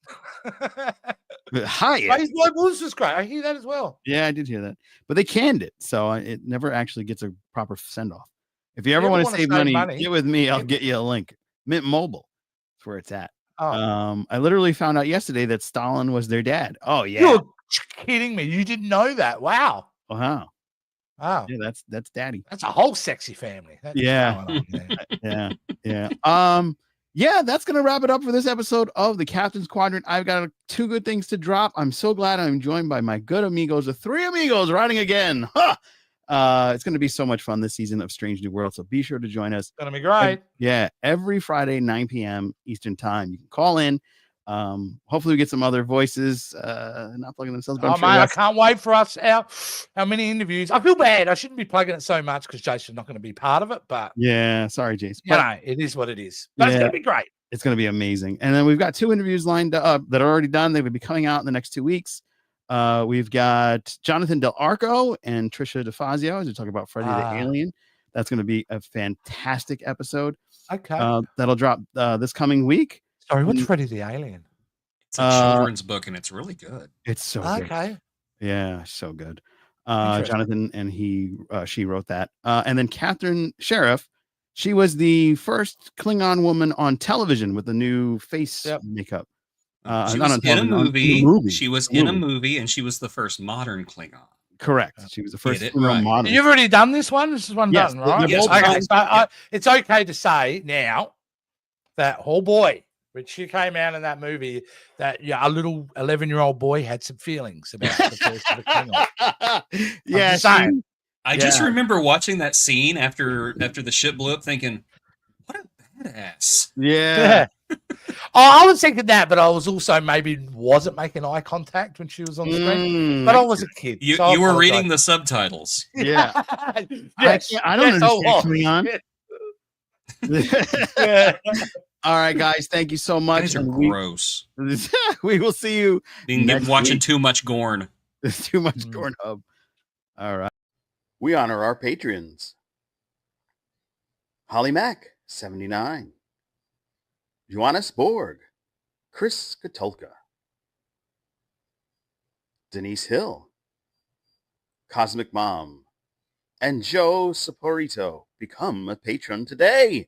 [SPEAKER 1] Hiya.
[SPEAKER 2] Raised by Wolves was great. I hear that as well.
[SPEAKER 1] Yeah, I did hear that. But they canned it, so it never actually gets a proper send-off. If you ever want to save money, get with me. I'll get you a link. Mint Mobile. That's where it's at. Oh. I literally found out yesterday that Stalin was their dad. Oh, yeah.
[SPEAKER 2] You're kidding me. You didn't know that. Wow.
[SPEAKER 1] Wow.
[SPEAKER 2] Wow.
[SPEAKER 1] Yeah, that's daddy.
[SPEAKER 2] That's a whole sexy family.
[SPEAKER 1] Yeah. Yeah, that's going to wrap it up for this episode of the Captain's Quadrant. I've got 2 good things to drop. I'm so glad I'm joined by my good amigos, the 3 amigos riding again. Huh! It's going to be so much fun this season of Strange New World, so be sure to join us.
[SPEAKER 2] It's going to be great.
[SPEAKER 1] Every Friday, 9 p.m. Eastern Time. You can call in, Hopefully we get some other voices not plugging themselves. But
[SPEAKER 2] Oh, mate, I can't wait for us. How many interviews? I feel bad. I shouldn't be plugging it so much because Jason's not going to be part of it. But
[SPEAKER 1] yeah, sorry, Jason.
[SPEAKER 2] You know, it is what it is. But it's going to be great.
[SPEAKER 1] It's going to be amazing. And then we've got 2 interviews lined up that are already done. They will be coming out in the next 2 weeks. We've got Jonathan Del Arco and Trisha DeFazio as we talk about Freddy the Alien. That's going to be a fantastic episode.
[SPEAKER 2] Okay.
[SPEAKER 1] That'll drop this coming week.
[SPEAKER 2] Sorry, what's Freddy the Alien?
[SPEAKER 3] It's a children's book and it's really good.
[SPEAKER 1] It's so good.
[SPEAKER 2] Okay.
[SPEAKER 1] Yeah, so good. Jonathan and she wrote that. And then Catherine Sheriff, she was the first Klingon woman on television with the new face makeup.
[SPEAKER 3] She was in a movie. She was in a movie, and she was the first modern Klingon.
[SPEAKER 1] Correct. She was the first modern.
[SPEAKER 2] You've already done this one. This is one done, right?
[SPEAKER 3] Yes.
[SPEAKER 2] Okay. So it's okay to say now that boy, when she came out in that movie, that a little 11-year-old boy had some feelings about the first of the Klingon.
[SPEAKER 1] Yeah,
[SPEAKER 3] I just remember watching that scene after the ship blew up, thinking, "What a badass!"
[SPEAKER 1] Yeah.
[SPEAKER 2] I was thinking that, but I was also maybe wasn't making eye contact when she was on the screen. But I was a kid.
[SPEAKER 3] You were reading the subtitles.
[SPEAKER 1] Yeah.
[SPEAKER 2] Yes.
[SPEAKER 1] I don't understand Klingon. All right, guys. Thank you so much.
[SPEAKER 3] These are gross.
[SPEAKER 1] We will see you.
[SPEAKER 3] Watching too much Gorn.
[SPEAKER 1] Too much Gorn Hub. All right. We honor our patrons. Holly Mack, 79. Joannis Borg, Chris Katulka, Denise Hill, Cosmic Mom, and Joe Saporito. Become a patron today.